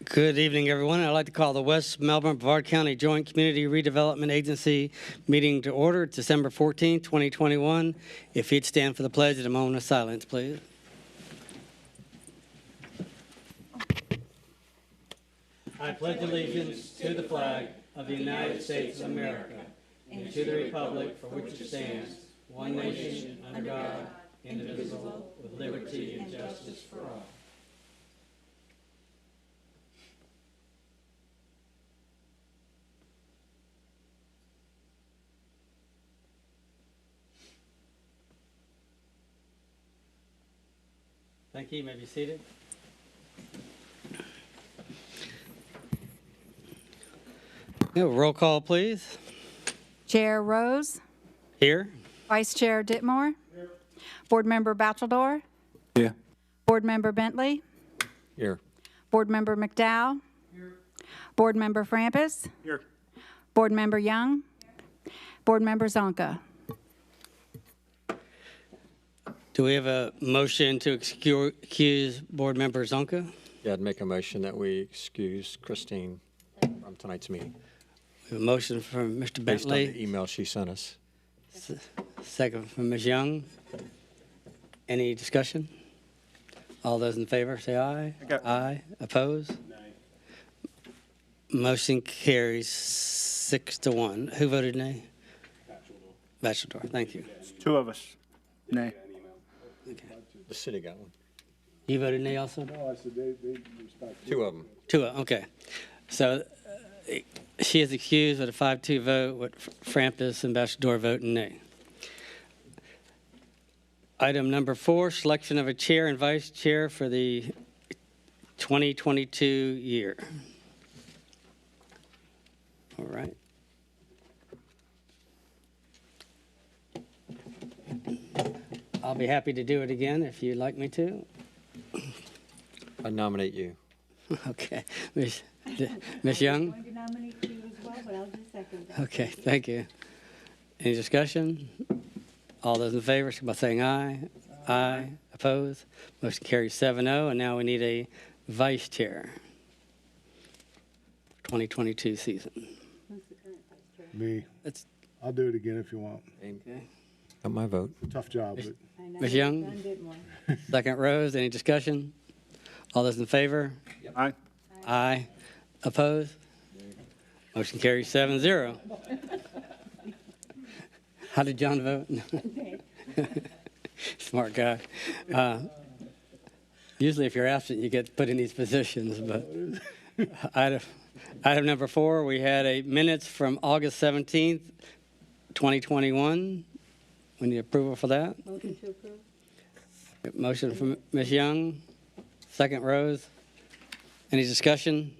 Good evening, everyone. I'd like to call the West Melbourne Brevard County Joint Community Redevelopment Agency meeting to order, December 14, 2021. If you'd stand for the pledge at a moment of silence, please. I pledge allegiance to the flag of the United States of America and to the republic for which it stands, one nation, under God, indivisible, with liberty and justice for all. Thank you. You may be seated. Roll call, please. Chair Rose. Here. Vice Chair Ditmore. Here. Board Member Bachelor. Here. Board Member Bentley. Here. Board Member McDowell. Here. Board Member Frampus. Here. Board Member Young. Board Member Zonka. Do we have a motion to excuse Board Member Zonka? Yeah, I'd make a motion that we excuse Christine from tonight's meeting. We have a motion from Mr. Based on Bentley. the email she sent us. Second from Ms. Young. Any discussion? All those in favor say aye. Aye. Oppose? Nay. Motion carries 6-1. Who voted nay? Bachelor. Thank you. It's two of us. Nay. Okay. The city got one. You voted nay also? No, I said they respect. Two of them. Two. Okay. So she is excused with a 5-2 vote with Frampus and Bachelor voting nay. Item number 4, selection of a chair and vice chair for the 2022 year. All right. I'll be happy to do it again if you'd like me to. I nominate you. Okay. Ms. Young? I'm going to nominate you as well, but I'll just second that. Okay, thank you. Any discussion? All those in favor, by saying aye. Aye. Opposed? Motion carries 7-0. And now we need a vice chair for 2022 season. Who's the current vice chair? Me. That's I'll do it again if you want. okay. Got my vote. Tough job, but I know. Ms. Young? John Ditmore. Second Rose. Any discussion? All those in favor? Aye. Aye. Opposed? Motion carries 7-0. How did John vote? Smart guy. Usually if you're absent, you get put in these positions. But item number 4, we had a minutes from August 17th, 2021. We need approval for that. Motion to approve. Motion from Ms. Young. Second Rose. Any discussion?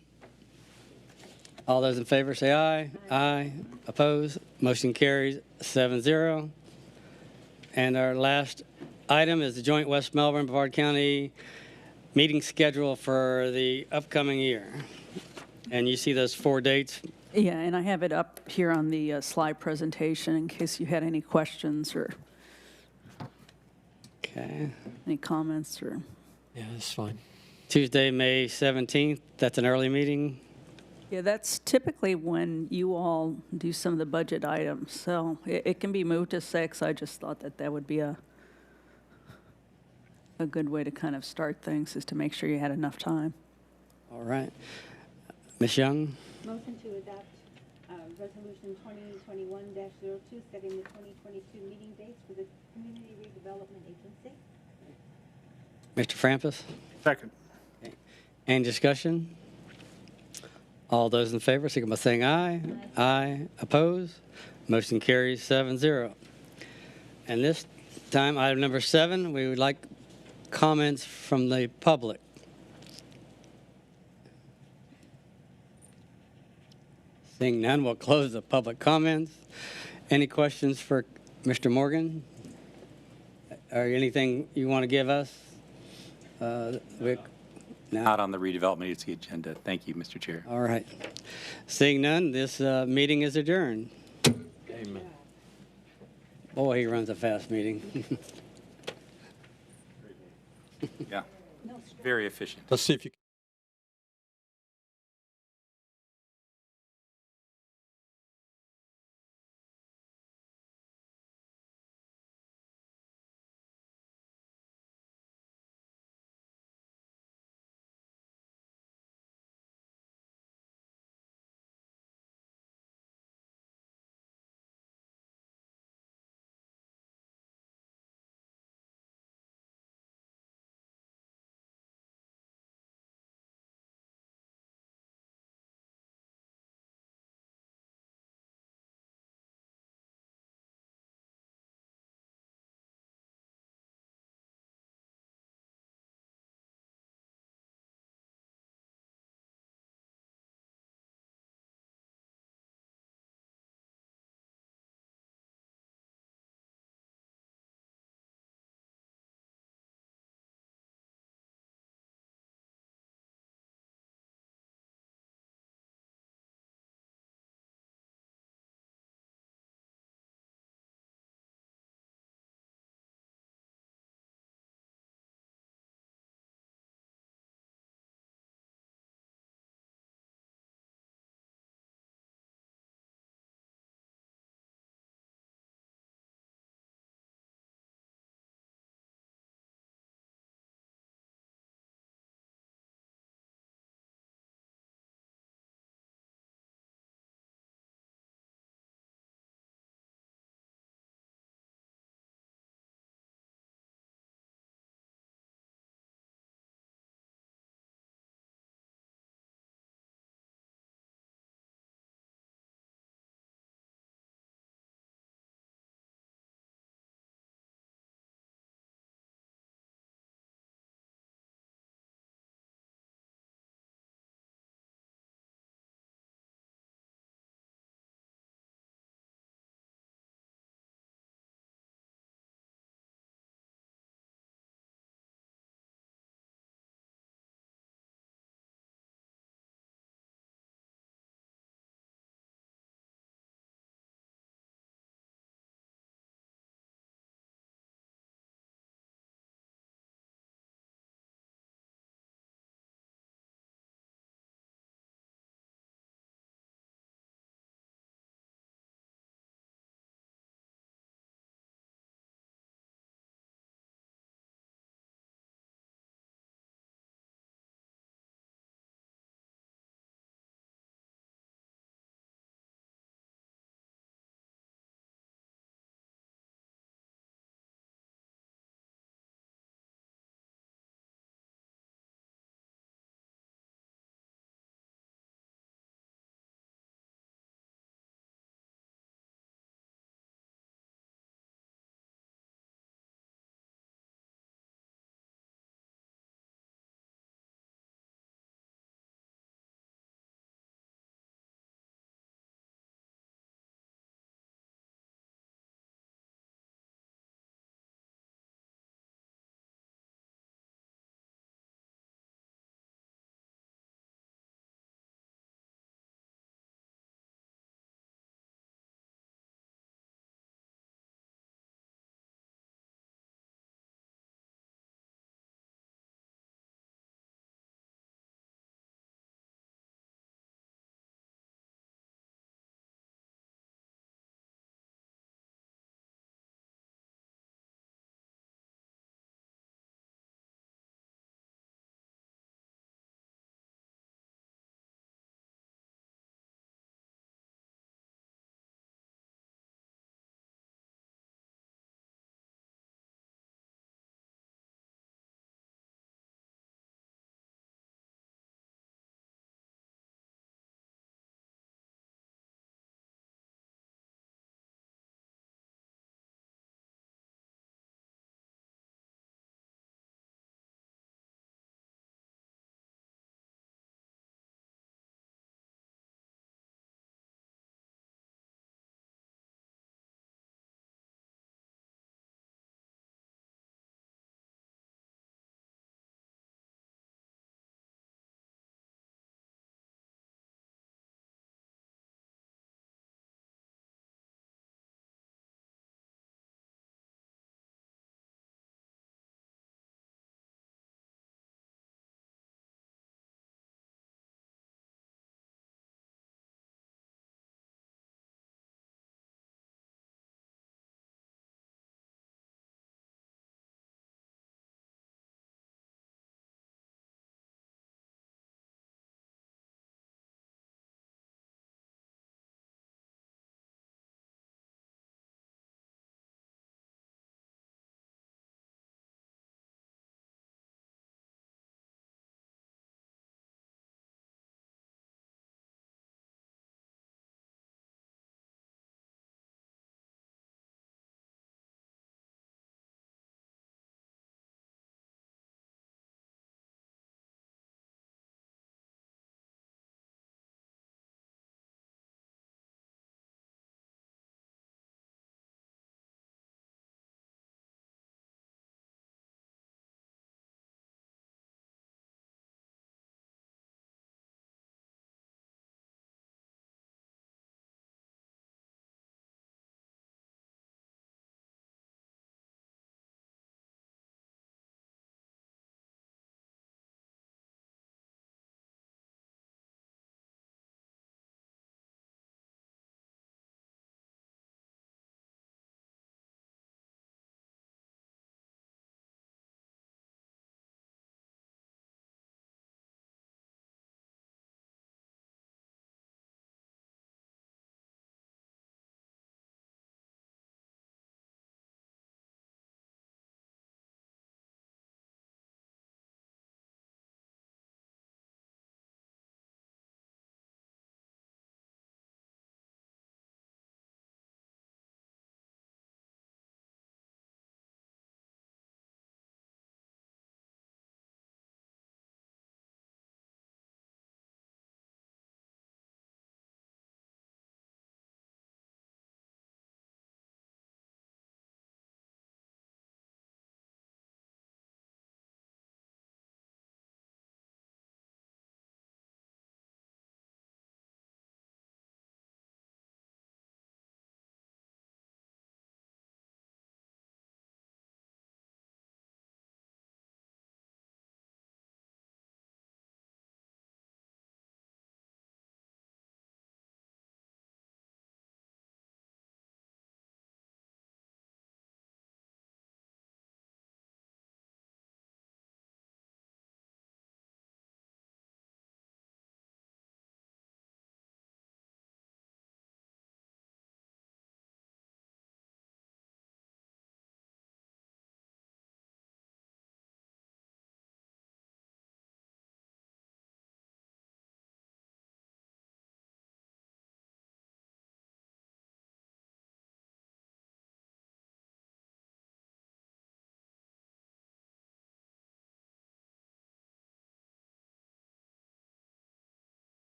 All those in favor say aye. Aye. Opposed? Motion carries 7-0. And our last item is the joint West Melbourne Brevard County meeting schedule for the upcoming year. And you see those 4 dates. Yeah, and I have it up here on the slide presentation in case you had any questions or Okay. any comments or. Yeah, that's fine. Tuesday, May 17th. That's an early meeting. Yeah, that's typically when you all do some of the budget items. So it can be moved to 6. I just thought that that would be a good way to kind of start things, is to make sure you had enough time. All right. Ms. Young? Motion to adopt Resolution 2021-02, setting the 2022 meeting dates for the Community Redevelopment Agency. Mr. Frampus? Second. Any discussion? All those in favor, signify by saying aye. Aye. Opposed? Motion carries 7-0. And this time, item number 7, we would like comments from the public. Seeing none, we'll close the public comments. Any questions for Mr. Morgan? Or anything you want to give us? Vic? No? Not on the redevelopment agency agenda. Thank you, Mr. Chair. All right. Seeing none, this meeting is adjourned. Amen. Boy, he runs a fast meeting. Yeah. Very efficient. Let's see if you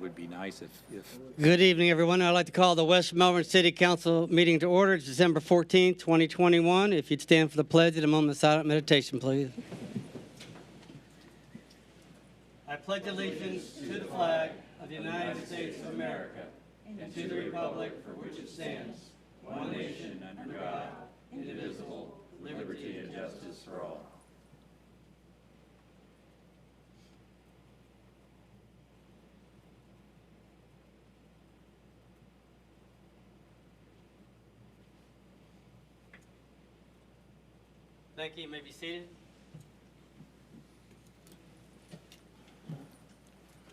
would be nice if Good evening, everyone. I'd like to call the West Melbourne City Council meeting to order. It's December 14th, 2021. If you'd stand for the pledge at a moment of silent meditation, please. I pledge allegiance to the flag of the United States of America and to the republic for which it stands, one nation under God, indivisible, liberty and justice for all. Thank you. You may be seated.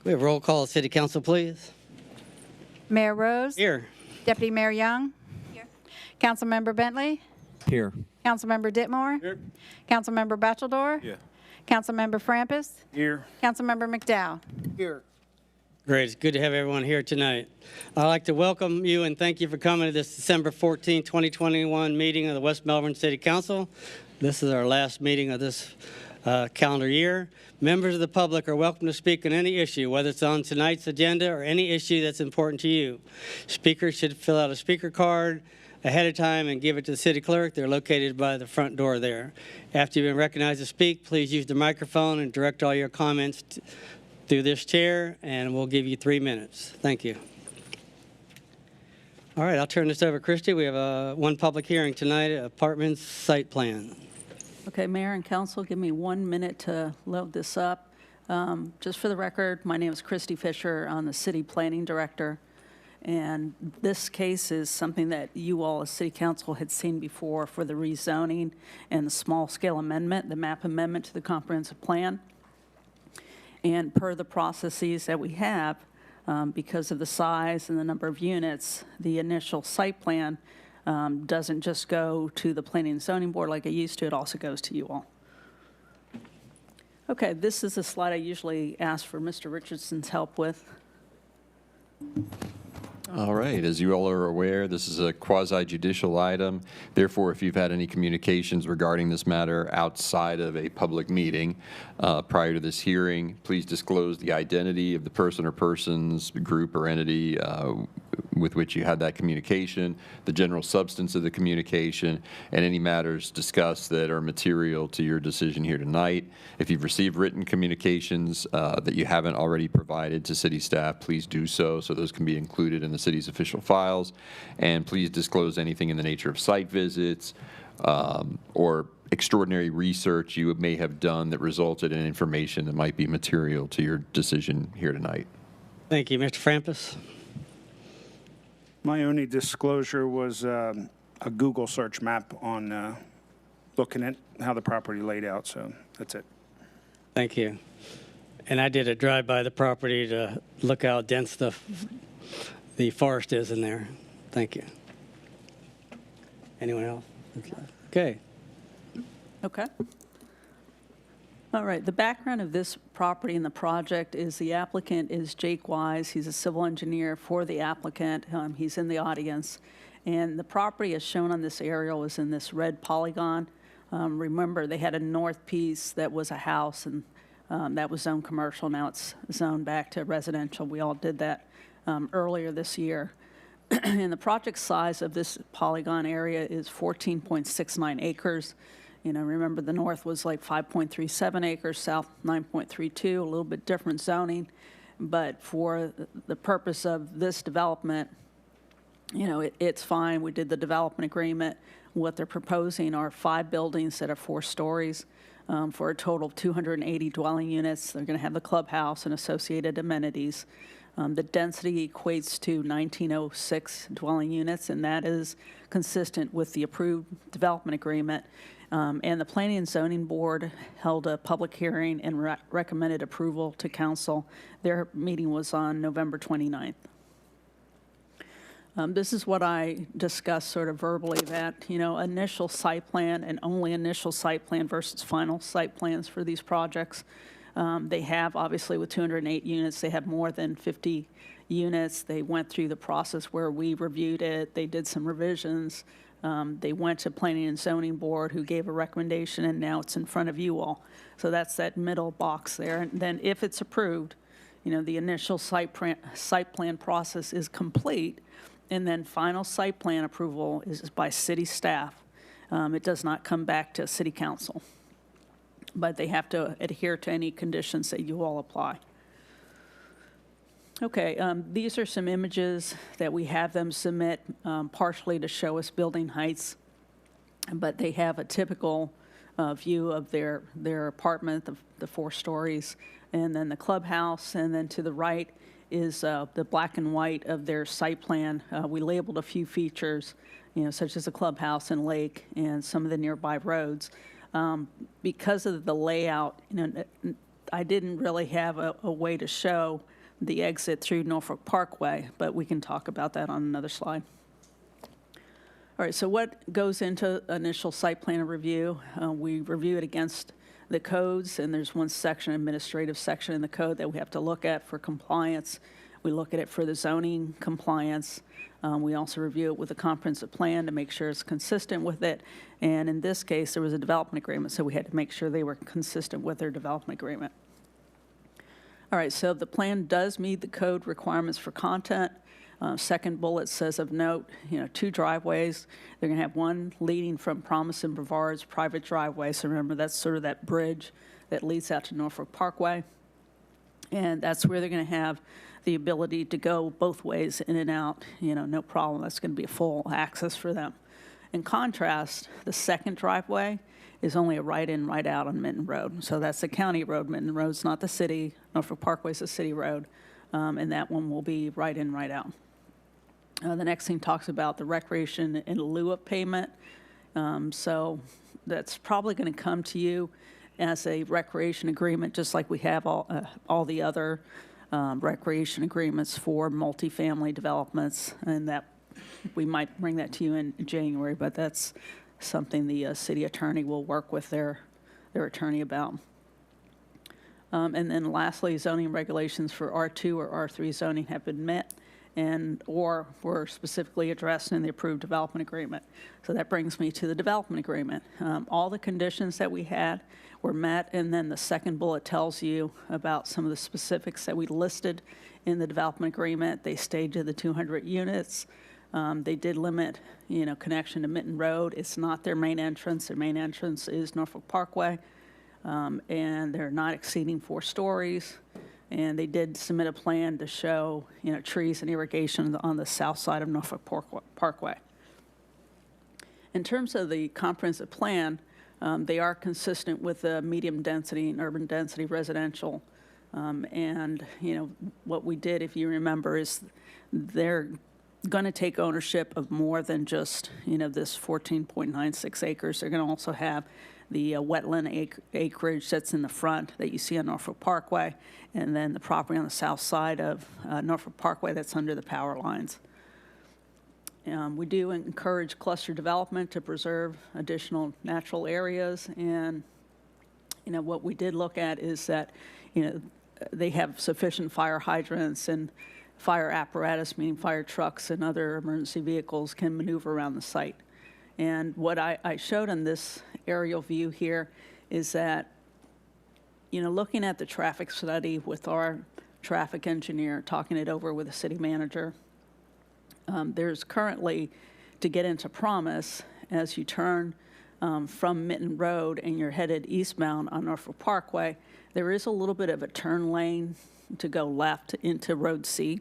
We have roll call, City Council, please. Mayor Rose. Here. Deputy Mayor Young. Here. Councilmember Bentley. Here. Councilmember Ditmore. Here. Councilmember Batcheldor. Yeah. Councilmember Frampus. Here. Councilmember McDowell. Here. Great. It's good to have everyone here tonight. I'd like to welcome you and thank you for coming to this December 14, 2021 meeting of the West Melbourne City Council. This is our last meeting of this calendar year. Members of the public are welcome to speak on any issue, whether it's on tonight's agenda or any issue that's important to you. Speakers should fill out a speaker card ahead of time and give it to the city clerk. They're located by the front door there. After you've been recognized to speak, please use the microphone and direct all your comments through this chair, and we'll give you 3 minutes. Thank you. All right, I'll turn this over to Christie. We have one public hearing tonight, apartments site plan. Okay, Mayor and Council, give me 1 minute to load this up. Just for the record, my name is Christy Fisher. I'm the City Planning Director. And this case is something that you all as City Council had seen before for the rezoning and the small-scale amendment, the map amendment to the comprehensive plan. And per the processes that we have, because of the size and the number of units, the initial site plan doesn't just go to the Planning and Zoning Board like it used to, it also goes to you all. Okay, this is a slide I usually ask for Mr. Richardson's help with. All right, as you all are aware, this is a quasi-judicial item. Therefore, if you've had any communications regarding this matter outside of a public meeting prior to this hearing, please disclose the identity of the person or persons, group or entity with which you had that communication, the general substance of the communication, and any matters discussed that are material to your decision here tonight. If you've received written communications that you haven't already provided to city staff, please do so those can be included in the city's official files. And please disclose anything in the nature of site visits or extraordinary research you may have done that resulted in information that might be material to your decision here tonight. Thank you. Mr. Frampus? My only disclosure was a Google search map on looking at how the property laid out, so that's it. Thank you. And I did a drive by the property to look how dense the forest is in there. Thank you. Anyone else? Okay. Okay. All right, the background of this property and the project is the applicant is Jake Wise. He's a civil engineer for the applicant. He's in the audience. And the property as shown on this aerial is in this red polygon. Remember, they had a north piece that was a house, and that was zoned commercial. Now it's zoned back to residential. We all did that earlier this year. And the project size of this polygon area is 14.69 acres. You know, remember the north was like 5.37 acres, south 9.32, a little bit different zoning. But for the purpose of this development, you know, it's fine. We did the development agreement. What they're proposing are 5 buildings that are 4 stories for a total of 280 dwelling units. They're going to have the clubhouse and associated amenities. The density equates to 1906 dwelling units, and that is consistent with the approved development agreement. And the Planning and Zoning Board held a public hearing and recommended approval to council. Their meeting was on November 29th. This is what I discussed sort of verbally, that, you know, initial site plan and only initial site plan versus final site plans for these projects. They have, obviously, with 208 units, they have more than 50 units. They went through the process where we reviewed it. They did some revisions. They went to Planning and Zoning Board, who gave a recommendation, and now it's in front of you all. So that's that middle box there. And then if it's approved, the initial site plan process is complete, and then final site plan approval is by city staff. It does not come back to city council, but they have to adhere to any conditions that you all apply. Okay, these are some images that we have them submit partially to show us building heights, but they have a typical view of their apartment, the 4 stories, and then the clubhouse, and then to the right is the black and white of their site plan. We labeled a few features, such as the clubhouse and lake and some of the nearby roads. Because of the layout, I didn't really have a way to show the exit through Norfolk Parkway, but we can talk about that on another slide. All right, so what goes into initial site plan review? We review it against the codes, and there's one section, administrative section in the code that we have to look at for compliance. We look at it for the zoning compliance. We also review it with a comprehensive plan to make sure it's consistent with it. And in this case, there was a development agreement, so we had to make sure they were consistent with their development agreement. All right, so the plan does meet the code requirements for content. Second bullet says of note, 2 driveways. They're going to have one leading from Promise and Brevard's private driveway. So remember, that's sort of that bridge that leads out to Norfolk Parkway. And that's where they're going to have the ability to go both ways in and out, no problem. That's going to be a full access for them. In contrast, the second driveway is only a right-in, right-out on Minton Road. So that's the county road. Minton Road's not the city. Norfolk Parkway is a city road. And that one will be right-in, right-out. The next thing talks about the recreation in lieu of payment. So that's probably going to come to you as a recreation agreement, just like we have all the other recreation agreements for multifamily developments, and that we might bring that to you in January, but that's something the city attorney will work with their attorney about. And then lastly, zoning regulations for R2 or R3 zoning have been met or were specifically addressed in the approved development agreement. So that brings me to the development agreement. All the conditions that we had were met, and then the second bullet tells you about some of the specifics that we listed in the development agreement. They stayed to the 200 units. They did limit, connection to Minton Road. It's not their main entrance. Their main entrance is Norfolk Parkway, and they're not exceeding 4 stories. And they did submit a plan to show, trees and irrigation on the south side of Norfolk Parkway. In terms of the comprehensive plan, they are consistent with the medium density and urban density residential. And, what we did, if you remember, is they're going to take ownership of more than just, this 14.96 acres. They're going to also have the wetland acreage that's in the front that you see on Norfolk Parkway, and then the property on the south side of Norfolk Parkway that's under the power lines. We do encourage cluster development to preserve additional natural areas, and what we did look at is that they have sufficient fire hydrants and fire apparatus, meaning fire trucks and other emergency vehicles can maneuver around the site. And what I showed on this aerial view here is that, looking at the traffic study with our traffic engineer, talking it over with the city manager, there's currently, to get into Promise, as you turn from Minton Road and you're headed eastbound on Norfolk Parkway, there is a little bit of a turn lane to go left into Road C,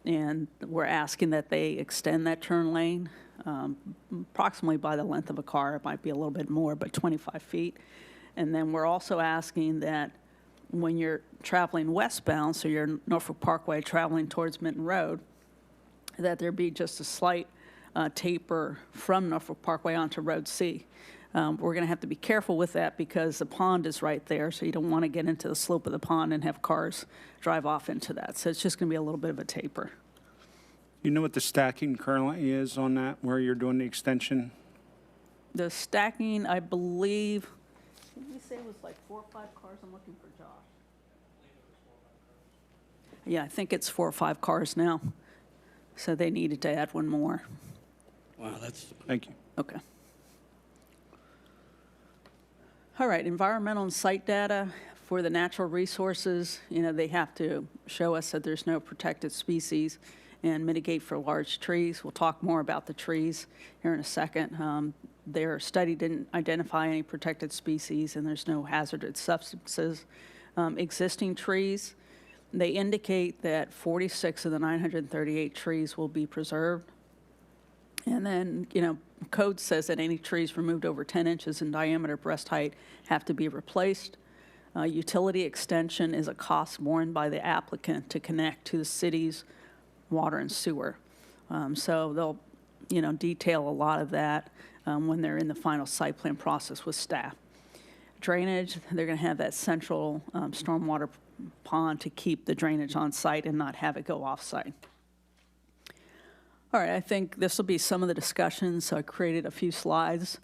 and we're asking that they extend that turn lane approximately by the length of a car. It might be a little bit more, but 25 feet. And then we're also asking that when you're traveling westbound, so you're Norfolk Parkway traveling towards Minton Road, that there be just a slight taper from Norfolk Parkway onto Road C. We're going to have to be careful with that because the pond is right there, so you don't want to get into the slope of the pond and have cars drive off into that. So it's just going to be a little bit of a taper. You know what the stacking currently is on that, where you're doing the extension? The stacking, I believe, did we say it was like 4 or 5 cars? I'm looking for Josh. Yeah, I think it's 4 or 5 cars now. So they needed to add one more. Wow, that's, Thank you. Okay. All right, environmental and site data For the natural resources, they have to show us that there's no protected species and mitigate for large trees. We'll talk more about the trees here in a second. Their study didn't identify any protected species, and there's no hazardous substances. Existing trees, they indicate that 46 of the 938 trees will be preserved. And then, code says that any trees removed over 10 inches in diameter breast height have to be replaced. Utility extension is a cost borne by the applicant to connect to the city's water and sewer. So they'll, detail a lot of that when they're in the final site plan process with staff. Drainage, they're going to have that central stormwater pond to keep the drainage on site and not have it go off site. All right, I think this will be some of the discussions. So I created a few slides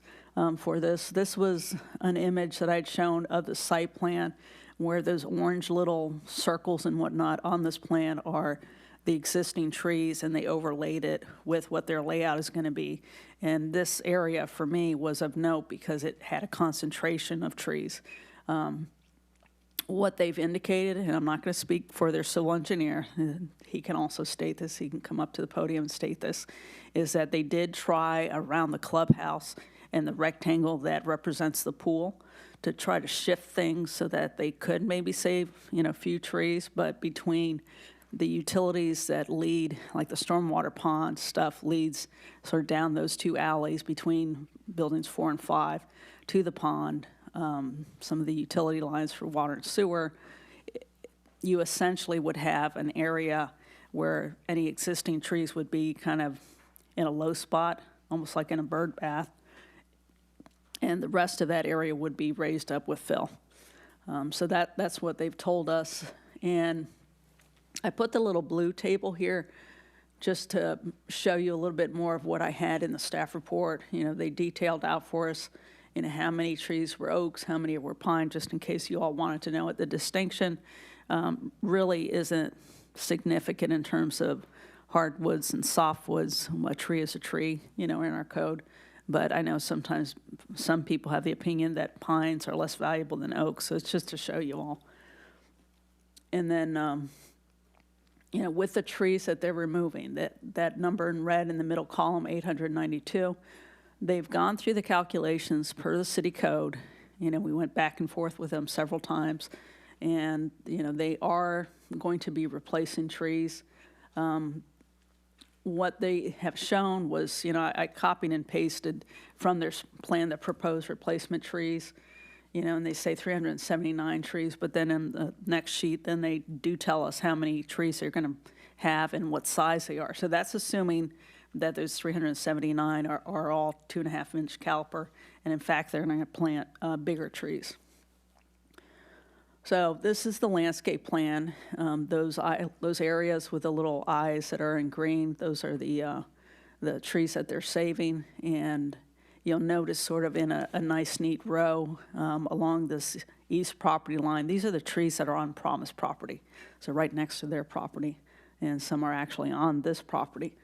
for this. This was an image that I'd shown of the site plan where those orange little circles and whatnot on this plan are the existing trees, and they overlaid it with what their layout is going to be. And this area for me was of note because it had a concentration of trees. What they've indicated, and I'm not going to speak for their civil engineer, he can also state this, he can come up to the podium and state this, is that they did try around the clubhouse and the rectangle that represents the pool to try to shift things so that they could maybe save, a few trees, but between the utilities that lead, like the stormwater pond stuff, leads sort of down those two alleys between buildings 4 and 5 to the pond, some of the utility lines for water and sewer. You essentially would have an area where any existing trees would be kind of in a low spot, almost like in a bird bath, and the rest of that area would be raised up with fill. So that's what they've told us. And I put the little blue table here just to show you a little bit more of what I had in the staff report. They detailed out for us, how many trees were oaks, how many were pine, just in case you all wanted to know it. The distinction really isn't significant in terms of hardwoods and softwoods. A tree is a tree, in our code. But I know sometimes some people have the opinion that pines are less valuable than oaks, so it's just to show you all. And then, with the trees that they're removing, that number in red in the middle column, 892, they've gone through the calculations per the city code. We went back and forth with them several times, and, they are going to be replacing trees. What they have shown was, I copied and pasted from their plan the proposed replacement trees, and they say 379 trees, but then in the next sheet, then they do tell us how many trees they're going to have and what size they are. So that's assuming that those 379 are all 2.5-inch caliper, and in fact, they're going to plant bigger trees. So this is the landscape plan. Those areas with the little eyes that are in green, those are the trees that they're saving. And you'll notice sort of in a nice, neat row along this east property line, these are the trees that are on Promise property. So right next to their property, and some are actually on this property.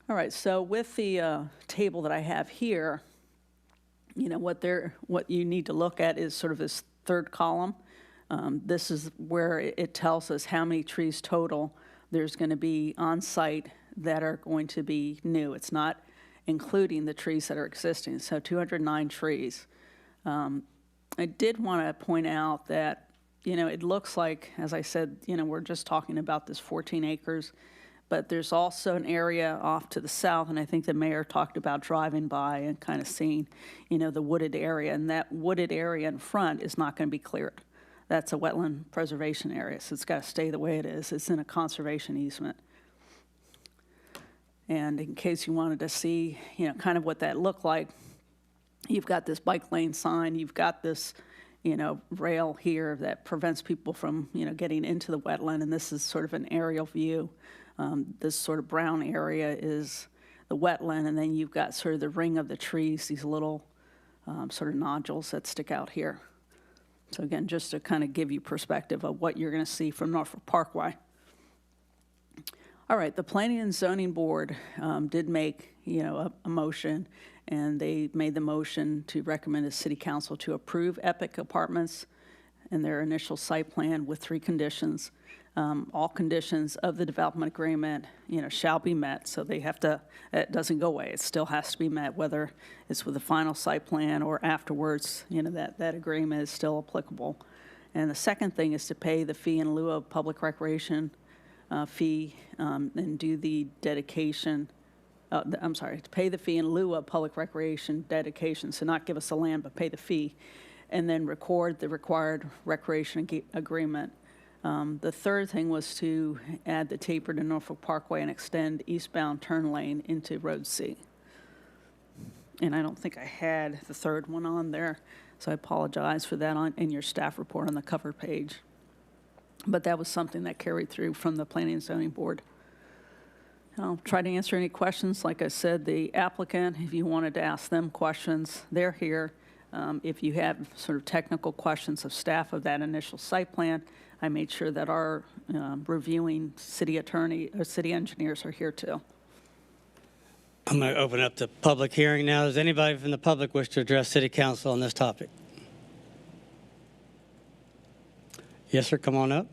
All right, so with the table that I have here, what you need to look at is sort of this third column. This is where it tells us how many trees total there's going to be on site that are going to be new. It's not including the trees that are existing, so 209 trees. I did want to point out that, it looks like, as I said, we're just talking about this 14 acres, but there's also an area off to the south, and I think the mayor talked about driving by and kind of seeing, the wooded area, and that wooded area in front is not going to be cleared. That's a wetland preservation area, so it's got to stay the way it is. It's in a conservation easement. And in case you wanted to see, kind of what that looked like, you've got this bike lane sign, you've got this, rail here that prevents people from, getting into the wetland, and this is sort of an aerial view. This sort of brown area is the wetland, and then you've got sort of the ring of the trees, these little sort of nodules that stick out here. So again, just to kind of give you perspective of what you're going to see from Norfolk Parkway. All right, the Planning and Zoning Board did make, a motion, and they made the motion to recommend the City Council to approve Epic Apartments in their initial site plan with 3 conditions. All conditions of the development agreement, shall be met, so they have to, it doesn't go away. It still has to be met, whether it's with the final site plan or afterwards, that agreement is still applicable. And the second thing is to pay the fee in lieu of public recreation fee and do the dedication, to pay the fee in lieu of public recreation dedication, so not give us the land, but pay the fee, and then record the required recreation agreement. The third thing was to add the taper to Norfolk Parkway and extend eastbound turn lane into Road C. And I don't think I had the third one on there, so I apologize for that in your staff report on the cover page. But that was something that carried through from the Planning and Zoning Board. I'll try to answer any questions. Like I said, the applicant, if you wanted to ask them questions, they're here. If you have sort of technical questions of staff of that initial site plan, I made sure that our reviewing city attorney or city engineers are here too. I'm going to open up the public hearing now. Does anybody from the public wish to address City Council on this topic? Yes, sir. Come on up.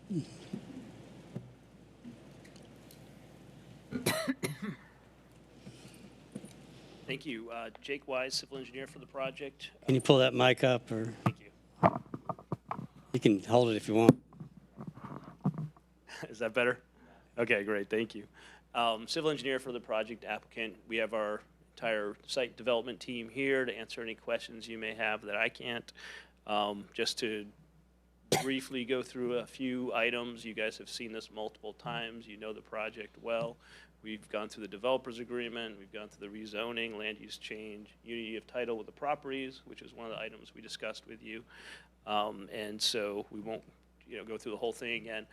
Thank you. Jake Wise, civil engineer for the project. Can you pull that mic up, or Thank you. you can hold it if you want? Is that better? Okay, great. Thank you. Civil engineer for the project applicant. We have our entire site development team here to answer any questions you may have that I can't. Just to briefly go through a few items. You guys have seen this multiple times. You know the project well. We've gone through the developer's agreement. We've gone through the rezoning, land use change, unity of title with the properties, which is one of the items we discussed with you. And so we won't go through the whole thing again.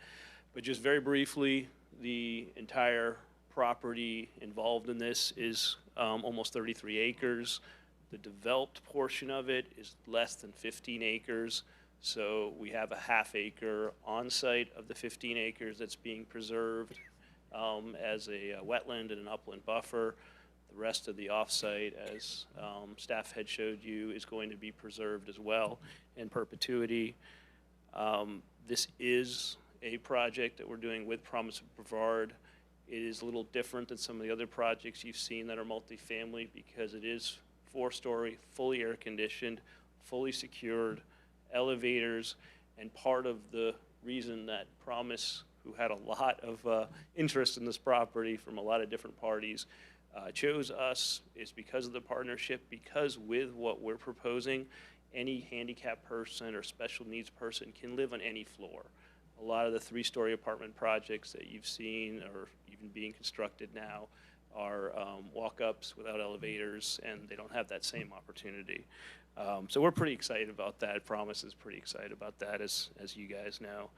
But just very briefly, the entire property involved in this is almost 33 acres. The developed portion of it is less than 15 acres. So we have a half acre on site of the 15 acres that's being preserved as a wetland and an upland buffer. The rest of the offsite, as staff had showed you, is going to be preserved as well in perpetuity. This is a project that we're doing with Promise of Brevard. It is a little different than some of the other projects you've seen that are multifamily because it is 4-story, fully air conditioned, fully secured, elevators, and part of the reason that Promise, who had a lot of interest in this property from a lot of different parties, chose us is because of the partnership, because with what we're proposing, any handicapped person or special needs person can live on any floor. A lot of the 3-story apartment projects that you've seen or even being constructed now are walk-ups without elevators, and they don't have that same opportunity. So we're pretty excited about that. Promise is pretty excited about that, as you guys know.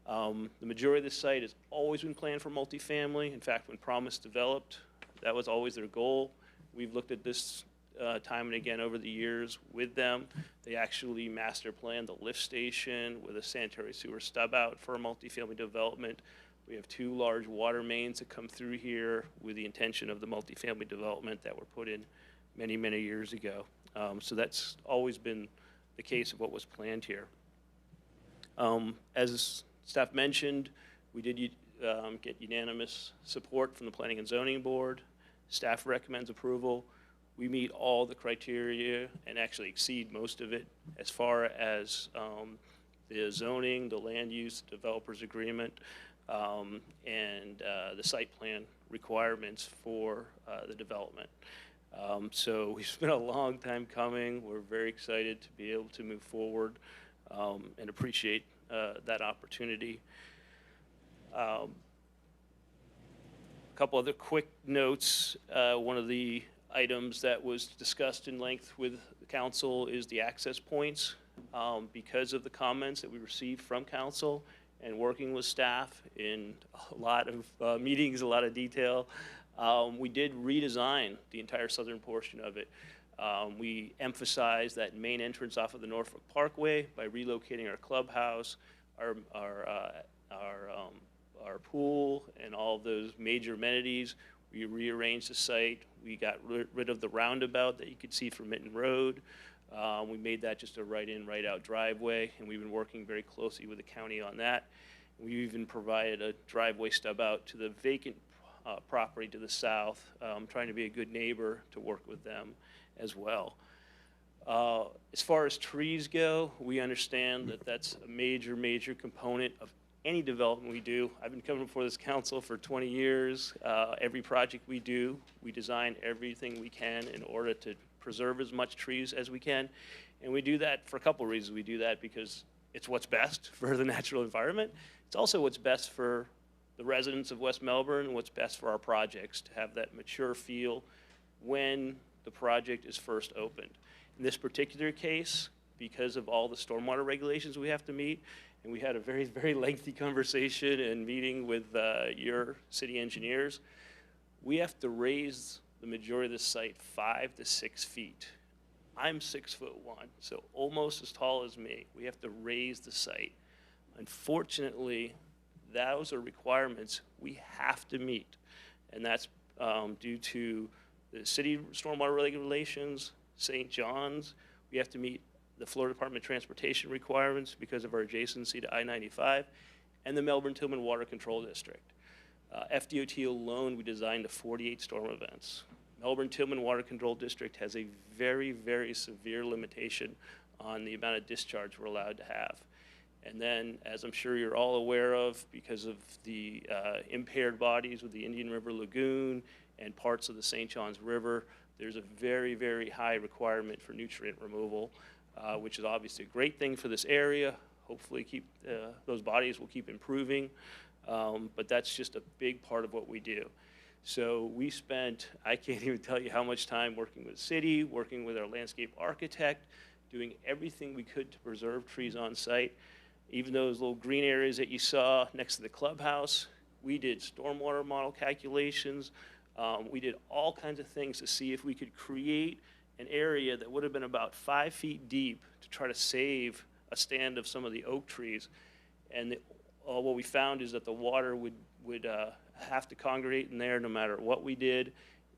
The majority of the site has always been planned for multifamily. In fact, when Promise developed, that was always their goal. We've looked at this time and again over the years with them. They actually master planned the lift station with a sanitary sewer stub out for a multifamily development. We have 2 large water mains that come through here with the intention of the multifamily development that were put in many, many years ago. So that's always been the case of what was planned here. As staff mentioned, we did get unanimous support from the Planning and Zoning Board. Staff recommends approval. We meet all the criteria and actually exceed most of it as far as the zoning, the land use, the developer's agreement, and the site plan requirements for the development. So we've spent a long time coming. We're very excited to be able to move forward and appreciate that opportunity. A couple other quick notes. One of the items that was discussed in length with the council is the access points. Because of the comments that we received from council and working with staff in a lot of meetings, a lot of detail, we did redesign the entire southern portion of it. We emphasized that main entrance off of the Norfolk Parkway by relocating our clubhouse, our pool, and all of those major amenities. We rearranged the site. We got rid of the roundabout that you could see from Mitten Road. We made that just a right-in, right-out driveway, and we've been working very closely with the county on that. We even provided a driveway stub out to the vacant property to the south, trying to be a good neighbor to work with them as well. As far as trees go, we understand that that's a major component of any development we do. I've been coming before this council for 20 years. Every project we do, we design everything we can in order to preserve as much trees as we can. And we do that for a couple of reasons. We do that because it's what's best for the natural environment. It's also what's best for the residents of West Melbourne and what's best for our projects to have that mature feel when the project is first opened. In this particular case, because of all the stormwater regulations we have to meet, and we had a very lengthy conversation and meeting with your city engineers, we have to raise the majority of the site 5 to 6 feet. I'm 6'1", so almost as tall as me. We have to raise the site. Unfortunately, those are requirements we have to meet, and that's due to the city stormwater regulations, St. John's. We have to meet the Florida Department of Transportation requirements because of our adjacency to I-95, and the Melbourne-Tillman Water Control District. FDOT alone, we designed the 48 storm events. Melbourne-Tillman Water Control District has a very severe limitation on the amount of discharge we're allowed to have. And then, as I'm sure you're all aware of, because of the impaired bodies with the Indian River Lagoon and parts of the St. John's River, there's a very high requirement for nutrient removal, which is obviously a great thing for this area. Hopefully those bodies will keep improving, but that's just a big part of what we do. So we spent, I can't even tell you how much time working with the city, working with our landscape architect, doing everything we could to preserve trees on site. Even those little green areas that you saw next to the clubhouse, we did stormwater model calculations. We did all kinds of things to see if we could create an area that would have been about 5 feet deep to try to save a stand of some of the oak trees. And what we found is that the water would have to congregate in there no matter what we did.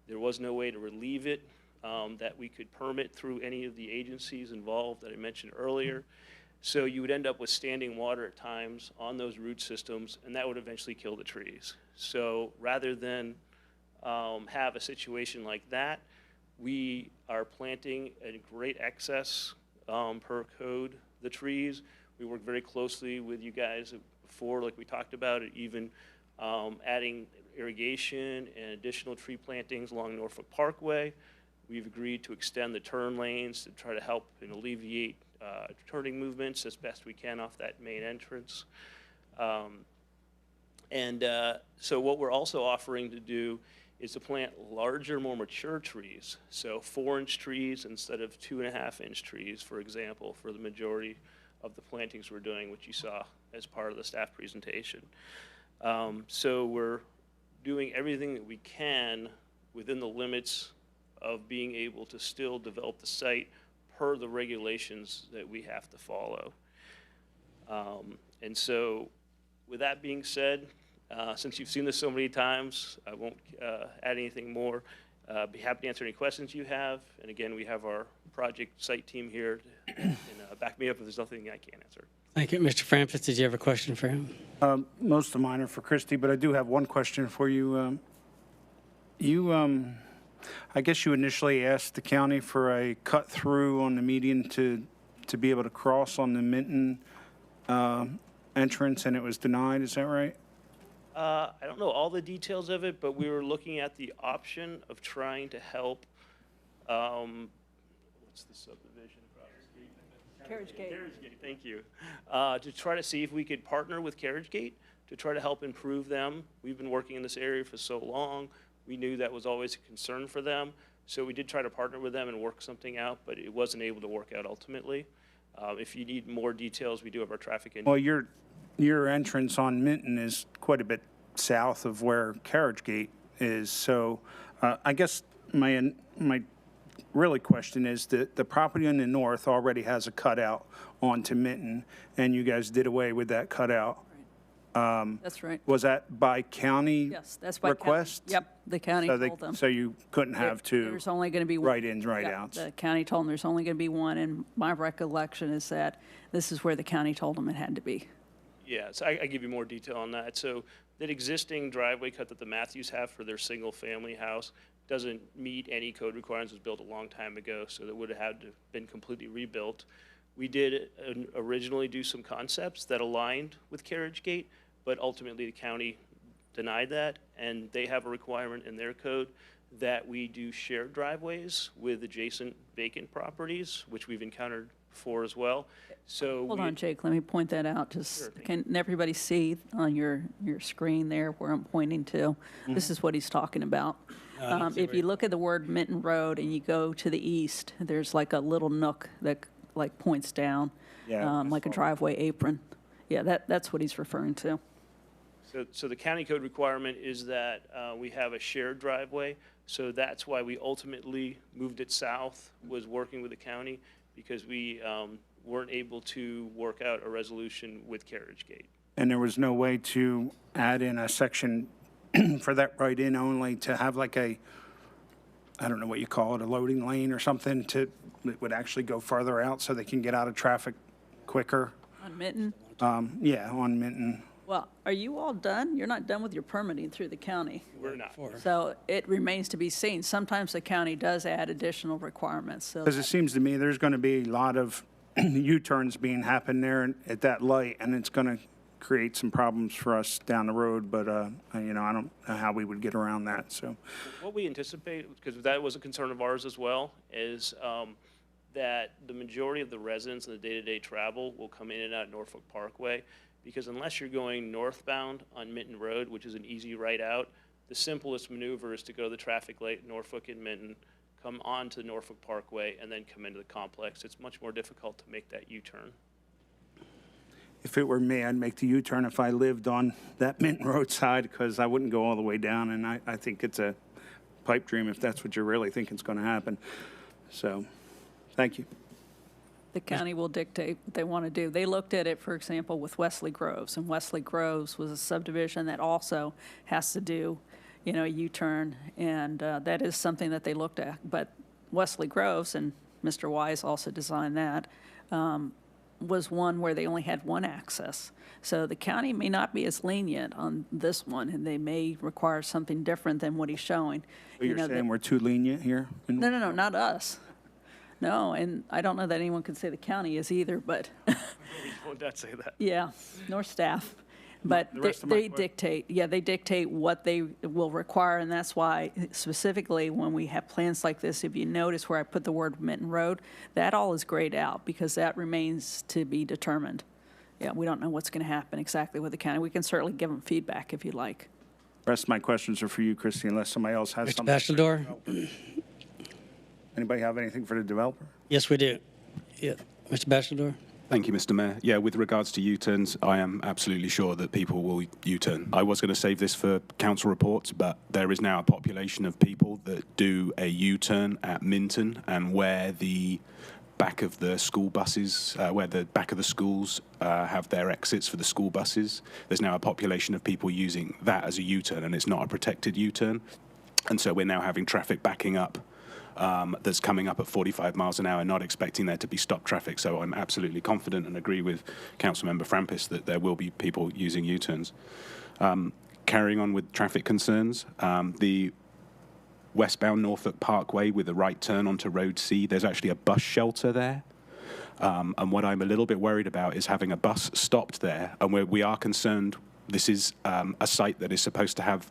There was no way to relieve it that we could permit through any of the agencies involved that I mentioned earlier. So you would end up with standing water at times on those root systems, and that would eventually kill the trees. So rather than have a situation like that, we are planting a great excess per code the trees. We work very closely with you guys before, like we talked about it, even adding irrigation and additional tree plantings along Norfolk Parkway. We've agreed to extend the turn lanes to try to help and alleviate turning movements as best we can off that main entrance. So what we're also offering to do is to plant larger, more mature trees. So 4-inch trees instead of 2.5-inch trees, for example, for the majority of the plantings we're doing, which you saw as part of the staff presentation. So we're doing everything that we can within the limits of being able to still develop the site per the regulations that we have to follow. And so with that being said, since you've seen this so many times, I won't add anything more. Be happy to answer any questions you have. And again, we have our project site team here to back me up if there's nothing I can't answer. Thank you. Mr. Francis, did you have a question for him? Most of mine are for Christy, but I do have one question for you. I guess you initially asked the county for a cut through on the median to be able to cross on the Minton entrance, and it was denied. Is that right? I don't know all the details of it, but we were looking at the option of trying to help, what's the subdivision across the street? Carriage Gate. Carriage Gate, thank you. To try to see if we could partner with Carriage Gate to try to help improve them. We've been working in this area for so long. We knew that was always a concern for them. So we did try to partner with them and work something out, but it wasn't able to work out ultimately. If you need more details, we do have our traffic engineer. Well, your entrance on Minton is quite a bit south of where Carriage Gate is. So I guess my really question is that the property on the north already has a cutout onto Minton, and you guys did away with that cutout. That's right. Was that by county Yes, that's by county. request? Yep, the county So told them. so you couldn't have two There's only going to be one. write-ins, Yeah, write-outs? the county told them there's only going to be one, and my recollection is that this is where the county told them it had to be. Yeah, so I give you more detail on that. So that existing driveway cut that the Matthews have for their single-family house doesn't meet any code requirements. It was built a long time ago, so that would have had to been completely rebuilt. We did originally do some concepts that aligned with Carriage Gate, but ultimately the county denied that, and they have a requirement in their code that we do shared driveways with adjacent vacant properties, which we've encountered before as well. So Hold we- on, Jake, let me point that out. Sure, Just, thank can everybody see on your screen there where I'm pointing to? This is what he's talking about. If you look at the word Minton Road and you go to the east, there's like a little nook that like points down, Yeah, I like a saw that. driveway apron. Yeah, that's what he's referring to. So the county code requirement is that we have a shared driveway. So that's why we ultimately moved it south, was working with the county, because we weren't able to work out a resolution with Carriage Gate. And there was no way to add in a section for that write-in only to have like a, I don't know what you call it, a loading lane or something that would actually go farther out so they can get out of traffic quicker? On Minton? Yeah, on Minton. Well, are you all done? You're not done with your permitting through the county. We're not. So it remains to be seen. Sometimes the county does add additional requirements, so. Because it seems to me there's going to be a lot of U-turns being happen there at that light, and it's going to create some problems for us down the road, but, you know, I don't know how we would get around that, so. What we anticipate, because that was a concern of ours as well, is that the majority of the residents and the day-to-day travel will come in and out Norfolk Parkway, because unless you're going northbound on Minton Road, which is an easy right out, the simplest maneuver is to go to the traffic light, Norfolk and Minton, come on to Norfolk Parkway, and then come into the complex. It's much more difficult to make that U-turn. If it were me, I'd make the U-turn if I lived on that Minton Road side, because I wouldn't go all the way down, and I think it's a pipe dream if that's what you really think is going to happen. So, thank you. The county will dictate what they want to do. They looked at it, for example, with Wesley Groves, and Wesley Groves was a subdivision that also has to do, you know, a U-turn, and that is something that they looked at. But Wesley Groves, and Mr. Wise also designed that, was one where they only had one access. So the county may not be as lenient on this one, and they may require something different than what he's showing. So you're You know, saying that- we're too lenient here? No, not us. No, and I don't know that anyone could say the county is either, but, We would not say that. yeah, nor staff. But The rest of my they dictate, they dictate what they will require, and that's why specifically when we have plans like this, if you notice where I put the word Minton Road, that all is grayed out because that remains to be determined. Yeah, we don't know what's going to happen exactly with the county. We can certainly give them feedback if you'd like. The rest of my questions are for you, Christie, unless somebody else has Mr. something. Bachelor? Anybody have anything for the developer? Yes, we do. Yeah, Mr. Bachelor? Thank you, Mr. Mayor. Yeah, with regards to U-turns, I am absolutely sure that people will U-turn. I was going to save this for council reports, but there is now a population of people that do a U-turn at Minton, and where the back of the school buses, where the back of the schools have their exits for the school buses, there's now a population of people using that as a U-turn, and it's not a protected U-turn. And so we're now having traffic backing up that's coming up at 45 miles an hour, not expecting there to be stop traffic. So I'm absolutely confident and agree with Councilmember Frampis that there will be people using U-turns. Carrying on with traffic concerns, the westbound Norfolk Parkway with a right turn onto Road C, there's actually a bus shelter there. And what I'm a little bit worried about is having a bus stopped there, and where we are concerned, this is a site that is supposed to have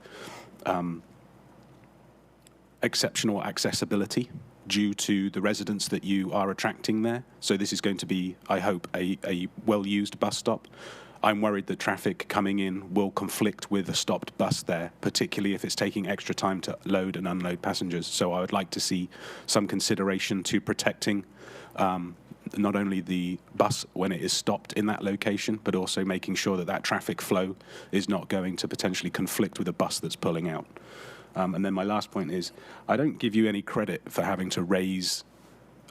exceptional accessibility due to the residents that you are attracting there. So this is going to be, I hope, a well-used bus stop. I'm worried that traffic coming in will conflict with a stopped bus there, particularly if it's taking extra time to load and unload passengers. So I would like to see some consideration to protecting not only the bus when it is stopped in that location, but also making sure that that traffic flow is not going to potentially conflict with a bus that's pulling out. And then my last point is, I don't give you any credit for having to raise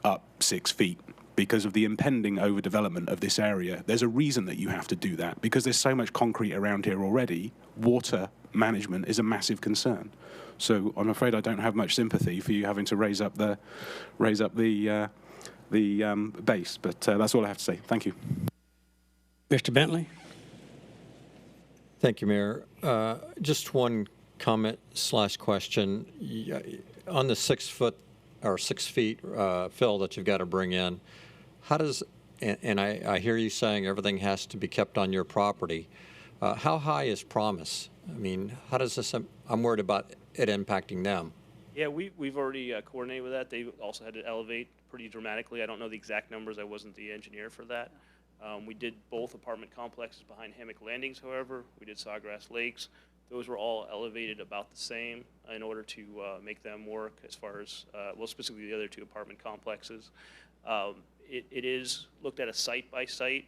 up 6 feet, because of the impending overdevelopment of this area. There's a reason that you have to do that, because there's so much concrete around here already. Water management is a massive concern. So I'm afraid I don't have much sympathy for you having to raise up the base, but that's all I have to say. Thank you. Mr. Bentley? Thank you, Mayor. Just one comment / question. On the 6 foot or 6 feet fill that you've got to bring in, how does, and I hear you saying everything has to be kept on your property. How high is Promise? I mean, how does this, I'm worried about it impacting them. Yeah, we've already coordinated with that. They also had to elevate pretty dramatically. I don't know the exact numbers. I wasn't the engineer for that. We did both apartment complexes behind Hammock Landings, however. We did Sawgrass Lakes. Those were all elevated about the same in order to make them work as far as, well, specifically the other 2 apartment complexes. It is looked at a site by site.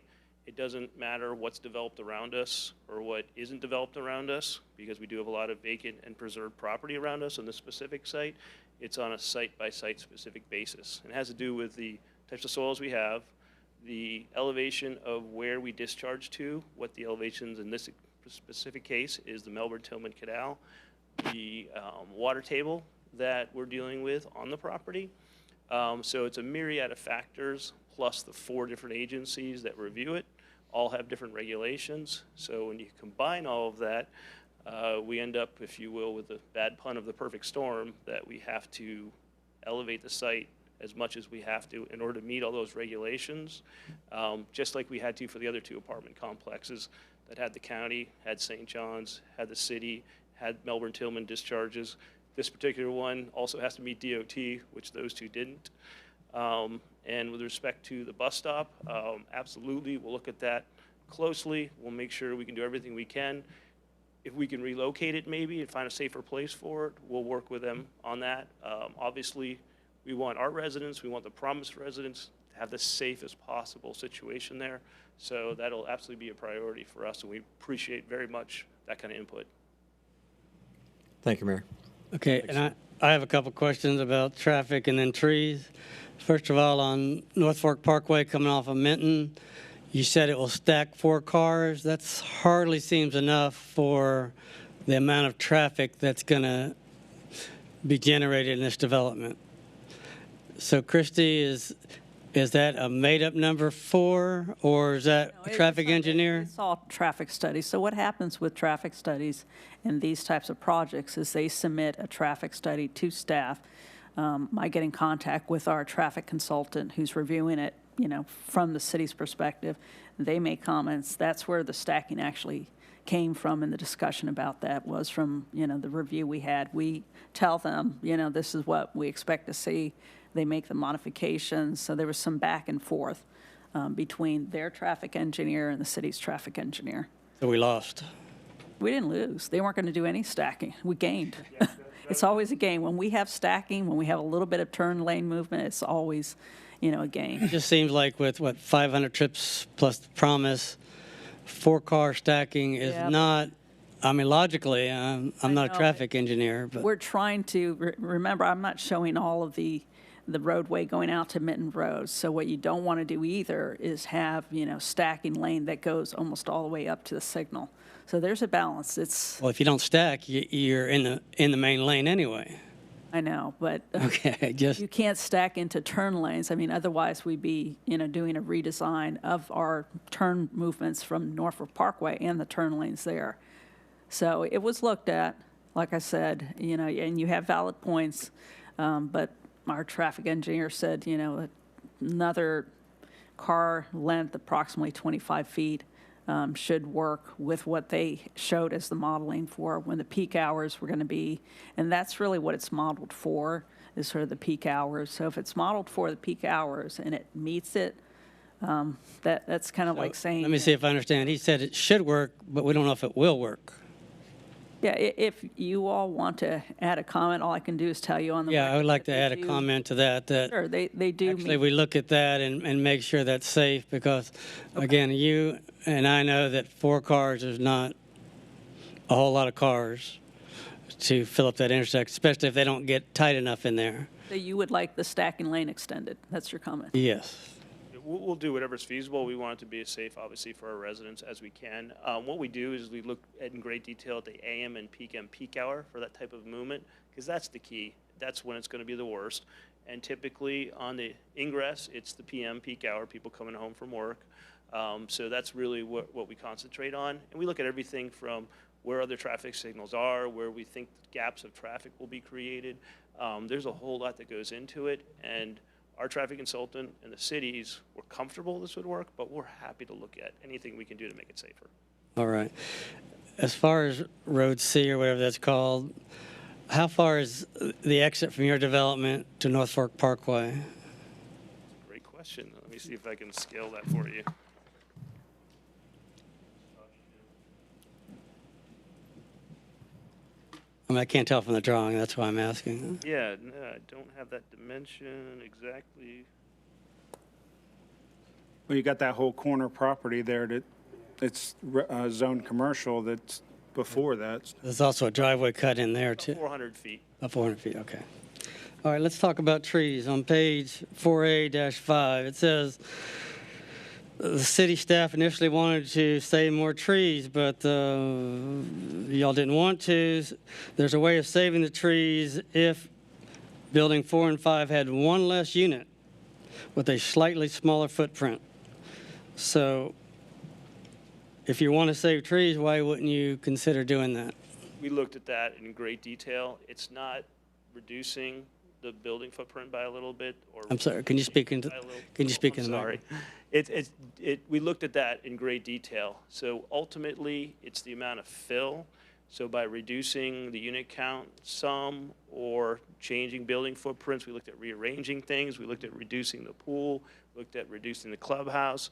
It doesn't matter what's developed around us or what isn't developed around us, because we do have a lot of vacant and preserved property around us on this specific site. It's on a site by site specific basis. It has to do with the types of soils we have, the elevation of where we discharge to, what the elevations in this specific case is the Melbourne-Tillman Canal, the water table that we're dealing with on the property. So it's a myriad of factors, plus the 4 different agencies that review it, all have different regulations. So when you combine all of that, we end up, if you will, with the bad pun of the perfect storm, that we have to elevate the site as much as we have to in order to meet all those regulations, just like we had to for the other 2 apartment complexes that had the county, had St. John's, had the city, had Melbourne-Tillman discharges. This particular one also has to meet DOT, which those 2 didn't. And with respect to the bus stop, absolutely, we'll look at that closely. We'll make sure we can do everything we can. If we can relocate it maybe and find a safer place for it, we'll work with them on that. Obviously, we want our residents, we want the Promise residents to have the safest possible situation there. So that'll absolutely be a priority for us, and we appreciate very much that kind of input. Thank you, Mayor. Okay, and I have a couple questions about traffic and then trees. First of all, on North Fork Parkway coming off of Minton, you said it will stack 4 cars. That's hardly seems enough for the amount of traffic that's going to be generated in this development. So, Christy, is that a made-up number 4, or is that a traffic engineer? It's all traffic studies. So what happens with traffic studies in these types of projects is they submit a traffic study to staff. I get in contact with our traffic consultant who's reviewing it, you know, from the city's perspective. They make comments. That's where the stacking actually came from, and the discussion about that was from, you know, the review we had. We tell them, you know, this is what we expect to see. They make the modifications. So there was some back and forth between their traffic engineer and the city's traffic engineer. So we lost. We didn't lose. They weren't going to do any stacking. We gained. It's always a gain. When we have stacking, when we have a little bit of turn lane movement, it's always, you know, a gain. It just seems like with, 500 trips plus the Promise, 4-car stacking is not, I mean, logically, I'm not a traffic engineer. But we're trying to, remember, I'm not showing all of the roadway going out to Minton Road. So what you don't want to do either is have, you know, stacking lane that goes almost all the way up to the signal. So there's a balance. It's, well, if you don't stack, you're in the main lane anyway. I know, but Okay, just you can't stack into turn lanes. I mean, otherwise we'd be, you know, doing a redesign of our turn movements from Norfolk Parkway and the turn lanes there. So it was looked at, like I said, you know, and you have valid points, but our traffic engineer said, you know, another car length, approximately 25 feet, should work with what they showed as the modeling for when the peak hours were going to be. And that's really what it's modeled for, is sort of the peak hours. So if it's modeled for the peak hours and it meets it, that's kind of like saying. Let me see if I understand. He said it should work, but we don't know if it will work. Yeah, if you all want to add a comment, all I can do is tell you on the Yeah, I record would like that to add a comment to that. Sure, they do Actually, meet. we look at that and make sure that's safe because, again, you and I know that 4 cars is not a whole lot of cars to fill up that intersection, especially if they don't get tight enough in there. So you would like the stacking lane extended. That's your comment. Yes. We'll do whatever's feasible. We want it to be as safe, obviously, for our residents as we can. What we do is we look at in great detail at the AM and peak hour for that type of movement, because that's the key. That's when it's going to be the worst. And typically on the ingress, it's the PM peak hour, people coming home from work. So that's really what we concentrate on. And we look at everything from where other traffic signals are, where we think gaps of traffic will be created. There's a whole lot that goes into it. And our traffic consultant and the cities were comfortable this would work, but we're happy to look at anything we can do to make it safer. All right. As far as Road C or whatever that's called, how far is the exit from your development to North Fork Parkway? Great question. Let me see if I can scale that for you. I mean, I can't tell from the drawing, that's why I'm asking. Yeah, no, I don't have that dimension exactly. Well, you got that whole corner property there that it's zoned commercial that's before that. There's also a driveway cut in there, too. 400 feet. 400 feet, okay. All right, let's talk about trees. On page 4A-5, it says, the city staff initially wanted to save more trees, but y'all didn't want to. There's a way of saving the trees if building 4 and 5 had one less unit with a slightly smaller footprint. So if you want to save trees, why wouldn't you consider doing that? We looked at that in great detail. It's not reducing the building footprint by a little bit, or I'm sorry, can you speak into, can you speak into the sorry. mic? We looked at that in great detail. So ultimately, it's the amount of fill. So by reducing the unit count some or changing building footprints, we looked at rearranging things. We looked at reducing the pool, looked at reducing the clubhouse.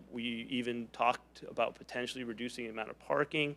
We even talked about potentially reducing the amount of parking.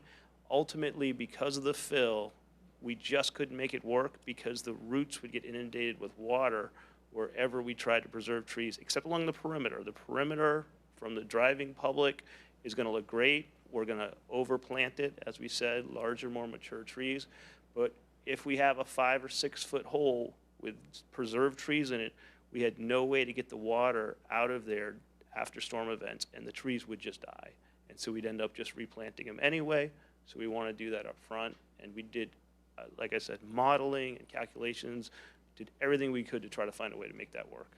Ultimately, because of the fill, we just couldn't make it work because the roots would get inundated with water wherever we tried to preserve trees, except along the perimeter. The perimeter from the driving public is going to look great. We're going to overplant it, as we said, larger, more mature trees. But if we have a 5 or 6 foot hole with preserved trees in it, we had no way to get the water out of there after storm events, and the trees would just die. And so we'd end up just replanting them anyway. So we want to do that up front, and we did, like I said, modeling and calculations, did everything we could to try to find a way to make that work.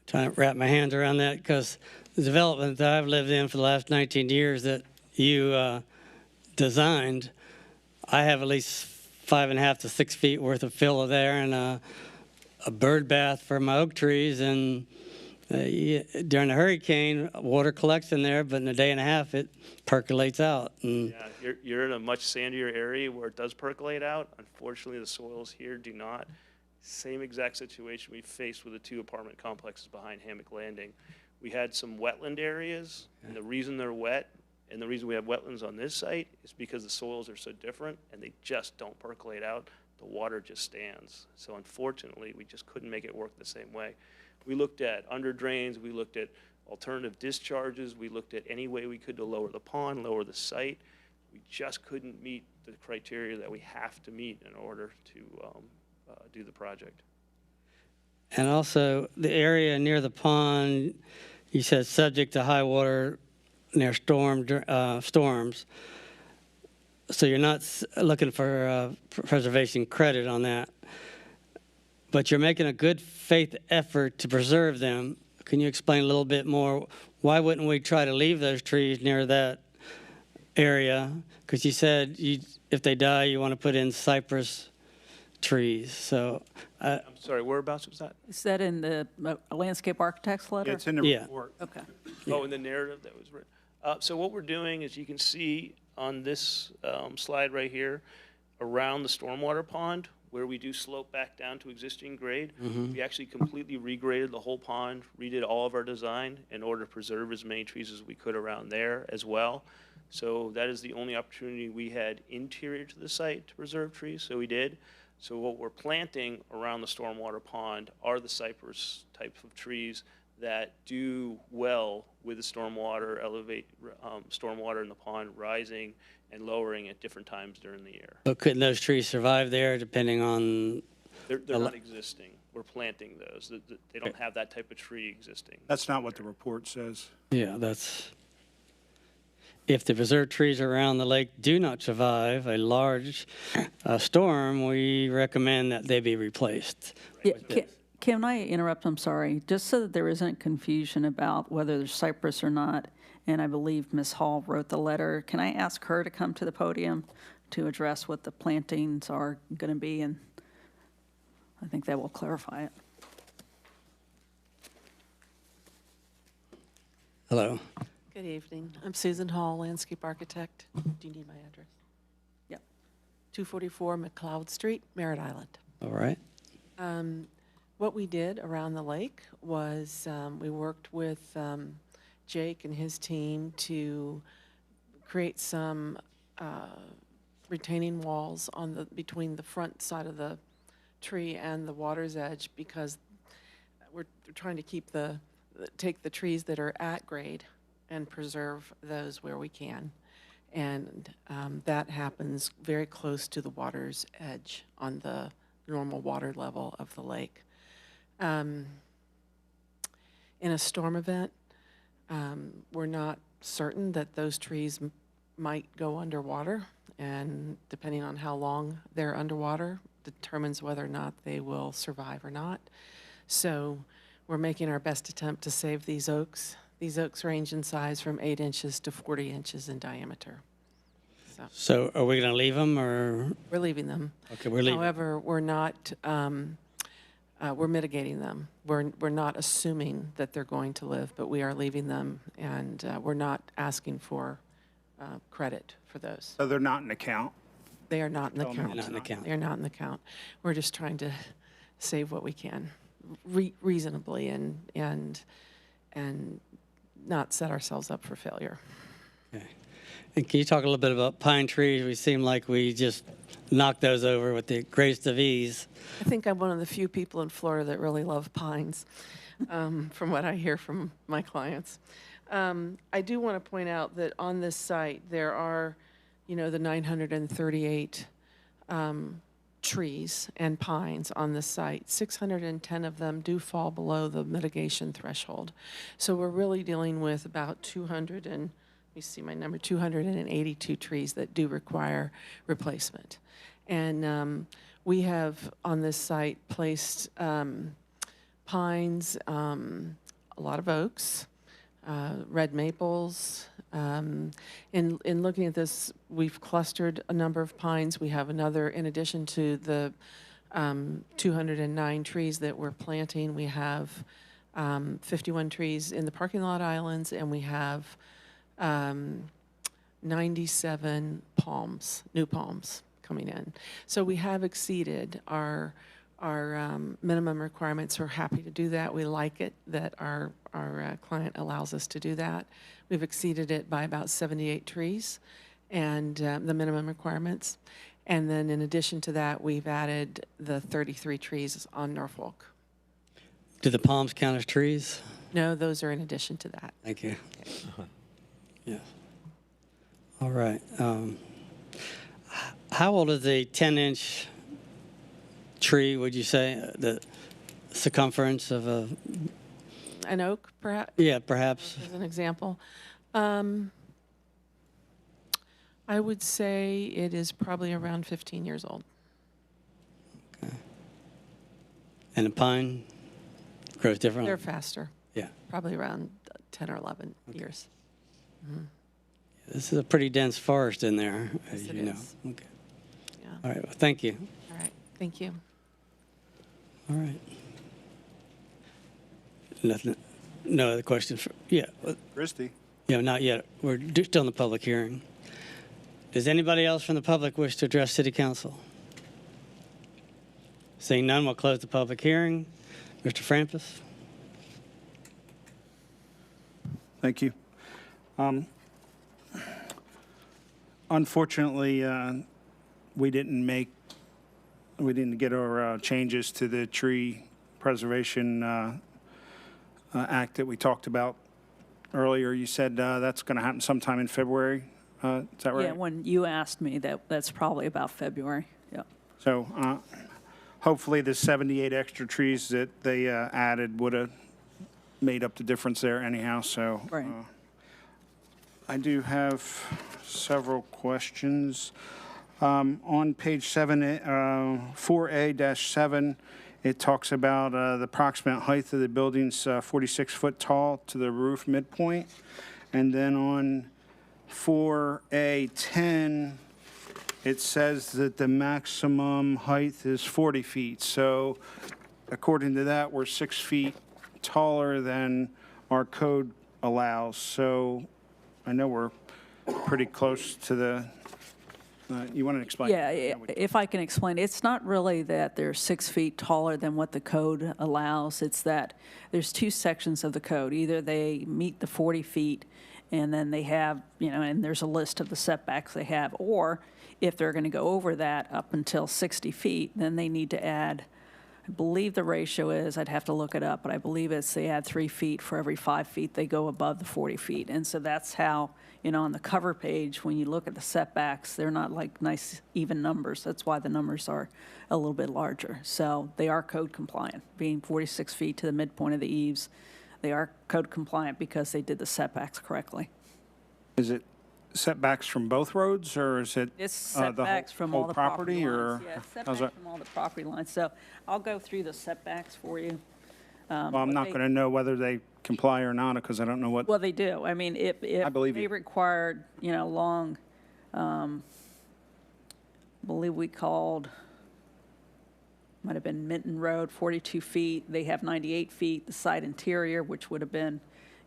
Trying to wrap my hands around that, because the development that I've lived in for the last 19 years that you designed, I have at least 5.5 to 6 feet worth of fill there, and a bird bath for my oak trees. And during a hurricane, water collects in there, but in a day and a half, it percolates out. And Yeah, you're in a much sandier area where it does percolate out. Unfortunately, the soils here do not. Same exact situation we faced with the 2 apartment complexes behind Hammock Landing. We had some wetland areas, and the reason they're wet and the reason we have wetlands on this site is because the soils are so different and they just don't percolate out. The water just stands. So unfortunately, we just couldn't make it work the same way. We looked at under drains, we looked at alternative discharges, we looked at any way we could to lower the pond, lower the site. We just couldn't meet the criteria that we have to meet in order to do the project. And also, the area near the pond, you said subject to high water near storms. So you're not looking for preservation credit on that. But you're making a good faith effort to preserve them. Can you explain a little bit more? Why wouldn't we try to leave those trees near that area? Because you said if they die, you want to put in cypress trees. So I'm sorry, whereabouts was that? Is that in the landscape architect's letter? Yeah, it's in the Yeah. report. Okay. Oh, in the narrative that was written. So what we're doing is you can see on this slide right here, around the stormwater pond, where we do slope back down to existing grade, we actually completely regraded the whole pond, redid all of our design in order to preserve as many trees as we could around there as well. So that is the only opportunity we had interior to the site to preserve trees, so we did. So what we're planting around the stormwater pond are the cypress types of trees that do well with the stormwater, stormwater in the pond rising and lowering at different times during the year. But couldn't those trees survive there depending on? They're not existing. we're planting those. They don't have that type of tree existing. That's not what the report says. Yeah, that's, if the preserved trees around the lake do not survive a large storm, we recommend that they be replaced. Yeah, can I interrupt? I'm sorry. Just so that there isn't confusion about whether there's cypress or not, and I believe Ms. Hall wrote the letter, can I ask her to come to the podium to address what the plantings are going to be? And I think that will clarify it. Hello. Good evening. I'm Susan Hall, landscape architect. Do you need my address? Yep. 244 McLeod Street, Merritt Island. All right. What we did around the lake was we worked with Jake and his team to create some retaining walls on between the front side of the tree and the water's edge, because we're trying to take the trees that are at grade and preserve those where we can. And that happens very close to the water's edge on the normal water level of the lake. In a storm event, we're not certain that those trees might go underwater, and depending on how long they're underwater determines whether or not they will survive or not. So we're making our best attempt to save these oaks. These oaks range in size from 8 inches to 40 inches in diameter. So are we going to leave them, or? We're leaving them. Okay, we're leaving. However, we're not, we're mitigating them. We're not assuming that they're going to live, but we are leaving them, and we're not asking for credit for those. So they're not an account? They are not in the count. They're not in the count. They're not in the count. We're just trying to save what we can reasonably and not set ourselves up for failure. Okay. And can you talk a little bit about pine trees? We seem like we just knocked those over with the greatest of ease. I think I'm one of the few people in Florida that really love pines, from what I hear from my clients. I do want to point out that on this site, there are, the 938 trees and pines on this site. 610 of them do fall below the mitigation threshold. So we're really dealing with about 282 trees that do require replacement. And we have on this site placed pines, a lot of oaks, red maples. In looking at this, we've clustered a number of pines. We have another, in addition to the 209 trees that we're planting, we have 51 trees in the parking lot islands, and we have 97 palms, new palms coming in. So we have exceeded our minimum requirements. We're happy to do that. We like it that our client allows us to do that. We've exceeded it by about 78 trees and the minimum requirements. And then in addition to that, we've added the 33 trees on Norfolk. Do the palms count as trees? No, those are in addition to that. Thank you. Yeah. All right. How old is a 10-inch tree, would you say? The circumference of a... An oak, perhaps? Yeah, perhaps. As an example. I would say it is probably around 15 years old. Okay. And a pine grows differently? They're faster. Yeah. Probably around 10 or 11 years. Mm-hmm. This is a pretty dense forest in there, as Yes, it you know. is. Okay. Yeah. All right. Well, thank you. All right. Thank you. All right. Nothing. No other questions? Yeah. Christie? Yeah, not yet. We're still in the public hearing. Does anybody else from the public wish to address City Council? Seeing none, we'll close the public hearing. Mr. Frampus? Thank you. Unfortunately, we didn't get our changes to the tree preservation act that we talked about earlier. You said that's going to happen sometime in February. Is that right? Yeah, when you asked me, that's probably about February. Yeah. So hopefully the 78 extra trees that they added would have made up the difference there anyhow, so. Right. I do have several questions. On page 7, 4A-7, it talks about the approximate height of the building's 46 foot tall to the roof midpoint. And then on 4A-10, it says that the maximum height is 40 feet. So according to that, we're 6 feet taller than our code allows. So I know we're pretty close to the, you want to explain? Yeah, if I can explain, it's not really that they're 6 feet taller than what the code allows. It's that there's two sections of the code. Either they meet the 40 feet and then they have, and there's a list of the setbacks they have, or if they're going to go over that up until 60 feet, then they need to add, I believe the ratio is, I'd have to look it up, but I believe they add 3 feet for every 5 feet they go above the 40 feet. And so that's how, on the cover page, when you look at the setbacks, they're not like nice, even numbers. That's why the numbers are a little bit larger. So they are code compliant, being 46 feet to the midpoint of the eaves. They are code compliant because they did the setbacks correctly. Is it setbacks from both roads, or is it It's the setbacks from all whole the property or lines. Yeah, how's setbacks that? from all the property lines. So I'll go through the setbacks for you. Well, I'm not going to know whether they comply or not because I don't know what. Well, they do. I mean, if believe they you. required, long, I believe we called, might have been Minton Road, 42 feet. They have 98 feet. The side interior, which would have been,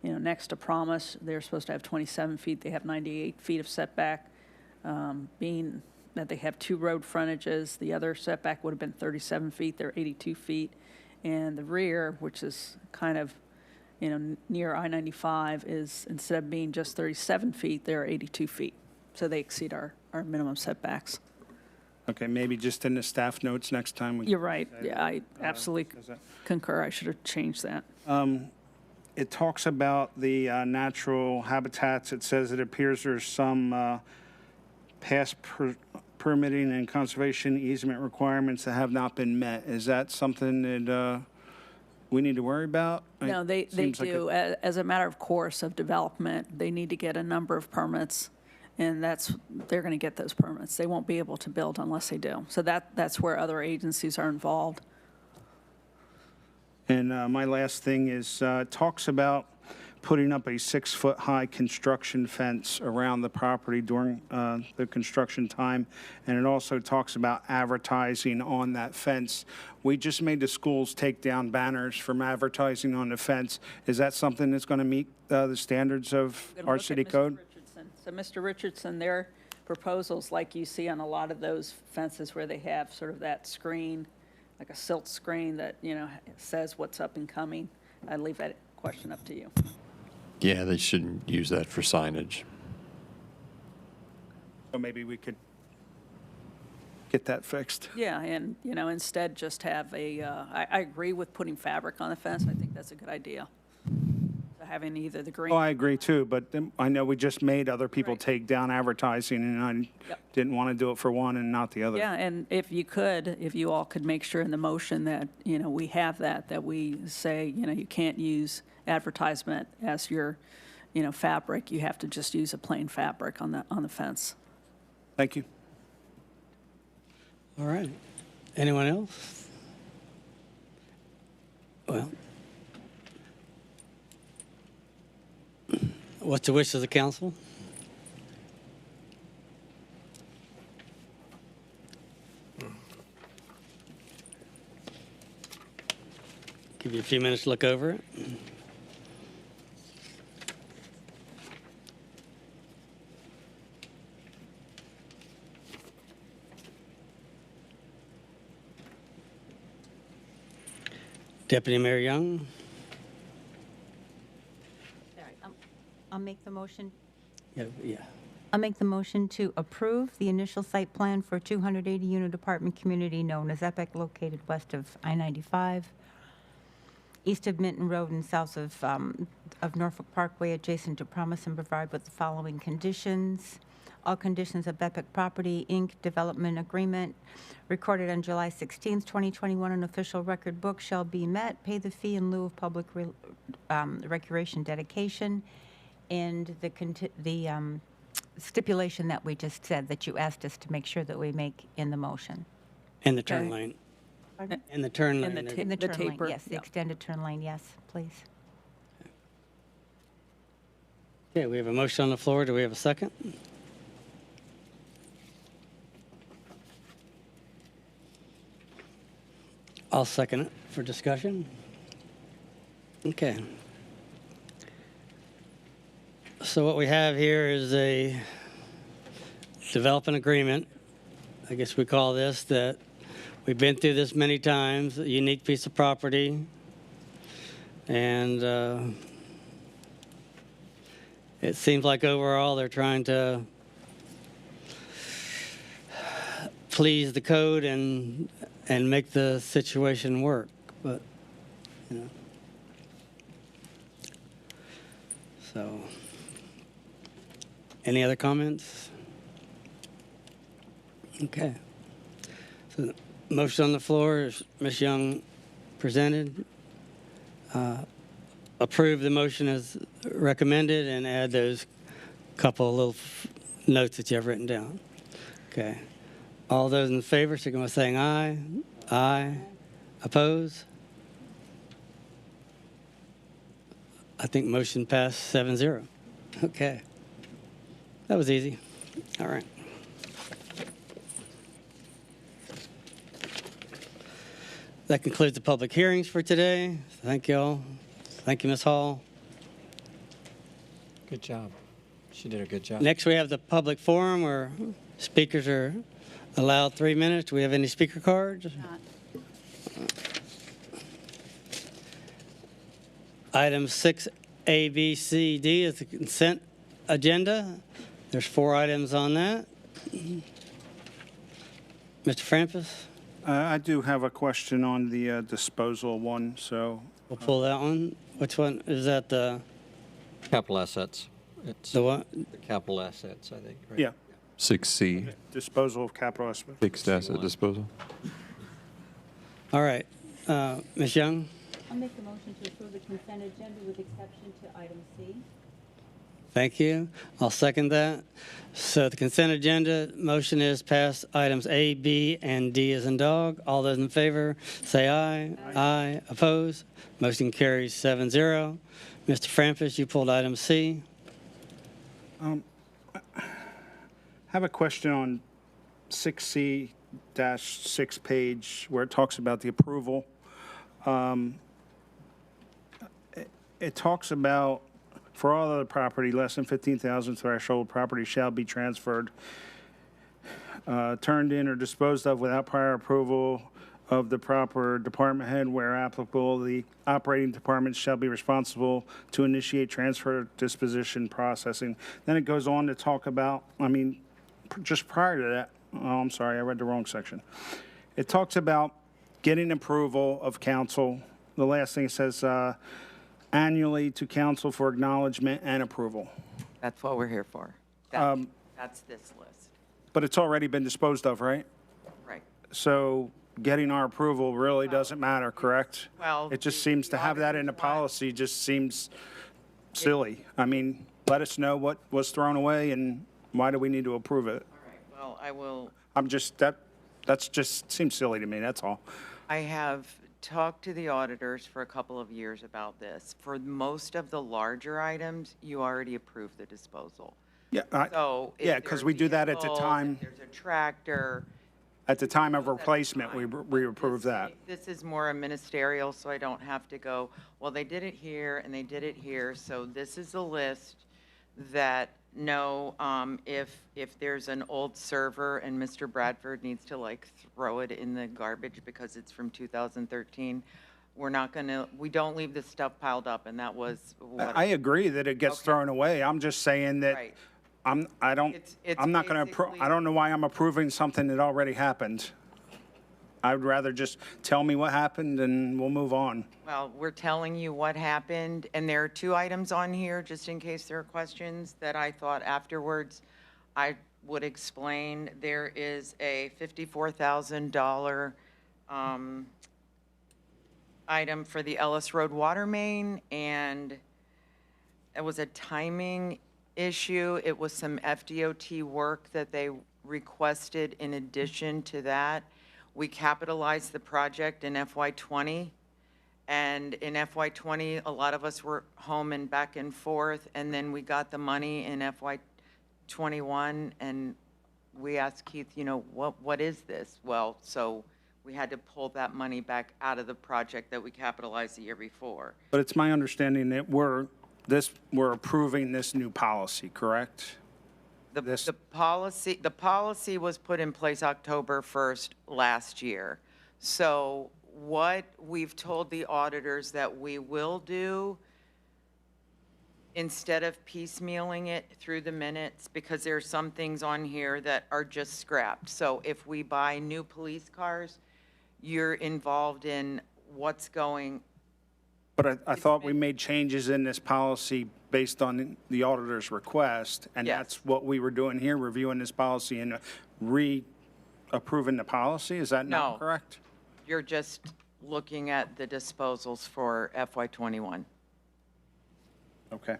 next to Promise, they're supposed to have 27 feet. They have 98 feet of setback. Being that they have 2 road frontages, the other setback would have been 37 feet. They're 82 feet. And the rear, which is kind of, near I-95, is, instead of being just 37 feet, they're 82 feet. So they exceed our minimum setbacks. Okay, maybe just in the staff notes next time. You're right. Yeah, I absolutely concur. I should have changed that. It talks about the natural habitats. It says it appears there's some past permitting and conservation easement requirements that have not been met. Is that something that we need to worry about? No, they Seems like do. As a matter of course of development, they need to get a number of permits, and they're going to get those permits. They won't be able to build unless they do. So that's where other agencies are involved. And my last thing is, it talks about putting up a 6-foot-high construction fence around the property during the construction time, and it also talks about advertising on that fence. We just made the schools take down banners from advertising on the fence. Is that something that's going to meet the standards of Gonna our look at city Mr. code? Richardson. So Mr. Richardson, their proposals, like you see on a lot of those fences where they have sort of that screen, like a silt screen that, says what's up and coming, I leave that question up to you. Yeah, they shouldn't use that for signage. So maybe we could get that fixed. Yeah, and, instead just have I agree with putting fabric on the fence. I think that's a good idea. So having either the green. Oh, I agree too, but I know we just made other people Right. take down advertising, and I Yep. didn't want to do it for one and not the other. Yeah, and if you all could make sure in the motion that, we have that we say, you can't use advertisement as your, fabric. You have to just use a plain fabric on the fence. Thank you. All right. Anyone else? Well, what's the wish of the council? Give you a few minutes to look over it. Deputy Mayor Young? Sorry, I'll make the motion. Yeah. I'll make the motion to approve the initial site plan for 280-unit apartment community known as Epic, located west of I-95, east of Minton Road and south of Norfolk Parkway, adjacent to Promise, and provide with the following conditions. all conditions of Epic Property, Inc. Development Agreement recorded on July 16th, 2021, an official record book shall be met, pay the fee in lieu of public recreation dedication, and the stipulation that we just said that you asked us to make sure that we make in the motion. In the turn Okay. lane. In the turn In lane. the there- In the The turn lane, taper, yes, the yeah. extended turn lane, yes, please. Okay, we have a motion on the floor. Do we have a second? I'll second it for discussion. Okay. So what we have here is a development agreement. I guess we call this that we've been through this many times, a unique piece of property. And it seems like overall they're trying to please the code and make the situation work, but, you know. So, any other comments? Okay. So, motion on the floor is Ms. Young presented. Approve the motion as recommended and add those couple of little notes that you have written down. Okay. All those in favor, signify by saying aye. Aye. Oppose? I think motion passed 7-0. Okay. That was easy. All right. That concludes the public hearings for today. Thank you all. Thank you, Ms. Hall. Good job. She did a good job. Next, we have the public forum where speakers are allowed 3 minutes. Do we have any speaker cards? Item 6A, B, C, D is the consent agenda. There's 4 items on that. Mr. Frampus, I do have a question on the disposal one, so. we'll pull that one. Which one? Is that the Capital assets. It's what? the capital assets, I think, right? Yeah, 6C, disposal of capital assets. fixed asset disposal. All right. Ms. Young? I'll make a motion to approve the consent agenda with exception to item C. Thank you. I'll second that. So the consent agenda motion is pass items A, B, and D as in dog. All those in favor, say aye. Aye. Oppose? Motion carries 7-0. Mr. Frampus, you pulled item C. I have a question on 6C-6 page where it talks about the approval. It talks about, for all other property less than 15,000 threshold, property shall be transferred, turned in or disposed of without prior approval of the proper department head where applicable. The operating department shall be responsible to initiate transfer disposition processing. Then it goes on to talk about, just prior to that, oh, I'm sorry, I read the wrong section. It talks about getting approval of council. The last thing it says, annually to council for acknowledgement and approval. That's what we're here for. That's this list. But it's already been disposed of, right? Right. So getting our approval really doesn't matter, correct? Well, It just the seems to have that in the auditors want- policy just seems silly. Let us know what was thrown away and why do we need to approve it? All right, well, I will, That's just seems silly to me, that's all. I have talked to the auditors for a couple of years about this. For most of the larger items, you already approved the disposal. Yeah, So if yeah, 'cause there's we do that at the vehicles, time. if there's a tractor. at the time of That's replacement, we fine. approve that. This is more a ministerial, so I don't have to go, well, they did it here and they did it here. So this is a list that, no, if there's an old server and Mr. Bradford needs to like throw it in the garbage because it's from 2013, we're not gonna, we don't leave this stuff piled up, and that was what. I agree that it gets Okay. thrown away. I'm just saying that Right. I'm not going to, basically- I don't know why I'm approving something that already happened. I'd rather just tell me what happened and we'll move on. Well, we're telling you what happened, and there are 2 items on here, just in case there are questions, that I thought afterwards I would explain, there is a $54,000 item for the Ellis Road water main, and it was a timing issue. It was some FDOT work that they requested in addition to that. We capitalized the project in FY20, and in FY20, a lot of us were home and back and forth, and then we got the money in FY21, and we asked Keith, you know, what is this? Well, so we had to pull that money back out of the project that we capitalized the year before. But it's my understanding that we're approving this new policy, correct? The policy was put in place October 1st last year. So what we've told the auditors that we will do, instead of piecemealing it through the minutes, because there are some things on here that are just scrapped. So if we buy new police cars, you're involved in what's going. But I thought we made changes in this policy based on the auditor's request, and Yes. that's what we were doing here, reviewing this policy and re-approving the policy? Is that not No. correct? You're just looking at the disposals for FY21. Okay.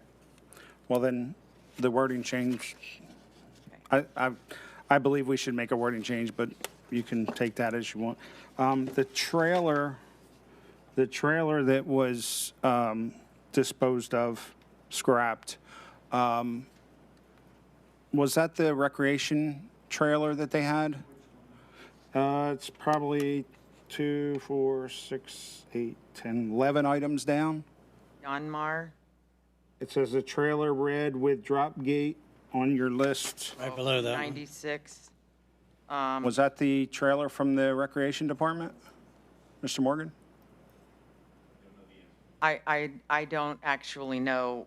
Well, then, the wording change, I believe we should make a wording change, but you can take that as you want. The trailer that was disposed of, scrapped, was that the recreation trailer that they had? It's probably 2, 4, 6, 8, 10, 11 items down. Yanmar? It says a trailer red with drop gate on your list. Right below that one. 96. Was that the trailer from the Recreation Department, Mr. Morgan? I don't actually know.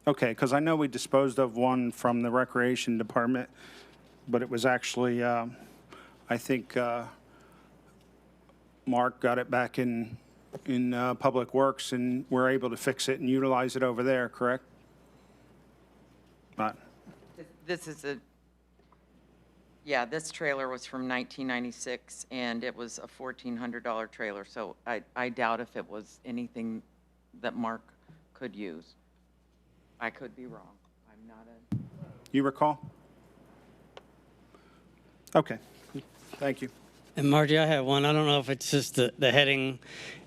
Okay, because I know we disposed of one from the Recreation Department, but it was actually, I think Mark got it back in Public Works, and we're able to fix it and utilize it over there, correct? Not. This is this trailer was from 1996, and it was a $1,400 trailer, so I doubt if it was anything that Mark could use. I could be wrong. I'm not a... You recall? Okay, thank you. And Margie, I have one. I don't know if it's just the heading.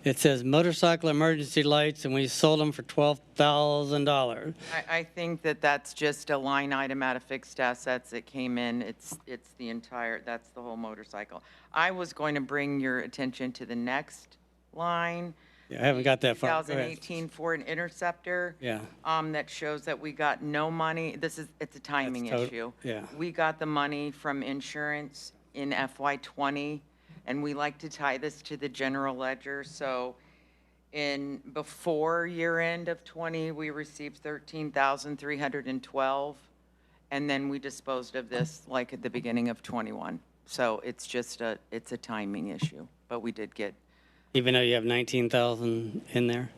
It says motorcycle emergency lights, and we sold them for $12,000. I think that's just a line item out of fixed assets that came in. It's the entire, that's the whole motorcycle. I was going to bring your attention to the next line. Yeah, I haven't got that far. Go ahead. 2018 Ford Interceptor. Yeah. That shows that we got no money. It's a timing issue. Yeah. We got the money from insurance in FY20, and we like to tie this to the general ledger. So before year end of 20, we received $13,312, and then we disposed of this like at the beginning of 21. So it's just it's a timing issue, but we did get. Even though you have 19,000 in there?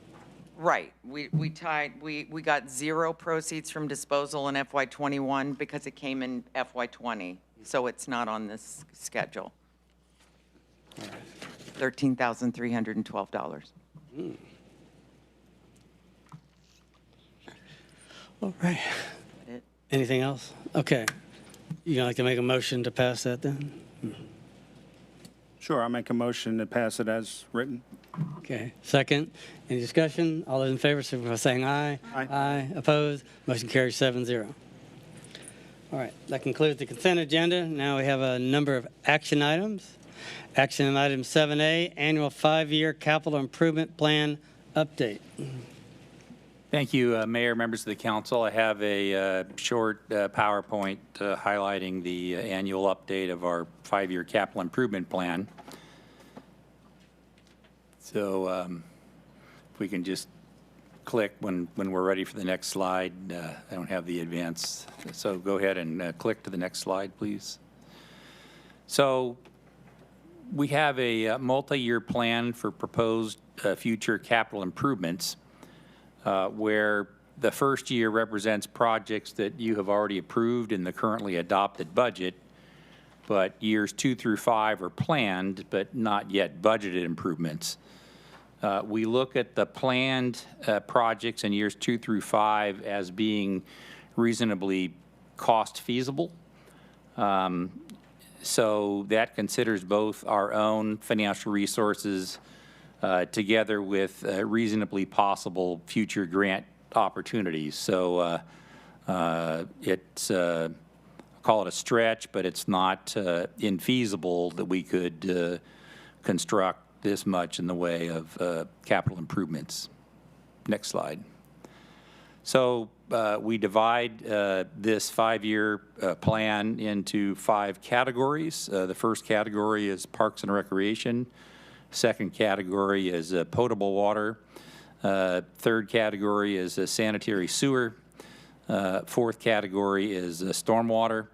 Right. We got zero proceeds from disposal in FY21 because it came in FY20. So it's not on this schedule. $13,312. All right. Anything else? Okay. You'd like to make a motion to pass that then? Sure, I'll make a motion to pass it as written. Okay. Second. Any discussion? All those in favor, signify by saying aye. Aye. Aye. Opposed? Motion carries 7-0. All right. That concludes the consent agenda. Now we have a number of action items. Action item 7A, annual 5-year capital improvement plan update. Thank you, Mayor, members of the council. I have a short PowerPoint highlighting the annual update of our 5-year capital improvement plan. So if we can just click when we're ready for the next slide. I don't have the advance. So go ahead and click to the next slide, please. So we have a multi-year plan for proposed future capital improvements where the first year represents projects that you have already approved in the currently adopted budget, but years 2 through 5 are planned but not yet budgeted improvements. We look at the planned projects in years 2 through 5 as being reasonably cost feasible. So that considers both our own financial resources together with reasonably possible future grant opportunities. So it's, call it a stretch, but it's not infeasible that we could construct this much in the way of capital improvements. Next slide. So we divide this 5-year plan into 5 categories. The first category is parks and recreation. Second category is potable water. Third category is sanitary sewer. Fourth category is stormwater.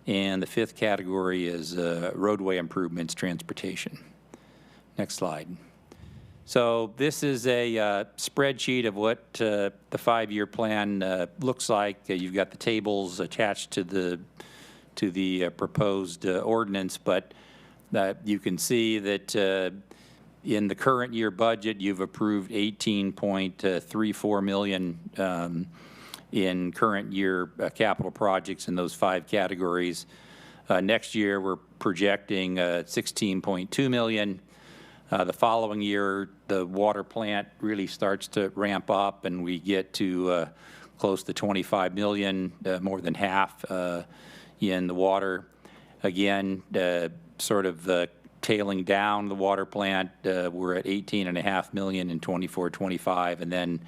And the fifth category is roadway improvements, transportation. Next slide. So this is a spreadsheet of what the 5-year plan looks like. You've got the tables attached to the proposed ordinance, but you can see that in the current year budget, you've approved $18.34 million in current year capital projects in those 5 categories. Next year, we're projecting $16.2 million. The following year, the water plant really starts to ramp up, and we get to close to $25 million, more than half in the water. Again, sort of tailing down the water plant, we're at $18.5 million in 24-25, and then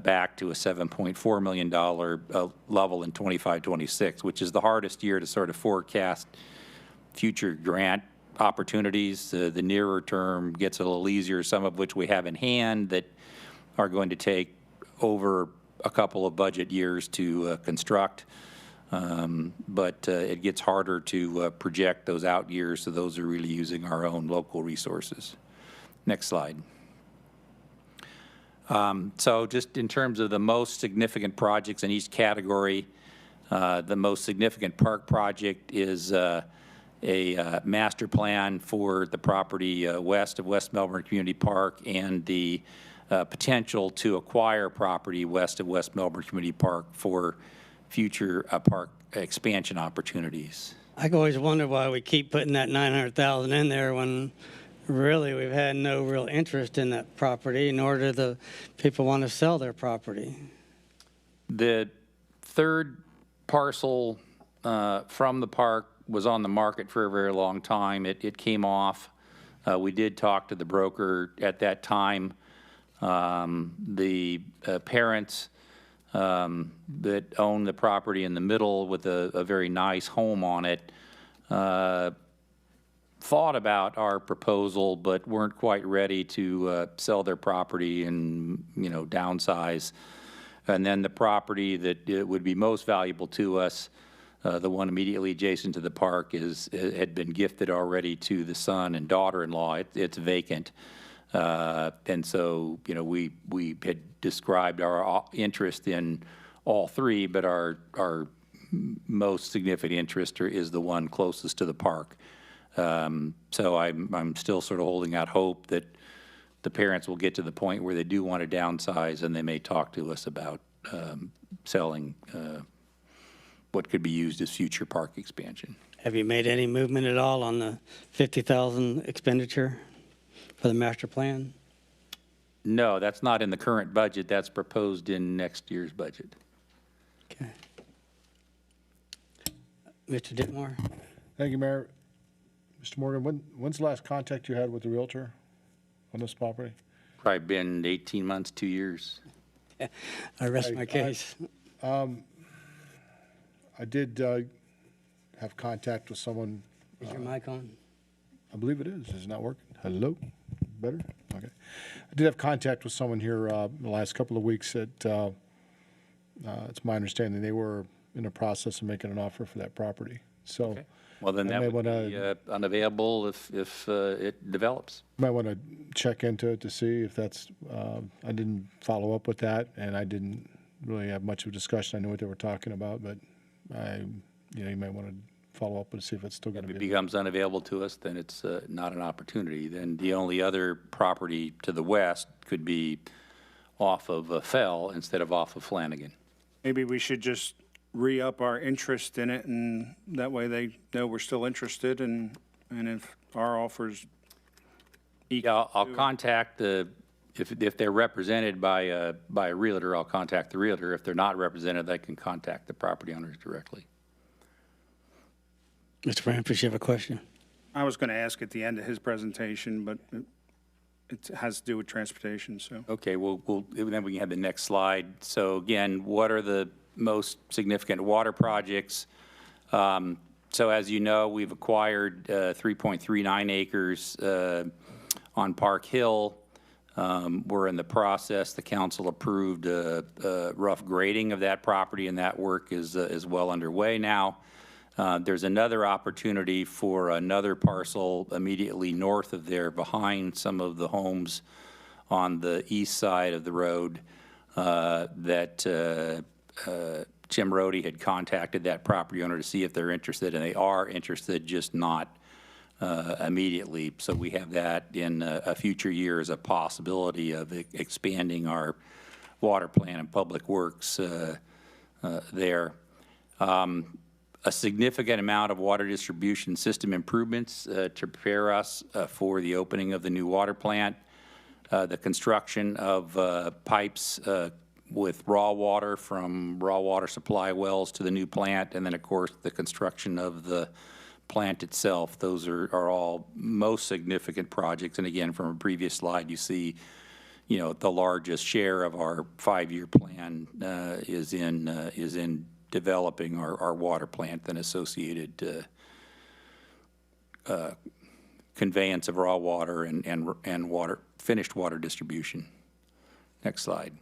back to a $7.4 million level in 25-26, which is the hardest year to sort of forecast future grant opportunities. The nearer term gets a little easier, some of which we have in hand that are going to take over a couple of budget years to construct. But it gets harder to project those out years, so those are really using our own local resources. Next slide. So just in terms of the most significant projects in each category, the most significant park project is a master plan for the property west of West Melbourne Community Park and the potential to acquire property west of West Melbourne Community Park for future park expansion opportunities. I always wonder why we keep putting that $900,000 in there when really we've had no real interest in that property, nor do the people want to sell their property. The third parcel from the park was on the market for a very long time. It came off. We did talk to the broker at that time. The parents that own the property in the middle with a very nice home on it thought about our proposal, but weren't quite ready to sell their property and, you know, downsize. And then the property that would be most valuable to us, the one immediately adjacent to the park, had been gifted already to the son and daughter-in-law. It's vacant. And so, you know, we had described our interest in all 3, but our most significant interest is the one closest to the park. So I'm still sort of holding out hope that the parents will get to the point where they do want to downsize, and they may talk to us about selling what could be used as future park expansion. Have you made any movement at all on the $50,000 expenditure for the master plan? No, that's not in the current budget. That's proposed in next year's budget. Okay. Mr. Ditmore? Thank you, Mayor. Mr. Morgan, when's the last contact you had with the Realtor on this property? Probably been 18 months, 2 years. I rest my case. I did have contact with someone. Is your mic on? I believe it is. Is it not working? Hello? Better? Okay. I did have contact with someone here in the last couple of weeks that it's my understanding they were in the process of making an offer for that property. So. Okay. Well, then that would be unavailable if it develops. Might want to check into it to see if that's, I didn't follow up with that, and I didn't really have much of a discussion. I know what they were talking about, but you might want to follow up and see if it's still going to If it be. becomes unavailable to us, then it's not an opportunity. Then the only other property to the west could be off of Fell instead of off of Flanagan. Maybe we should just re-up our interest in it, and that way they know we're still interested, and if our offers Yeah, I'll contact if they're represented by a realtor, I'll contact the realtor. If they're not represented, they can contact the property owners directly. Mr. Bramford, you have a question? I was going to ask at the end of his presentation, but it has to do with transportation, so. Okay, then we can have the next slide. So again, what are the most significant water projects? So as you know, we've acquired 3.39 acres on Park Hill. We're in the process. The council approved a rough grading of that property, and that work is well underway now. There's another opportunity for another parcel immediately north of there, behind some of the homes on the east side of the road, that Jim Rohde had contacted that property owner to see if they're interested, and they are interested, just not immediately. So we have that in a future year as a possibility of expanding our water plan and public works there. A significant amount of water distribution system improvements to prepare us for the opening of the new water plant, the construction of pipes with raw water from raw water supply wells to the new plant, and then, of course, the construction of the plant itself. Those are all most significant projects. And again, from a previous slide, you see, the largest share of our 5-year plan is in developing our water plant and associated conveyance of raw water and finished water distribution. Next slide.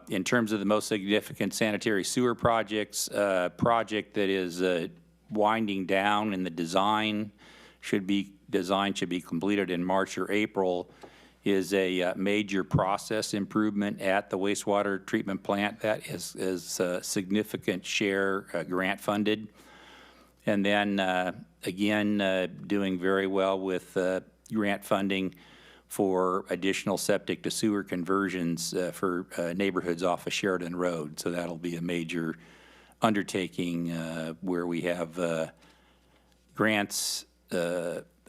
In terms of the most significant sanitary sewer projects, project that is winding down in the design should be completed in March or April, is a major process improvement at the wastewater treatment plant that is a significant share grant funded. And then again, doing very well with grant funding for additional septic to sewer conversions for neighborhoods off of Sheridan Road. So that'll be a major undertaking where we have grants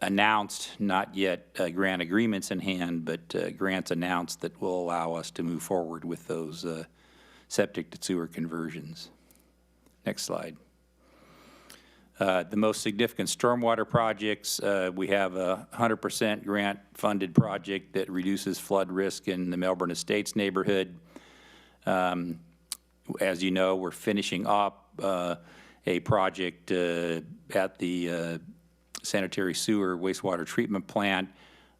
announced, not yet grant agreements in hand, but grants announced that will allow us to move forward with those septic to sewer conversions. Next slide. The most significant stormwater projects, we have a 100% grant-funded project that reduces flood risk in the Melbourne Estates neighborhood. As you know, we're finishing up a project at the sanitary sewer wastewater treatment plant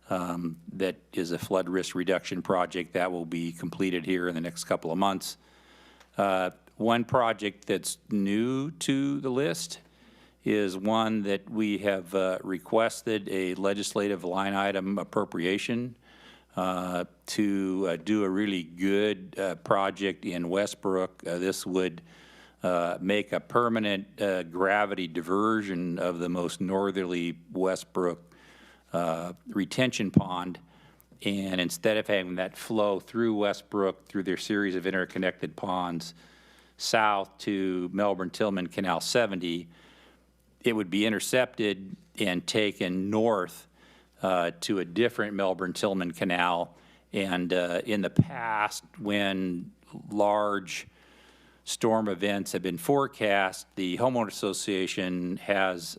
that is a flood risk reduction project that will be completed here in the next couple of months. One project that's new to the list is one that we have requested a legislative line item appropriation to do a really good project in Westbrook. This would make a permanent gravity diversion of the most northerly Westbrook retention pond. And instead of having that flow through Westbrook, through their series of interconnected ponds, south to Melbourne-Tillman Canal 70, it would be intercepted and taken north to a different Melbourne-Tillman Canal. And in the past, when large storm events have been forecast, the homeowner association has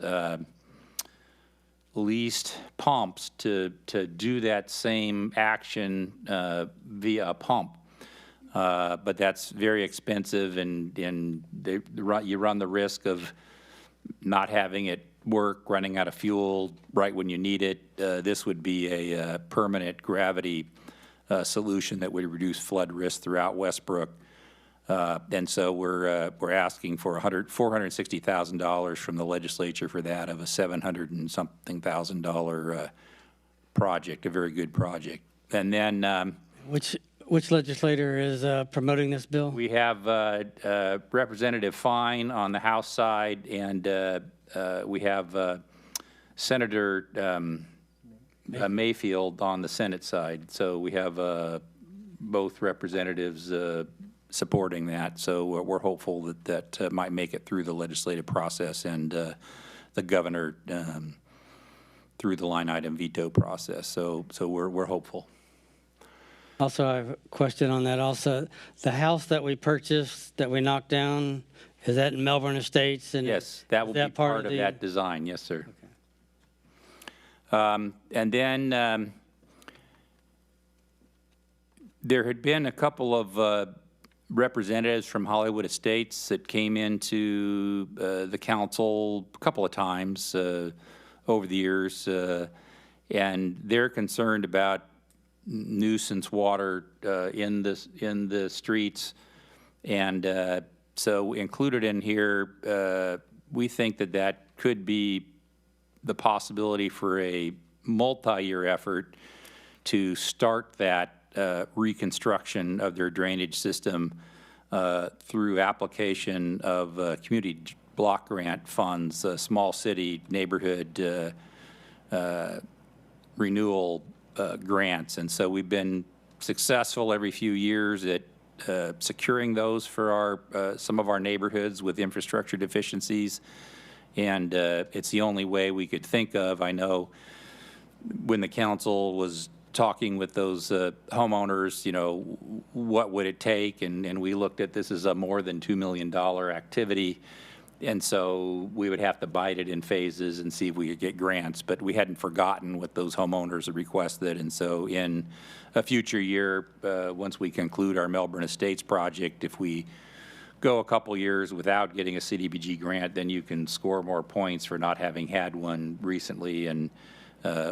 leased pumps to do that same action via a pump. But that's very expensive, and you run the risk of not having it work, running out of fuel right when you need it. This would be a permanent gravity solution that would reduce flood risk throughout Westbrook. And so we're asking for $460,000 from the legislature for that, of a $700 and something thousand project, a very good project. And then Which Which legislator is promoting this bill? We have Representative Fine on the House side, and we have Senator Mayfield on the Senate side. So we have both representatives supporting that. So we're hopeful that that might make it through the legislative process and the governor through the line item veto process. So we're hopeful. Also, I have a question on that also. The house that we purchased, that we knocked down, is that in Melbourne Estates? And Yes, that will is be part of the- that design. Yes, sir. And then there had been a couple of representatives from Hollywood Estates that came into the council a couple of times over the years, and they're concerned about nuisance water in the streets, and so included in here, we think that that could be the possibility for a multi-year effort to start that reconstruction of their drainage system through application of community block grant funds, small city neighborhood renewal grants. And so we've been successful every few years at securing those for our some of our neighborhoods with infrastructure deficiencies. And it's the only way we could think of. I know when the council was talking with those homeowners, you know, what would it take? And we looked at this as a more than $2 million activity. And so we would have to bite it in phases and see if we could get grants. But we hadn't forgotten what those homeowners had requested. And so in a future year, once we conclude our Melbourne Estates project, if we go a couple years without getting a CDBG grant, then you can score more points for not having had one recently. And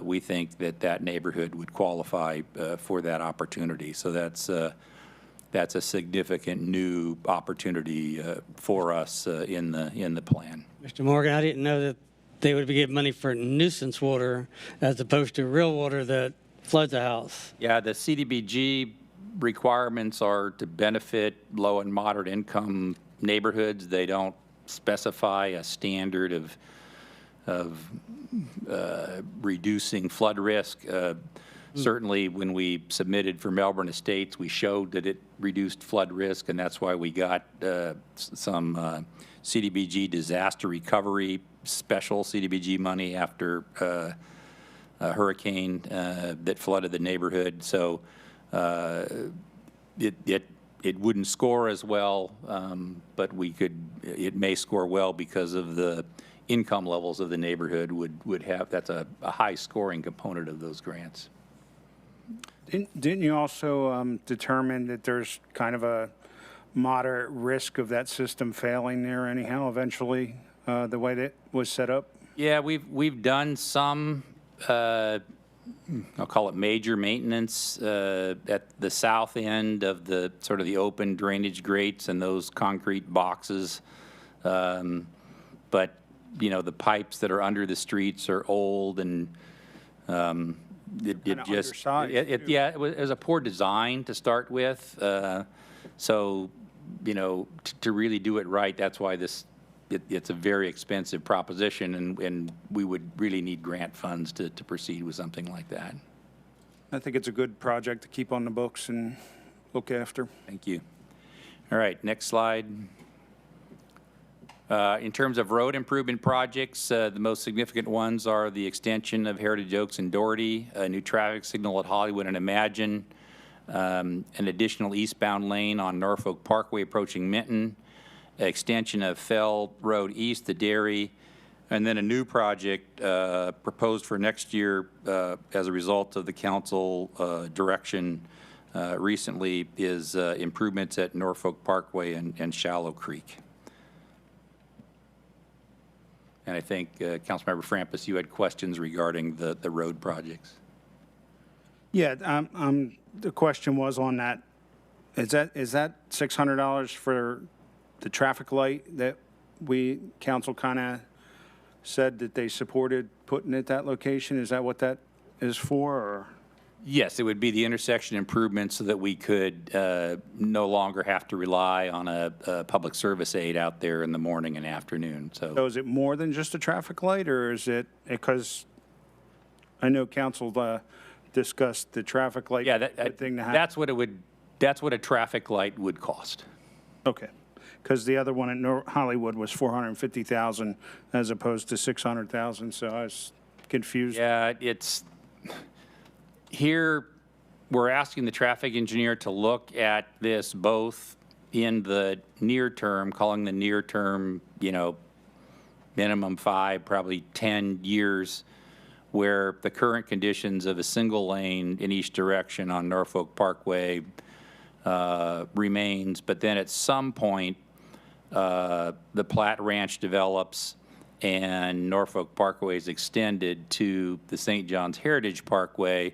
we think that that neighborhood would qualify for that opportunity. So that's a significant new opportunity for us in the plan. Mr. Morgan, I didn't know that they would be getting money for nuisance water as opposed to real water that floods a house. Yeah, the CDBG requirements are to benefit low and moderate income neighborhoods. They don't specify a standard of reducing flood risk. Certainly, when we submitted for Melbourne Estates, we showed that it reduced flood risk, and that's why we got some CDBG disaster recovery, special CDBG money after a hurricane that flooded the neighborhood. So it wouldn't score as well, but it may score well because of the income levels of the neighborhood would have, that's a high scoring component of those grants. Didn't you also determine that there's kind of a moderate risk of that system failing there anyhow eventually, the way that was set up? Yeah, we've done some, I'll call it major maintenance at the south end of the sort of the open drainage grates and those concrete boxes. But, you know, the pipes that are under the streets are old and it just, it was a poor design to start with. So, you know, to really do it right, that's why it's a very expensive proposition, and we would really need grant funds to proceed with something like that. I think it's a good project to keep on the books and look after. Thank you. All right, next slide. In terms of road improvement projects, the most significant ones are the extension of Heritage Oaks and Doherty, a new traffic signal at Hollywood and Imagine, an additional eastbound lane on Norfolk Parkway approaching Minton, extension of Fell Road East to Dairy, and then a new project proposed for next year as a result of the council direction recently is improvements at Norfolk Parkway and Shallow Creek. And I think, Councilmember Frampus, you had questions regarding the road projects. Yeah, the question was on that. Is that $600 for the traffic light that council kind of said that they supported putting at that location? Is that what that is for? Or? Yes, it would be the intersection improvements so that we could no longer have to rely on a public service aid out there in the morning and afternoon, So so. is it more than just a traffic light, or is it, because I know council discussed the traffic light. Yeah, good thing to have. that's what a traffic light would cost. Okay, because the other one at Hollywood was 450,000 as opposed to 600,000, so I was confused. Yeah, here, we're asking the traffic engineer to look at this both in the near term, calling the near term, minimum 5, probably 10 years, where the current conditions of a single lane in each direction on Norfolk Parkway remains. But then at some point, the Platte Ranch develops and Norfolk Parkway is extended to the St. John's Heritage Parkway.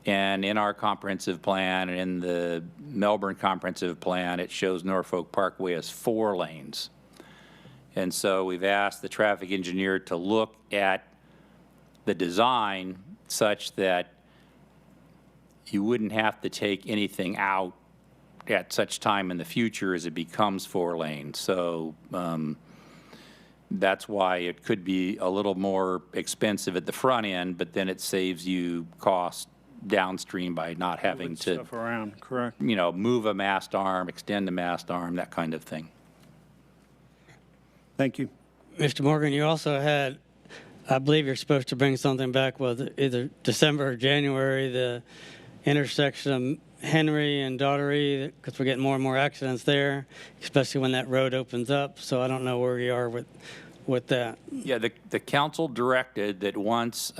And in our comprehensive plan and in the Melbourne comprehensive plan, it shows Norfolk Parkway as 4 lanes. And so we've asked the traffic engineer to look at the design such that you wouldn't have to take anything out at such time in the future as it becomes 4 lanes. So that's why it could be a little more expensive at the front end, but then it saves you cost downstream by not having to, Stuff around, correct. move a mast arm, extend a mast arm, that kind of thing. Thank you. Mr. Morgan, you also had, I believe you're supposed to bring something back with either December or January, the intersection of Henry and Daughtery, because we're getting more and more accidents there, especially when that road opens up. So I don't know where you are with that. Yeah, the council directed that once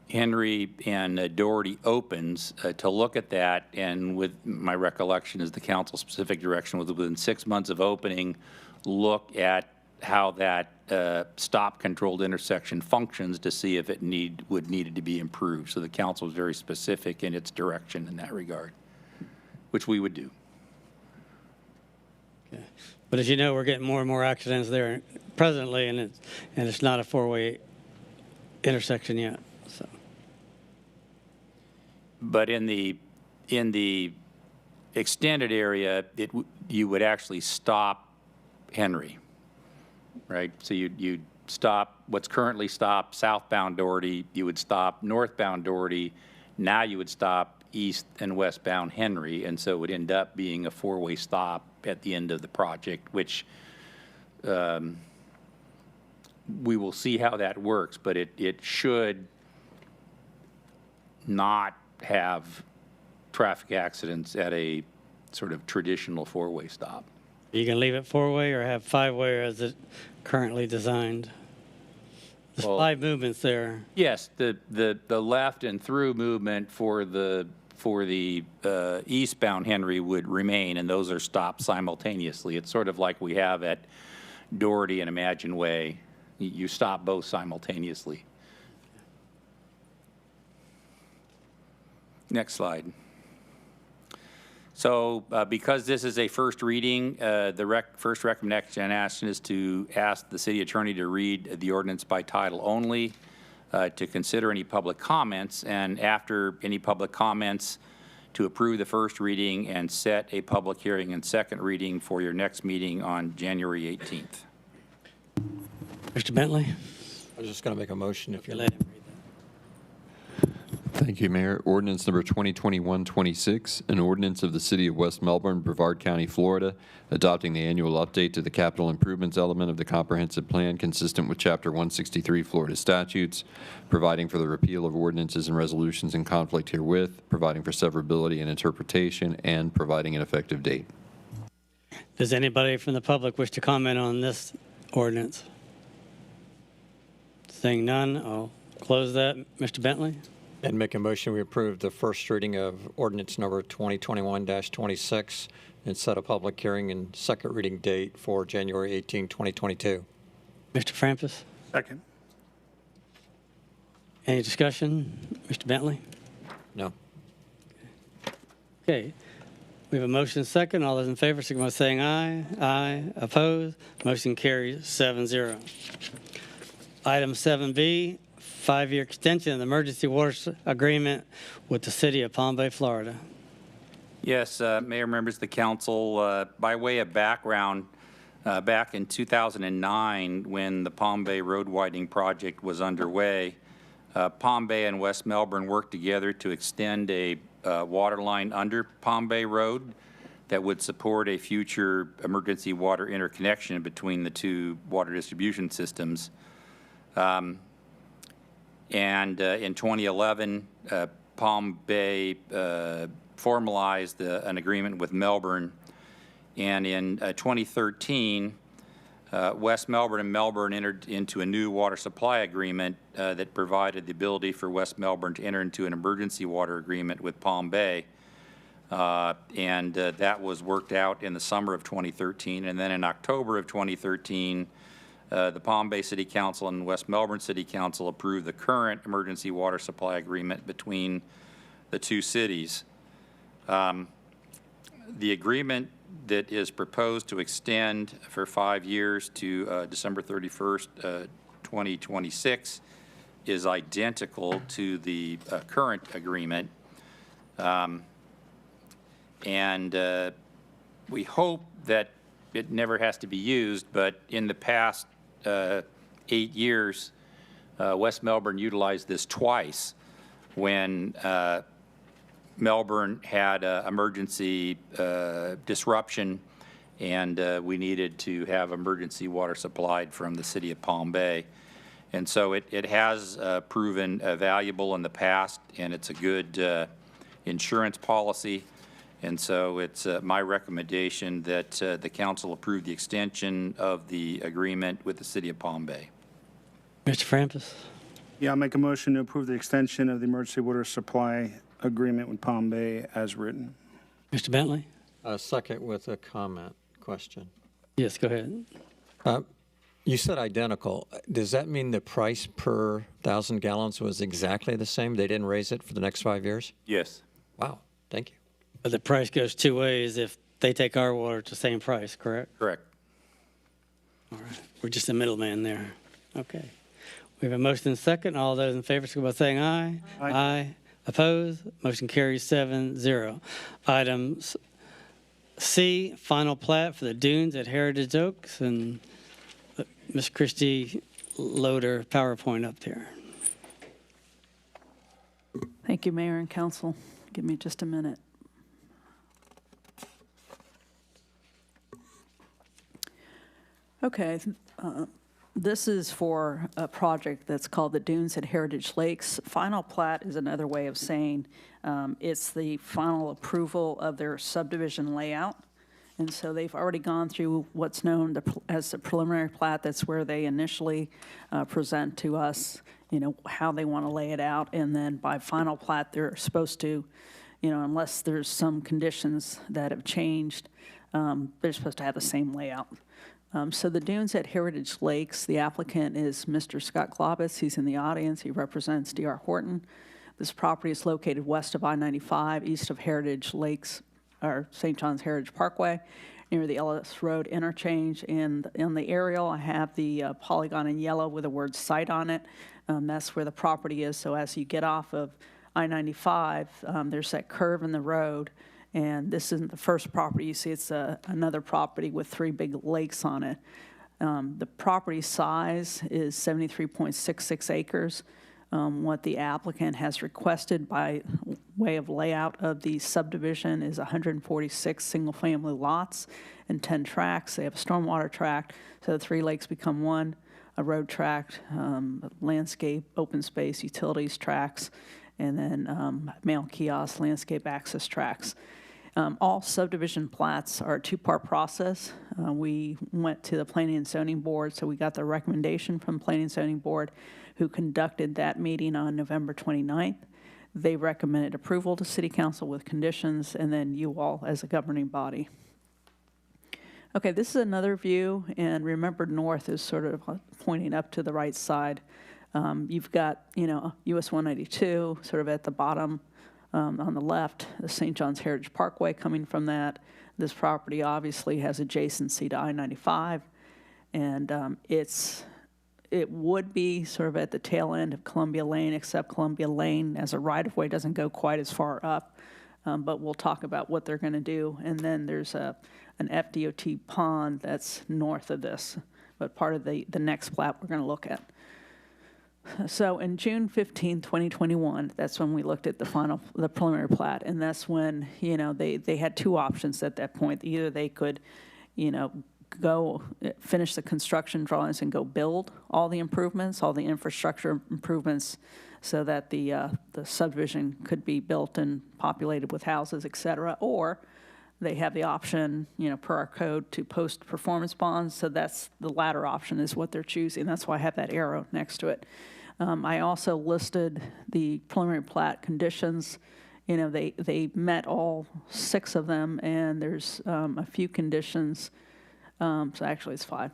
Henry and Doherty opens, to look at that, and with my recollection is the council specific direction was within 6 months of opening, look at how that stop-controlled intersection functions to see if it needed to be improved. So the council was very specific in its direction in that regard, which we would do. Okay. But as you know, we're getting more and more accidents there presently, and it's not a 4-way intersection yet. So. But in the extended area, you would actually stop Henry, right? So you'd stop what's currently stopped southbound Doherty. You would stop northbound Doherty. Now you would stop east and westbound Henry, and so it would end up being a 4-way stop at the end of the project, which we will see how that works, but it should not have traffic accidents at a sort of traditional 4-way stop. You can leave it 4-way or have 5-way as it currently designed. There's Well, 5 movements there. Yes, the left and through movement for the eastbound Henry would remain, and those are stopped simultaneously. It's sort of like we have at Doherty and Imagine Way. You stop both simultaneously. Next slide. So because this is a first reading, the first recommendation is to ask the city attorney to read the ordinance by title only, to consider any public comments, and after any public comments, to approve the first reading and set a public hearing and second reading for your next meeting on January 18th. Mr. Bentley? I was just going to make a motion if you're Let him read that. Thank you, Mayor. Ordinance number 2021-26, an ordinance of the City of West Melbourne, Brevard County, Florida, adopting the annual update to the capital improvements element of the comprehensive plan consistent with Chapter 163 Florida statutes, providing for the repeal of ordinances and resolutions in conflict herewith, providing for severability and interpretation, and providing an effective date. Does anybody from the public wish to comment on this ordinance? Seeing none, I'll close that. Mr. Bentley? And make a motion, we approve the first reading of ordinance number 2021-26 and set a public hearing and second reading date for January 18, 2022. Mr. Frampus? Second. Any discussion? Mr. Bentley? No. Okay. We have a motion and second. All those in favor, signify by saying aye. Aye. Opposed? Motion carries 7-0. Item 7B, 5-year extension of the emergency water agreement with the city of Palm Bay, Florida. Yes, Mayor, members of the council, by way of background, back in 2009, when the Palm Bay Road Widening Project was underway, Palm Bay and West Melbourne worked together to extend a water line under Palm Bay Road that would support a future emergency water interconnection between the two water distribution systems. And in 2011, Palm Bay formalized an agreement with Melbourne. And in 2013, West Melbourne and Melbourne entered into a new water supply agreement that provided the ability for West Melbourne to enter into an emergency water agreement with Palm Bay. That was worked out in the summer of 2013. And then in October of 2013, the Palm Bay City Council and West Melbourne City Council approved the current emergency water supply agreement between the two cities. The agreement that is proposed to extend for 5 years to December 31st, 2026 is identical to the current agreement. We hope that it never has to be used, but in the past 8 years, West Melbourne utilized this twice when Melbourne had emergency disruption, and we needed to have emergency water supplied from the city of Palm Bay. And so it has proven valuable in the past, and it's a good insurance policy. And so it's my recommendation that the council approve the extension of the agreement with the city of Palm Bay. Mr. Frampus? Yeah, I'll make a motion to approve the extension of the emergency water supply agreement with Palm Bay as written. Mr. Bentley? Second with a comment, question. Yes, go ahead. You said identical. Does that mean the price per 1,000 gallons was exactly the same? They didn't raise it for the next 5 years? Yes. Wow, thank you. But the price goes two ways. If they take our water, it's the same price, correct? Correct. All right. We're just a middleman there. Okay. We have a motion and a second. All those in favor, signify by saying aye. Aye. Aye. Opposed? Motion carries 7-0. Items C, final plat for the dunes at Heritage Oaks. And Ms. Christie, load her PowerPoint up there. Thank you, Mayor and Council. Give me just a minute. Okay, this is for a project that's called the Dunes at Heritage Lakes. Final plat is another way of saying it's the final approval of their subdivision layout. And so they've already gone through what's known as the preliminary plat. That's where they initially present to us, how they want to lay it out. And then by final plat, they're supposed to, unless there's some conditions that have changed, they're supposed to have the same layout. So the dunes at Heritage Lakes, the applicant is Mr. Scott Globus. He's in the audience. He represents D.R. Horton. This property is located west of I-95, east of Heritage Lakes, or St. John's Heritage Parkway, near the Ellis Road interchange. And in the aerial, I have the polygon in yellow with the word site on it. That's where the property is. So as you get off of I-95, there's that curve in the road. And this isn't the first property you see. It's another property with 3 big lakes on it. The property size is 73.66 acres. What the applicant has requested by way of layout of the subdivision is 146 single-family lots and 10 tracts. They have a stormwater tract, so the 3 lakes become one, a road tract, landscape, open space, utilities tracts, and then mail kiosk, landscape access tracts. All subdivision plats are a 2-part process. We went to the Planning and Zoning Board, so we got the recommendation from Planning and Zoning Board, who conducted that meeting on November 29th. They recommended approval to City Council with conditions, and then you all as a governing body. Okay, this is another view, and remember north is sort of pointing up to the right side. You've got, US 192 sort of at the bottom. On the left, the St. John's Heritage Parkway coming from that. This property obviously has adjacency to I-95, and it's it would be sort of at the tail end of Columbia Lane, except Columbia Lane as a right-of-way doesn't go quite as far up. But we'll talk about what they're going to do. And then there's an FDOT pond that's north of this, but part of the next plat we're going to look at. So in June 15, 2021, that's when we looked at the preliminary plat, and that's when, you know, they had two options at that point. Either they could, you know, go finish the construction drawings and go build all the improvements, all the infrastructure improvements, so that the subdivision could be built and populated with houses, et cetera, or they have the option, you know, per our code, to post performance bonds. So that's the latter option is what they're choosing. That's why I have that arrow next to it. I also listed the preliminary plat conditions. You know, they met all 6 of them, and there's a few conditions. So actually, it's 5.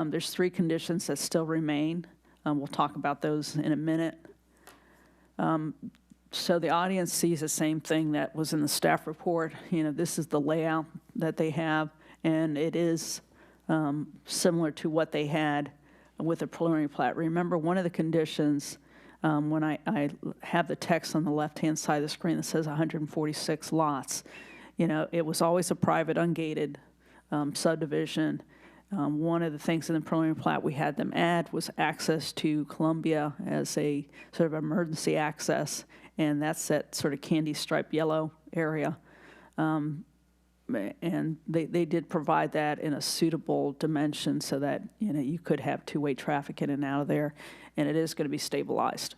There's 3 conditions that still remain. We'll talk about those in a minute. So the audience sees the same thing that was in the staff report. You know, this is the layout that they have, and it is similar to what they had with the preliminary plat. Remember, one of the conditions, when I have the text on the left-hand side of the screen that says 146 lots, you know, it was always a private, ungated subdivision. One of the things in the preliminary plat we had them add was access to Columbia as a sort of emergency access, and that's that sort of candy stripe yellow area. And they did provide that in a suitable dimension so that, you know, you could have two-way traffic in and out of there, and it is going to be stabilized.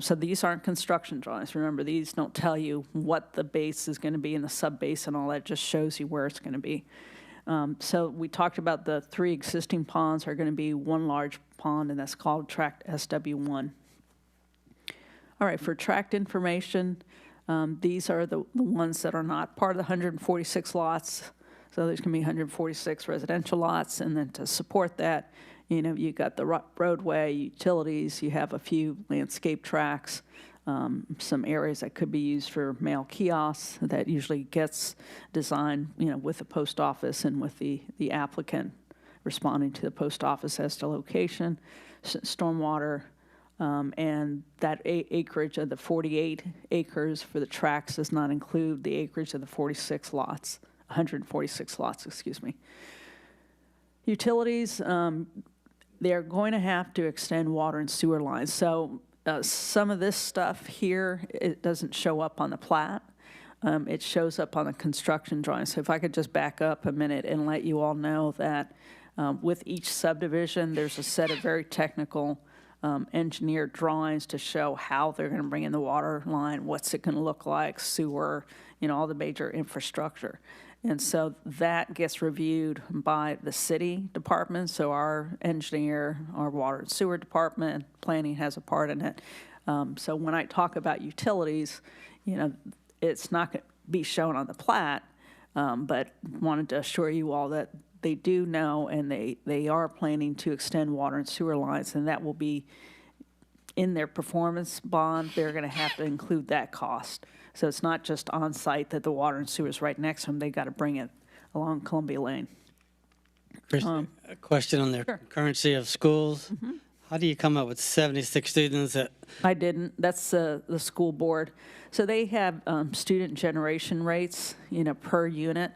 So these aren't construction drawings. Remember, these don't tell you what the base is going to be and the sub-base and all that. It just shows you where it's going to be. So we talked about the 3 existing ponds are going to be one large pond, and that's called Tract SW1. All right, for tract information, these are the ones that are not part of the 146 lots. So there's going to be 146 residential lots, and then to support that, you know, you got the roadway, utilities, you have a few landscape tracks, some areas that could be used for mail kiosks that usually gets designed, you know, with the post office and with the applicant responding to the post office as to location, stormwater, and that acreage of the 48 acres for the tracks does not include the acreage of the 146 lots, excuse me. Utilities, they're going to have to extend water and sewer lines. So some of this stuff here, it doesn't show up on the plat. It shows up on the construction drawing. So if I could just back up a minute and let you all know that with each subdivision, there's a set of very technical engineered drawings to show how they're going to bring in the water line, what's it going to look like, sewer, you know, all the major infrastructure. And so that gets reviewed by the city department. So our engineer, our water and sewer department, planning has a part in it. So when I talk about utilities, you know, it's not going to be shown on the plat, but wanted to assure you all that they do know, and they are planning to extend water and sewer lines, and that will be in their performance bond. They're going to have to include that cost. So it's not just on site that the water and sewer is right next to them. They got to bring it along Columbia Lane. Chris, a question on the currency of schools. Mm-hmm. How do you come up with 76 students? I didn't. That's the school board. So they have student generation rates, you know, per unit.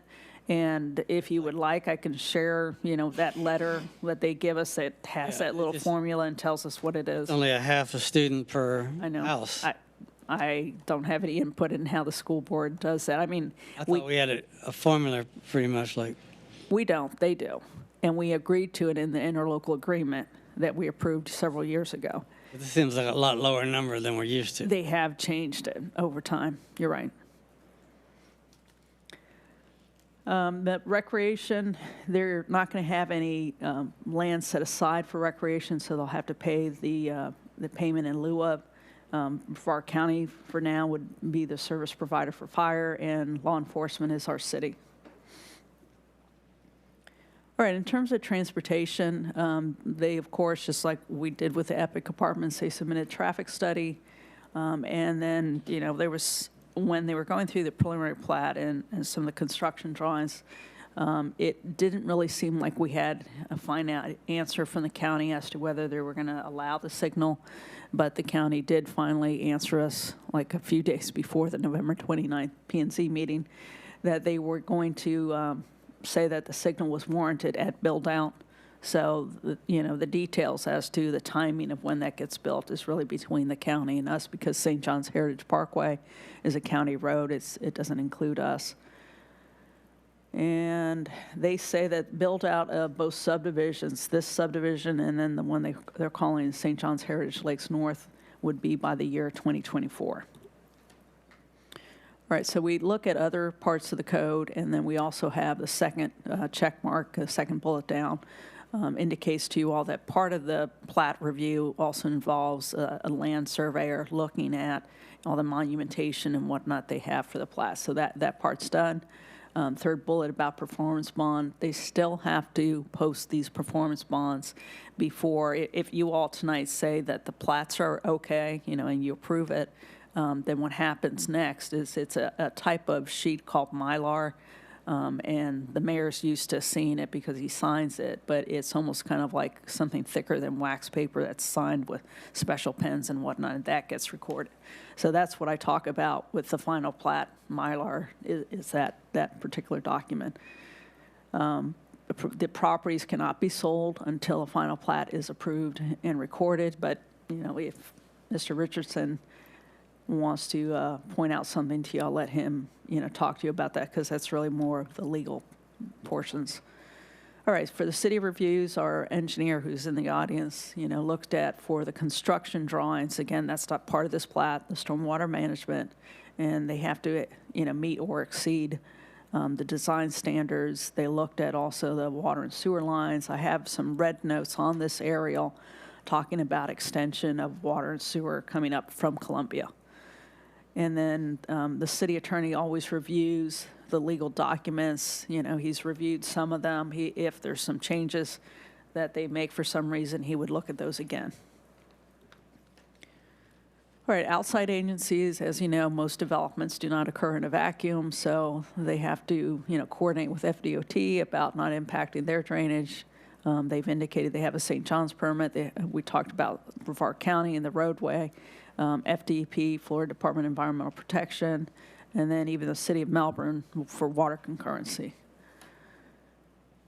And if you would like, I can share, you know, that letter that they give us that has that little formula and tells us what it is. Only a half a student per house. I don't have any input in how the school board does that. I mean, I thought we had a formula pretty much like. We don't. They do. And we agreed to it in the interlocal agreement that we approved several years ago. But this seems like a lot lower number than we're used to. They have changed it over time. You're right. The recreation, they're not going to have any land set aside for recreation, so they'll have to pay the payment in lieu of. For our county, for now, would be the service provider for fire, and law enforcement is our city. All right, in terms of transportation, they, of course, just like we did with the Epic Apartments, they submitted a traffic study, and then, you know, there was, when they were going through the preliminary plat and some of the construction drawings, It didn't really seem like we had a final answer from the county as to whether they were going to allow the signal, but the county did finally answer us like a few days before the November 29th P&Z meeting that they were going to say that the signal was warranted at build-out. So, the details as to the timing of when that gets built is really between the county and us, because St. John's Heritage Parkway is a county road. It doesn't include us. And they say that build-out of both subdivisions, this subdivision and then the one they're calling St. John's Heritage Lakes North, would be by the year 2024. All right, so we look at other parts of the code, and then we also have the second check mark, the second bullet down, indicates to you all that part of the plat review also involves a land surveyor looking at all the monumentation and whatnot they have for the plat. So that part's done. Third bullet about performance bond, they still have to post these performance bonds before, if you all tonight say that the plats are okay, and you approve it, then what happens next is it's a type of sheet called Mylar, and the mayor's used to seeing it because he signs it, but it's almost kind of like something thicker than wax paper that's signed with special pens and whatnot, and that gets recorded. So that's what I talk about with the final plat. Mylar is that particular document. The properties cannot be sold until a final plat is approved and recorded, but, if Mr. Richardson wants to point out something to you, I'll let him, talk to you about that, because that's really more of the legal portions. All right, for the city reviews, our engineer who's in the audience, looked at for the construction drawings. Again, that's not part of this plat, the stormwater management, and they have to, meet or exceed the design standards. They looked at also the water and sewer lines. I have some red notes on this aerial talking about extension of water and sewer coming up from Columbia. And then the city attorney always reviews the legal documents. He's reviewed some of them. If there's some changes that they make for some reason, he would look at those again. All right, outside agencies, as you know, most developments do not occur in a vacuum, so they have to, coordinate with FDOT about not impacting their drainage. They've indicated they have a St. John's permit. We talked about Brevard County and the roadway. FDP, Florida Department of Environmental Protection, and then even the city of Melbourne for water concurrency.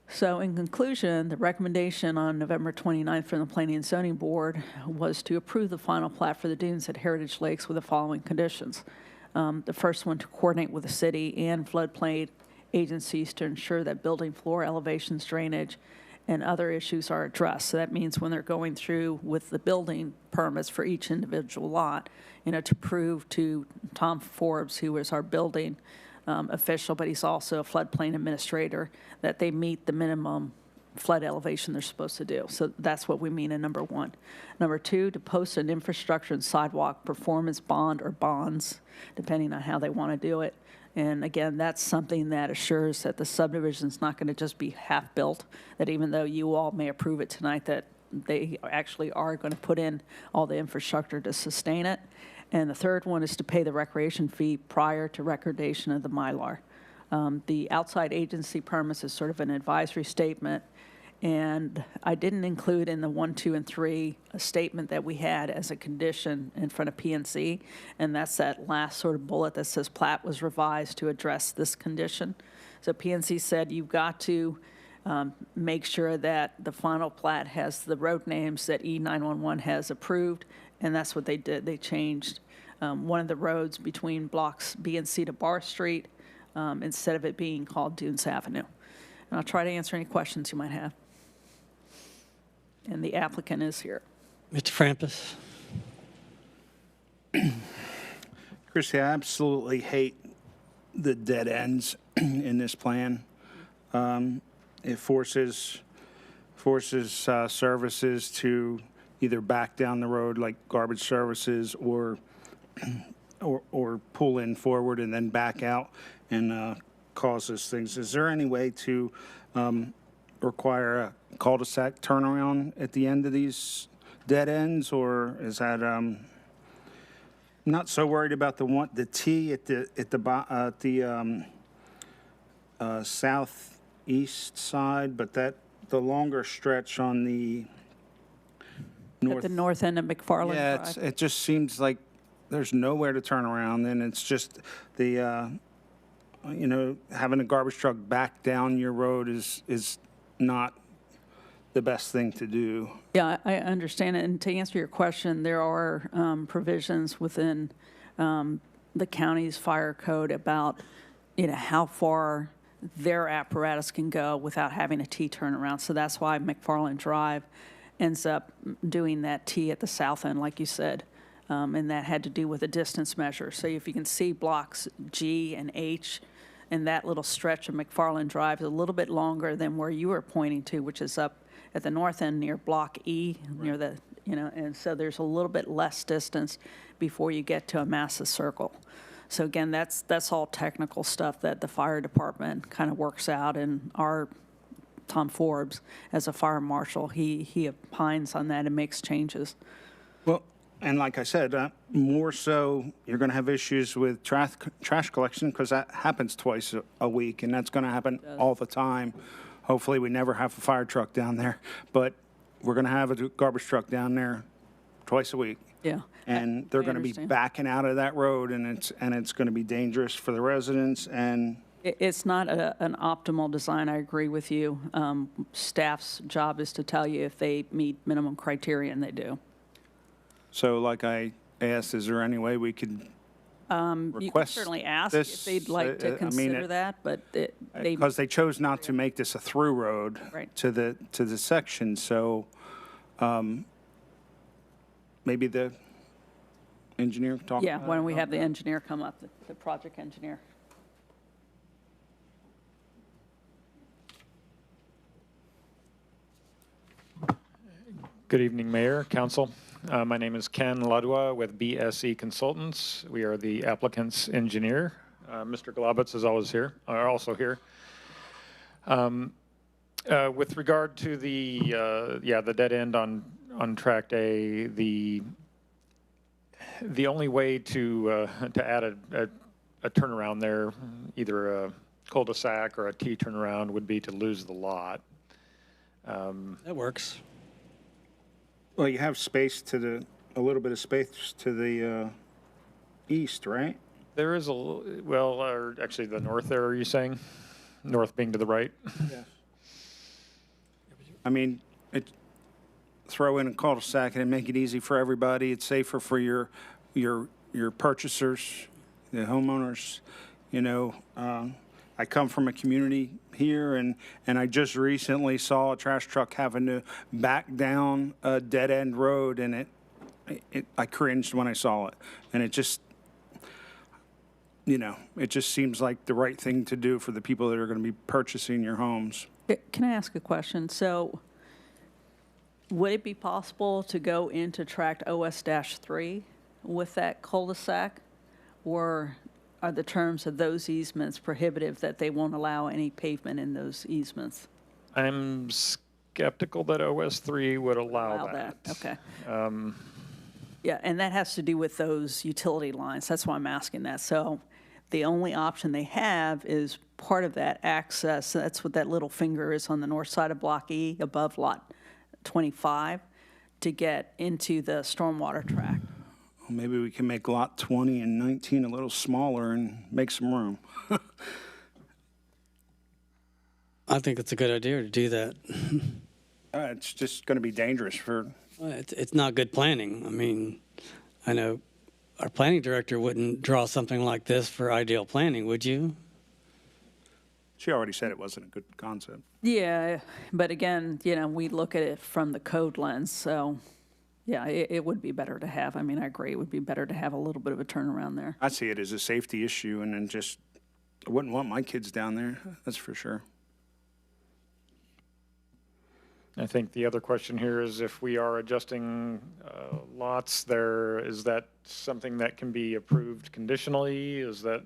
So in conclusion, the recommendation on November 29th from the Planning and Zoning Board was to approve the final plat for the dunes at Heritage Lakes with the following conditions. The first one, to coordinate with the city and floodplain agencies to ensure that building floor elevations, drainage, and other issues are addressed. So that means when they're going through with the building permits for each individual lot, to prove to Tom Forbes, who is our building official, but he's also a floodplain administrator, that they meet the minimum flood elevation they're supposed to do. So that's what we mean in number one. Number two, to post an infrastructure and sidewalk performance bond or bonds, depending on how they want to do it. And again, that's something that assures that the subdivision's not going to just be half-built, that even though you all may approve it tonight, that they actually are going to put in all the infrastructure to sustain it. And the third one is to pay the recreation fee prior to recordation of the Mylar. The outside agency permits is sort of an advisory statement, and I didn't include in the 1, 2, and 3 a statement that we had as a condition in front of PNC, and that's that last sort of bullet that says plat was revised to address this condition. So PNC said you've got to make sure that the final plat has the road names that E911 has approved, and that's what they did. They changed one of the roads between blocks B and C to Bar Street instead of it being called Dunes Avenue. And I'll try to answer any questions you might have. And the applicant is here. Mr. Frampus? Chrissy, I absolutely hate the dead ends in this plan. It forces services to either back down the road like garbage services or pull in forward and then back out and causes things. Is there any way to require a cul-de-sac turnaround at the end of these dead ends, or is that I'm not so worried about the T at the south east side, but the longer stretch on the At the north end of McFarland yeah, Drive. it just seems like there's nowhere to turn around, and it's just the, having a garbage truck back down your road is not the best thing to do. Yeah, I understand it. And to answer your question, there are provisions within the county's fire code about, how far their apparatus can go without having a T turnaround. So that's why McFarland Drive ends up doing that T at the south end, like you said. And that had to do with a distance measure. So if you can see blocks G and H, and that little stretch of McFarland Drive is a little bit longer than where you were pointing to, which is up at the north end near Block E, near the, and so there's a little bit less distance before you get to a massive circle. So again, that's all technical stuff that the fire department kind of works out, and our Tom Forbes, as a fire marshal, he opines on that and makes changes. Well, and like I said, more so, you're going to have issues with trash collection because that happens twice a week, and that's going to happen all the time. Hopefully, we never have a fire truck down there, but we're going to have a garbage truck down there twice a week. Yeah. And they're I going to be understand. backing out of that road, and it's going to be dangerous for the residents. And It's not an optimal design, I agree with you. Staff's job is to tell you if they meet minimum criteria, and they do. so, like I asked, is there any way we could You can request certainly ask this? if they'd like to I mean, consider that, but they, because they chose not to make this a through road Right. to the section, so maybe the engineer can talk. yeah, about why it? don't we have the engineer come up, the project engineer? Good evening, Mayor, Council. My name is Ken Ludwa with BSE Consultants. We are the applicant's engineer. Mr. Globitz is also here. With regard to the dead end on Tract A, the only way to add a turnaround there, either a cul-de-sac or a T turnaround, would be to lose the lot. That works. Well, you have a little bit of space to the east, right? There is or actually the north there, are you saying? North being to the right? Yes. I mean, throw in a cul-de-sac and make it easy for everybody. It's safer for your purchasers, the homeowners. I come from a community here, and I just recently saw a trash truck having to back down a dead-end road, and I cringed when I saw it. And it just seems like the right thing to do for the people that are going to be purchasing your homes. Can I ask a question? So would it be possible to go into Tract OS-3 with that cul-de-sac? Or are the terms of those easements prohibitive that they won't allow any pavement in those easements? I'm skeptical that OS3 would allow that. Okay. Yeah, and that has to do with those utility lines. That's why I'm asking that. So the only option they have is part of that access. That's what that little finger is on the north side of Block E, above Lot 25, to get into the stormwater tract. Well, maybe we can make Lot 20 and 19 a little smaller and make some room. I think it's a good idea to do that. It's just going to be dangerous for. It's not good planning. I mean, I know our planning director wouldn't draw something like this for ideal planning, would you? She already said it wasn't a good concept. Yeah, but again, we look at it from the code lens, so yeah, it would be better to have. I mean, I agree, it would be better to have a little bit of a turnaround there. I see it as a safety issue, and then I wouldn't want my kids down there, that's for sure. I think the other question here is if we are adjusting lots there, is that something that can be approved conditionally? Is that?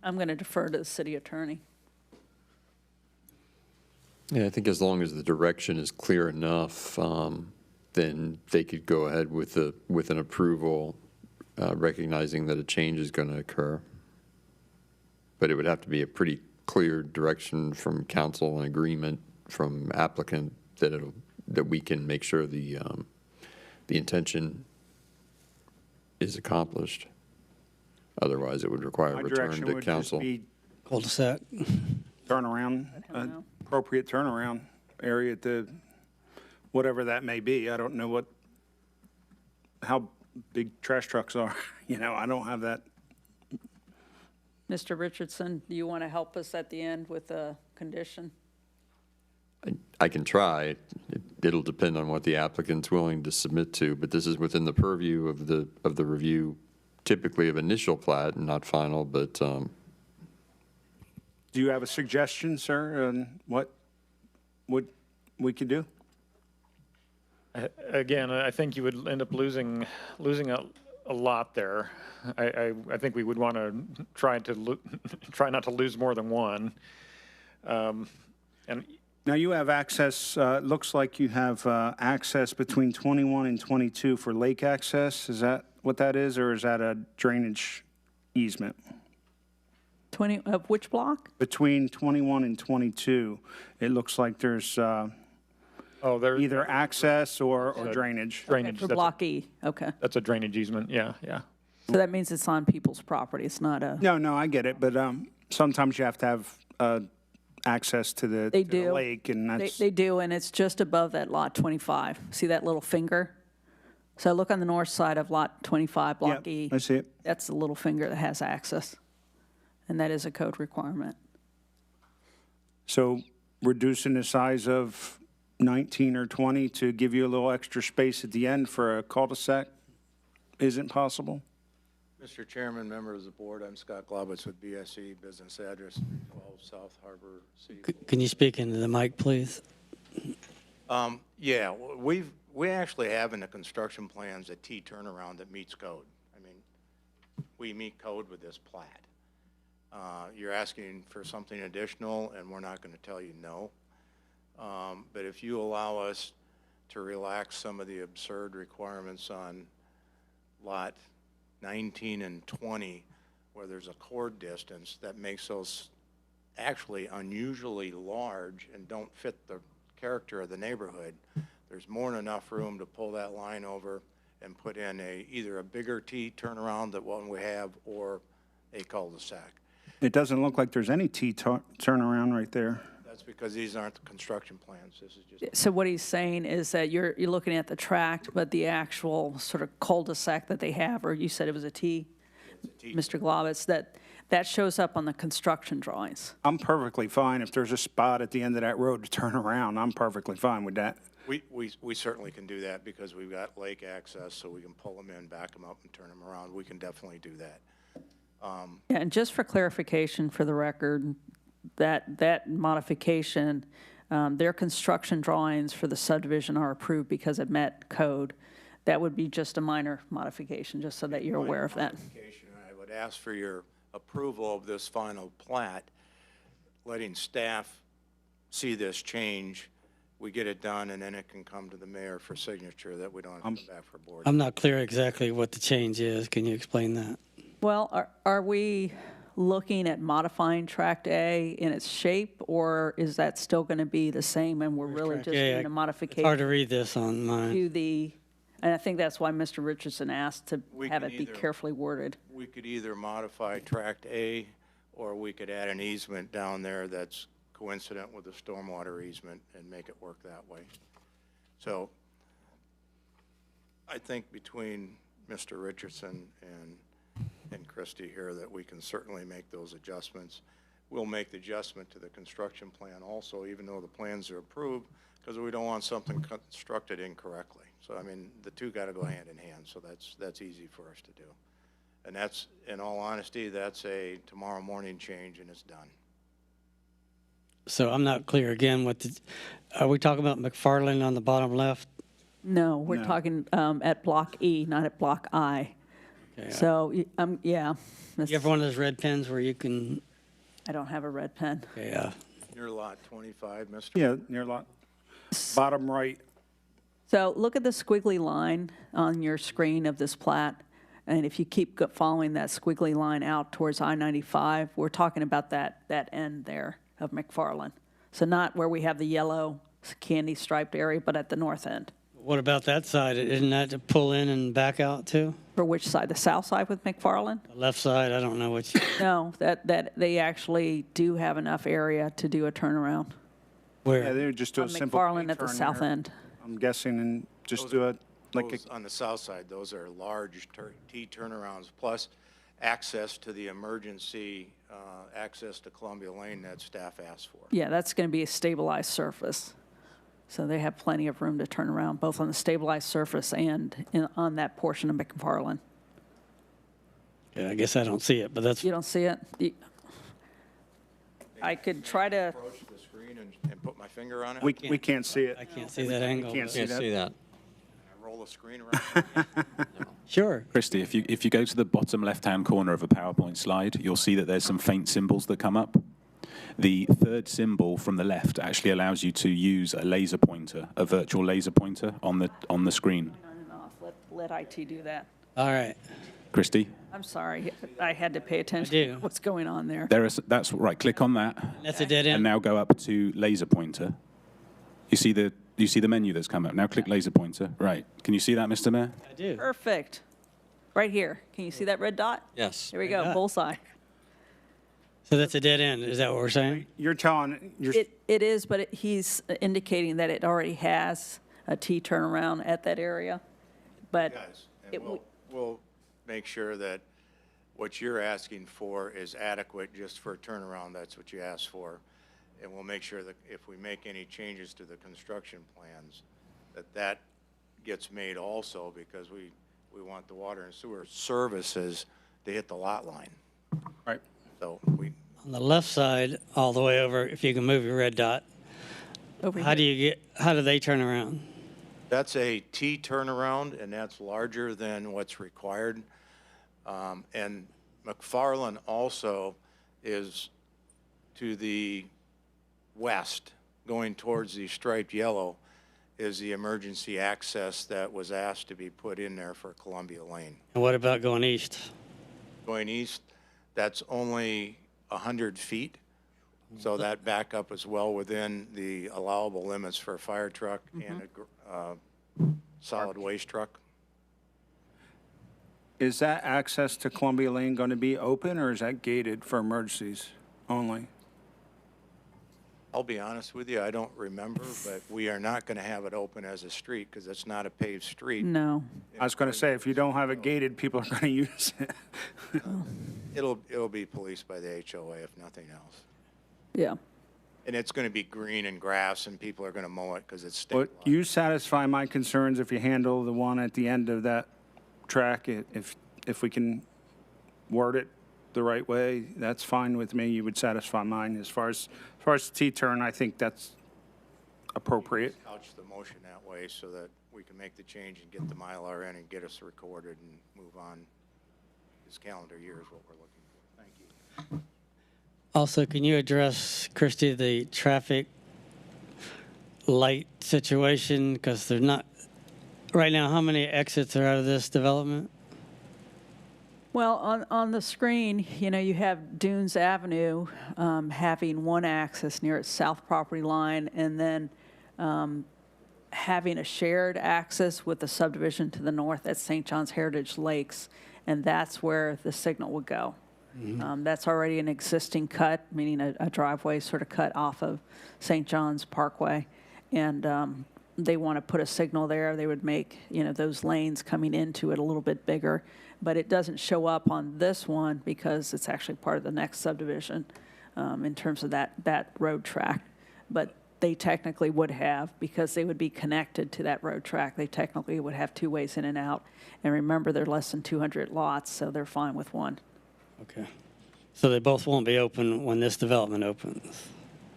I'm going to defer to the city attorney. Yeah, I think as long as the direction is clear enough, then they could go ahead with an approval, recognizing that a change is going to occur. But it would have to be a pretty clear direction from council and agreement from applicant that we can make sure the intention is accomplished. Otherwise, it would require My a return direction to would just council. be Cul-de-sac. turnaround, appropriate turnaround area at the, whatever that may be. I don't know how big trash trucks are. I don't have that. Mr. Richardson, do you want to help us at the end with a condition? I can try. It'll depend on what the applicant's willing to submit to, but this is within the purview of the review, typically of initial plat and not final, but Do you have a suggestion, sir, on what we could do? Again, I think you would end up losing a lot there. I think we would want to try not to lose more than one. And Now you have access, looks like you have access between 21 and 22 for lake access. Is that what that is, or is that a drainage easement? 20, of which block? Between 21 and 22, it looks like there's there's either access or drainage. drainage. For That's block E, okay. that's a drainage easement, yeah. So that means it's on people's property, it's not a, No, I get it, but sometimes you have to have access to the They to the do. lake, and that's, they do, and it's just above that lot 25. See that little finger? So look on the north side of lot 25, block yeah, E. I see it. That's the little finger that has access, and that is a code requirement. So reducing the size of 19 or 20 to give you a little extra space at the end for a cul-de-sac isn't possible? Mr. Chairman, members of the board, I'm Scott Globitz with BSE, business address 312 South Harbor City. Can you speak into the mic, please? Yeah, we actually have in the construction plans a T turnaround that meets code. I mean, we meet code with this plat. You're asking for something additional, and we're not going to tell you no. But if you allow us to relax some of the absurd requirements on lot 19 and 20, where there's a chord distance that makes those actually unusually large and don't fit the character of the neighborhood, there's more than enough room to pull that line over and put in either a bigger T turnaround than what we have or a cul-de-sac. It doesn't look like there's any T turnaround right there. That's because these aren't the construction plans. This is just. So what he's saying is that you're looking at the tract, but the actual sort of cul-de-sac that they have, or you said it was a T, Mr. Globitz, that shows up on the construction drawings. I'm perfectly fine if there's a spot at the end of that road to turn around. I'm perfectly fine with that. We certainly can do that because we've got lake access, so we can pull them in, back them up, and turn them around. We can definitely do that. Yeah, and just for clarification for the record, that modification, their construction drawings for the subdivision are approved because it met code. That would be just a minor modification, just so that you're aware of that. I would ask for your approval of this final plat, letting staff see this change. We get it done, and then it can come to the mayor for signature, that we don't have to come back for board. I'm not clear exactly what the change is. Can you explain that? Well, are we looking at modifying Tract A in its shape, or is that still going to be the same and we're really Tract just A? doing a It's modification hard to read this on mine. to the, and I think that's why Mr. Richardson asked to We have can it be either- carefully worded. We could either modify Tract A, or we could add an easement down there that's coincident with the stormwater easement and make it work that way. So I think between Mr. Richardson and Christie here that we can certainly make those adjustments. We'll make the adjustment to the construction plan also, even though the plans are approved, because we don't want something constructed incorrectly. So, I mean, the two got to go hand in hand, so that's easy for us to do. And that's, in all honesty, that's a tomorrow morning change, and it's done. So I'm not clear again are we talking about McFarland on the bottom left? No, we're No. talking at Block E, not at Block I. Okay, So, yeah, you have one of those red pens where you can, I don't have a red pen. okay, Near lot 25, Mr. Yeah, near lot, bottom right. So look at the squiggly line on your screen of this plat. And if you keep following that squiggly line out towards I-95, we're talking about that end there of McFarland. So not where we have the yellow candy striped area, but at the north end. What about that side? Isn't that to pull in and back out too? For which side? The south side with McFarland? The left side, I don't know which. No, that they actually do have enough area to do a turnaround. Yeah, Where? they would just do a On simple McFarland at the T-turn south there, end. I'm guessing, and just do it like Those on the south side, those are large T turnarounds, plus access to the emergency, access to Columbia Lane that staff asked for. Yeah, that's going to be a stabilized surface. So they have plenty of room to turn around, both on the stabilized surface and on that portion of McFarland. Yeah, I guess I don't see it, but that's, You don't see it? I could try to, Approach the screen and put my finger on it. we can't see it. I can't see that angle. can't but- see Can't that. see that. I roll the screen around. Sure. Christy, if you go to the bottom left-hand corner of a PowerPoint slide, you'll see that there's some faint symbols that come up. The third symbol from the left actually allows you to use a laser pointer, a virtual laser pointer on the screen. on and off. Let IT do that. All right. Christy, I'm sorry, I had to pay attention do. to what's going on there. that's right. Click on that, That's a dead and end. now go up to laser pointer. You see the menu that's come up. Now click laser pointer. Right. Can you see that, Mr. Mayor? I do. Perfect. Right here. Can you see that red dot? Yes. There we go, dot. bullseye. So that's a dead end. Is that what we're saying? You're telling, It is, but he's indicating that it already has a T turnaround at that area. But Guys, it and we'll make sure that what you're asking for is adequate just for a turnaround. That's what you asked for. And we'll make sure that if we make any changes to the construction plans, that gets made also, because we want the water and sewer services to hit the lot line. right. So we, On the left side, all the way over, if you can move your red dot, over how here. how do they turn around? that's a T turnaround, and that's larger than what's required. And McFarland also is to the west, going towards the striped yellow, is the emergency access that was asked to be put in there for Columbia Lane. And what about going east? Going east, that's only 100 feet, so that backup is well within the allowable limits for a fire truck and a solid waste truck. Is that access to Columbia Lane going to be open, or is that gated for emergencies only? I'll be honest with you, I don't remember, but we are not going to have it open as a street because it's not a paved street. No. I was going to say, if you don't have it gated, people are going to use it. It'll be policed by the HOA if nothing else. Yeah. And it's going to be green and grass, and people are going to mow it because it's But stabilized. you satisfy my concerns if you handle the one at the end of that track. If we can word it the right way, that's fine with me. You would satisfy mine. As far as T-turn, I think that's appropriate. Couch the motion that way so that we can make the change and get the Mylar in and get us recorded and move on. This calendar year is what we're looking for. Thank you. Also, can you address, Christy, the traffic light situation? Because they're not, right now, how many exits are out of this development? Well, on the screen, you have Dunes Avenue having one access near its south property line, and then having a shared access with the subdivision to the north at St. John's Heritage Lakes, and that's where the signal would go. That's already an existing cut, meaning a driveway sort of cut off of St. John's Parkway, and they want to put a signal there. They would make, those lanes coming into it a little bit bigger, but it doesn't show up on this one because it's actually part of the next subdivision in terms of that road track. But they technically would have, because they would be connected to that road track, they technically would have two ways in and out. And remember, they're less than 200 lots, so they're fine with one. Okay. So they both won't be open when this development opens?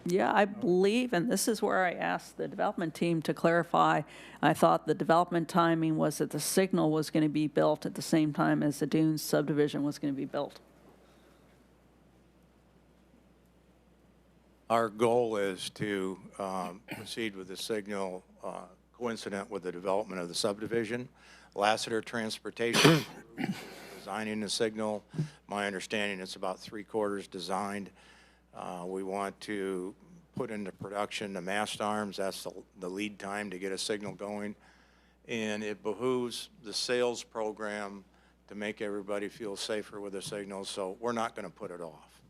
Yeah, I believe, and this is where I asked the development team to clarify, I thought the development timing was that the signal was going to be built at the same time as the Dunes subdivision was going to be built. Our goal is to proceed with the signal coincident with the development of the subdivision. Lassiter Transportation designing the signal. My understanding, it's about 3/4 designed. We want to put into production the mast arms. That's the lead time to get a signal going. And it behooves the sales program to make everybody feel safer with the signals, so we're not going to put it off.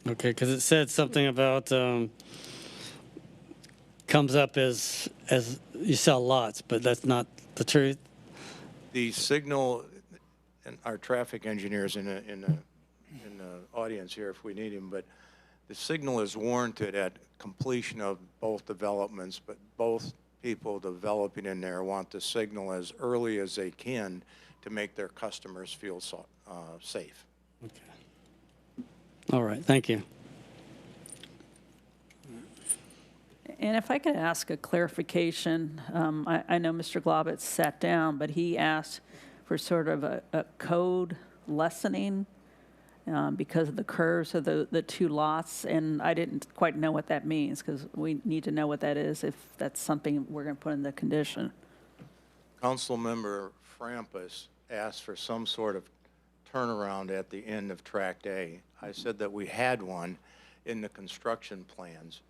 Okay, because it said something about comes up as you sell lots, but that's not the truth. The signal, and our traffic engineers in the audience here if we need him, but the signal is warranted at completion of both developments, but both people developing in there want the signal as early as they can to make their customers feel safe. Okay. All right, thank you. And if I could ask a clarification, I know Mr. Globitz sat down, but he asked for sort of a code lessening because of the curves of the two lots, and I didn't quite know what that means, because we need to know what that is if that's something we're going to put in the condition. Councilmember Frampus asked for some sort of turnaround at the end of Tract A. I said that we had one in the construction plans.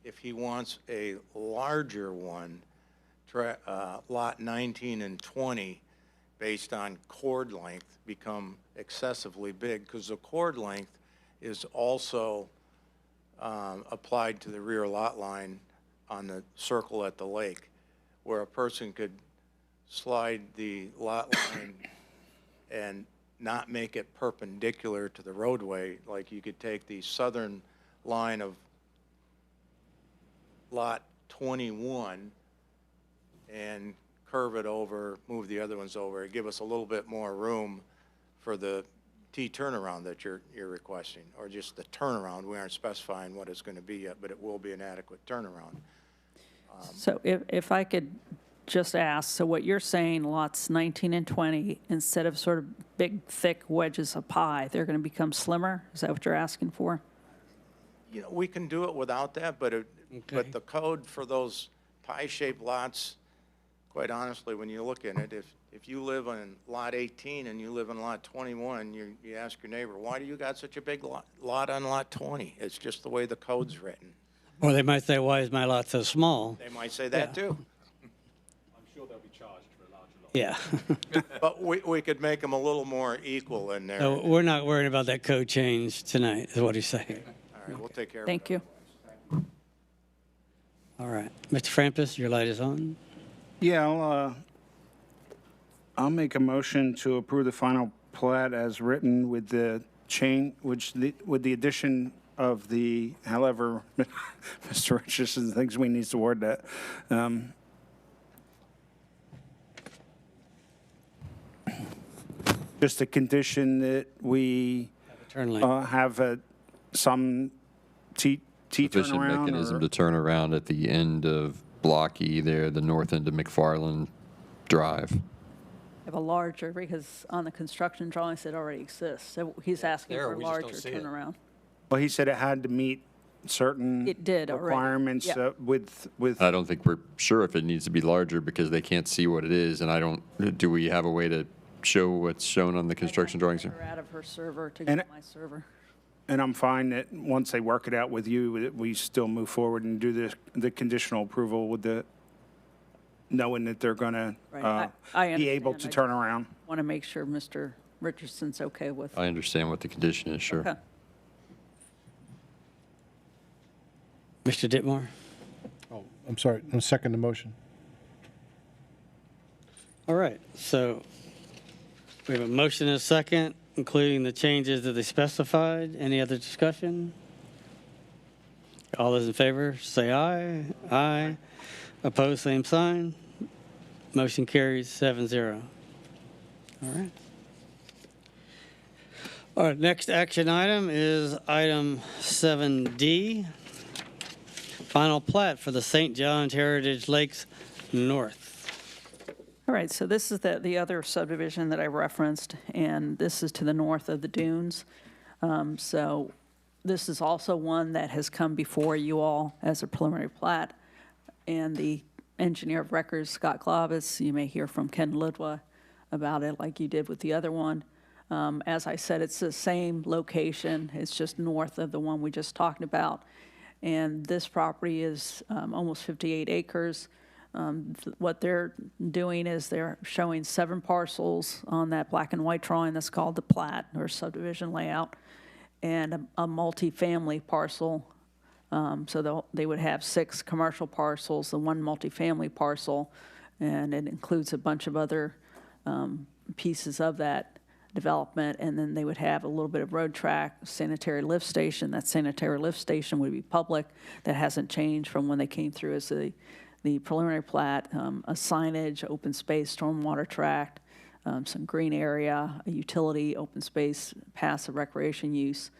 If he wants a larger one, lot 19 and 20, based on chord length, become excessively big, because the chord length is also applied to the rear lot line on the circle at the lake, where a person could slide the lot line and not make it perpendicular to the roadway. Like you could take the southern line of lot 21 and curve it over, move the other ones over, give us a little bit more room for the T turnaround that you're requesting, or just the turnaround. We aren't specifying what it's going to be yet, but it will be an adequate turnaround. So if I could just ask, so what you're saying, lots 19 and 20, instead of sort of big, thick wedges of pie, they're going to become slimmer? Is that what you're asking for? You know, we can do it without that, but but the code for those pie-shaped lots, quite honestly, when you look at it, if you live on lot 18 and you live on lot 21, you ask your neighbor, why do you got such a big lot on lot 20? It's just the way the code's written. Or they might say, why is my lot so small? They might say that too. I'm sure they'll be charged for a larger lot. Yeah. But we could make them a little more equal in there. So we're not worried about that code change tonight, is what he's saying. All right, we'll take care of it. Thank you. All right. Mr. Frampus, your light is on. Yeah, I'll make a motion to approve the final plat as written with the with the addition of the, however, Mr. Richardson thinks we need to word that. Just a condition that we Turn lane. have some T Sufficient turnaround. mechanism to turn around at the end of Block E there, the north end of McFarland Drive. Have a larger, because on the construction drawings, it already exists. So he's asking there, for a we just don't larger see it. turnaround. Well, he said it had to meet certain It did already, requirements yeah. with. I don't think we're sure if it needs to be larger because they can't see what it is, and do we have a way to show what's shown on the construction drawings here? Her out of her server to And get my server. And I'm fine that once they work it out with you, that we still move forward and do the conditional approval with knowing that they're going to Right, I be able understand. to turn around. Want to make sure Mr. Richardson's okay with. I understand what the condition is, sure. Okay. Mr. Ditmore? Oh, I'm sorry, I'm second the motion. All right, so we have a motion and a second, including the changes that they specified. Any other discussion? All those in favor, say aye. Aye. Opposed, same sign. Motion carries 7-0. All right. All right, next action item is item 7D. Final plat for the St. John's Heritage Lakes North. All right, so this is the other subdivision that I referenced, and this is to the north of the dunes. So this is also one that has come before you all as a preliminary plat. And the engineer of records, Scott Globitz, you may hear from Ken Lidwa about it like you did with the other one. As I said, it's the same location. It's just north of the one we just talked about. And this property is almost 58 acres. What they're doing is they're showing 7 parcels on that black and white drawing that's called the plat or subdivision layout, and a multifamily parcel. So they would have 6 commercial parcels, the 1 multifamily parcel, and it includes a bunch of other pieces of that development, and then they would have a little bit of road track, sanitary lift station. That sanitary lift station would be public. That hasn't changed from when they came through as the preliminary plat, a signage, open space, stormwater tract, some green area, a utility, open space, passive recreation use.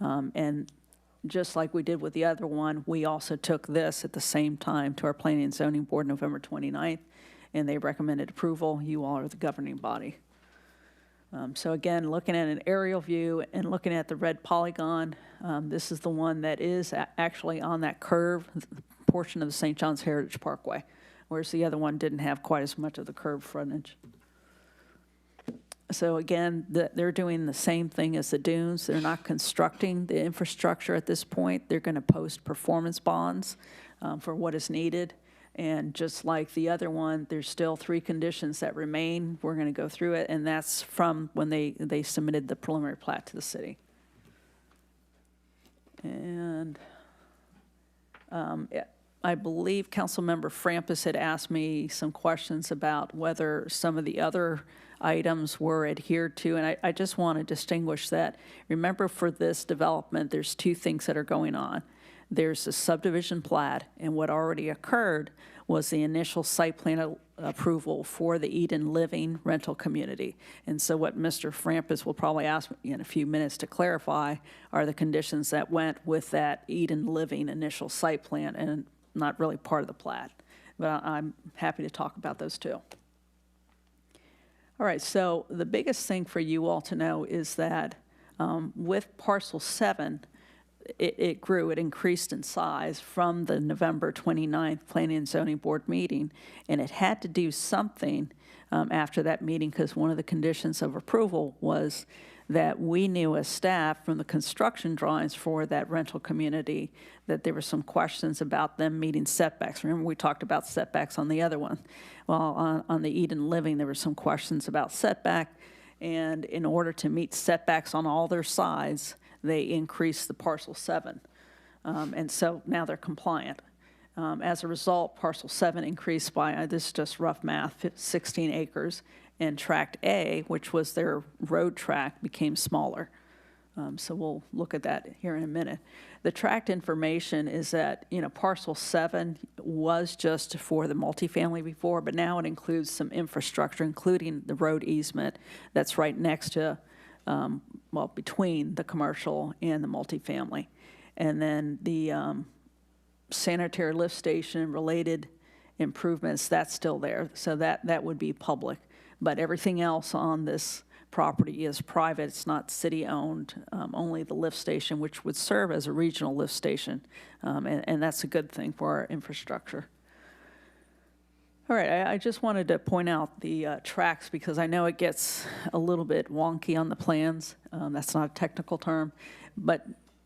And just like we did with the other one, we also took this at the same time to our Planning and Zoning Board November 29th, and they recommended approval. You all are the governing body. So again, looking at an aerial view and looking at the red polygon, this is the one that is actually on that curve portion of the St. John's Heritage Parkway, whereas the other one didn't have quite as much of the curved frontage. So again, they're doing the same thing as the dunes. They're not constructing the infrastructure at this point. They're going to post performance bonds for what is needed. And just like the other one, there's still 3 conditions that remain. We're going to go through it, and that's from when they submitted the preliminary plat to the city. And I believe Councilmember Frampus had asked me some questions about whether some of the other items were adhered to, and I just want to distinguish that. Remember, for this development, there's 2 things that are going on. There's a subdivision plat, and what already occurred was the initial site plan approval for the Eden Living rental community. And so what Mr. Frampus will probably ask me in a few minutes to clarify are the conditions that went with that Eden Living initial site plan and not really part of the plat. But I'm happy to talk about those too. All right, so the biggest thing for you all to know is that with parcel 7, it grew, it increased in size from the November 29th Planning and Zoning Board meeting, and it had to do something after that meeting because one of the conditions of approval was that we knew as staff from the construction drawings for that rental community that there were some questions about them meeting setbacks. Remember, we talked about setbacks on the other one. Well, on the Eden Living, there were some questions about setback, and in order to meet setbacks on all their sides, they increased the parcel 7. And so now they're compliant. As a result, parcel 7 increased by, this is just rough math, 16 acres, and tract A, which was their road tract, became smaller. So we'll look at that here in a minute. The tract information is that, parcel 7 was just for the multifamily before, but now it includes some infrastructure, including the road easement that's right next to, between the commercial and the multifamily. And then the sanitary lift station and related improvements, that's still there. So that would be public. But everything else on this property is private. It's not city-owned, only the lift station, which would serve as a regional lift station. And that's a good thing for our infrastructure. All right, I just wanted to point out the tracks because I know it gets a little bit wonky on the plans. That's not a technical term. But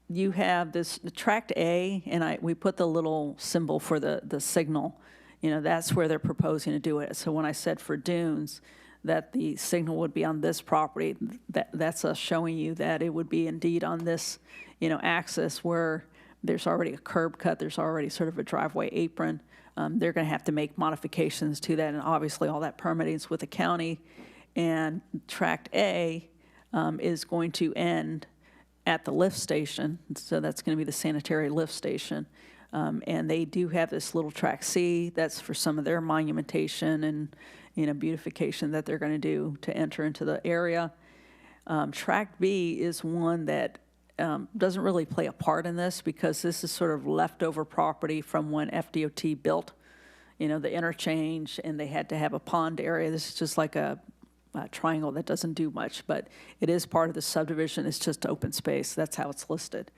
you have the tract A, and we put the little symbol for the signal. That's where they're proposing to do it. So when I said for dunes, that the signal would be on this property, that's us showing you that it would be indeed on this, axis where there's already a curb cut, there's already sort of a driveway apron. They're going to have to make modifications to that, and obviously all that permitting is with the county. And tract A is going to end at the lift station, so that's going to be the sanitary lift station. And they do have this little tract C that's for some of their monumentation and beautification that they're going to do to enter into the area. Tract B is one that doesn't really play a part in this because this is sort of leftover property from when FDOT built, the interchange, and they had to have a pond area. This is just like a triangle that doesn't do much, but it is part of the subdivision. It's just open space. That's how it's listed.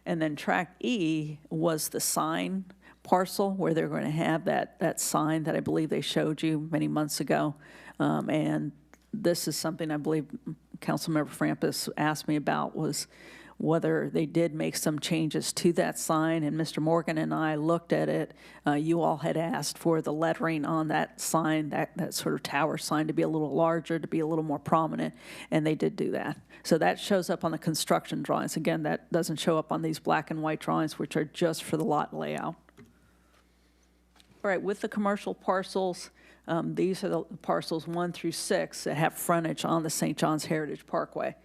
And then tract E was the sign parcel where they're going to have that sign that I believe they showed you many months ago. And this is something I believe Councilmember Frampus asked me about was whether they did make some changes to that sign, and Mr. Morgan and I looked at it. You all had asked for the lettering on that sign, that sort of tower sign, to be a little larger, to be a little more prominent, and they did do that. So that shows up on the construction drawings. Again, that doesn't show up on these black and white drawings, which are just for the lot layout. All right, with the commercial parcels, these are the parcels 1 through 6 that have frontage on the St. John's Heritage Parkway.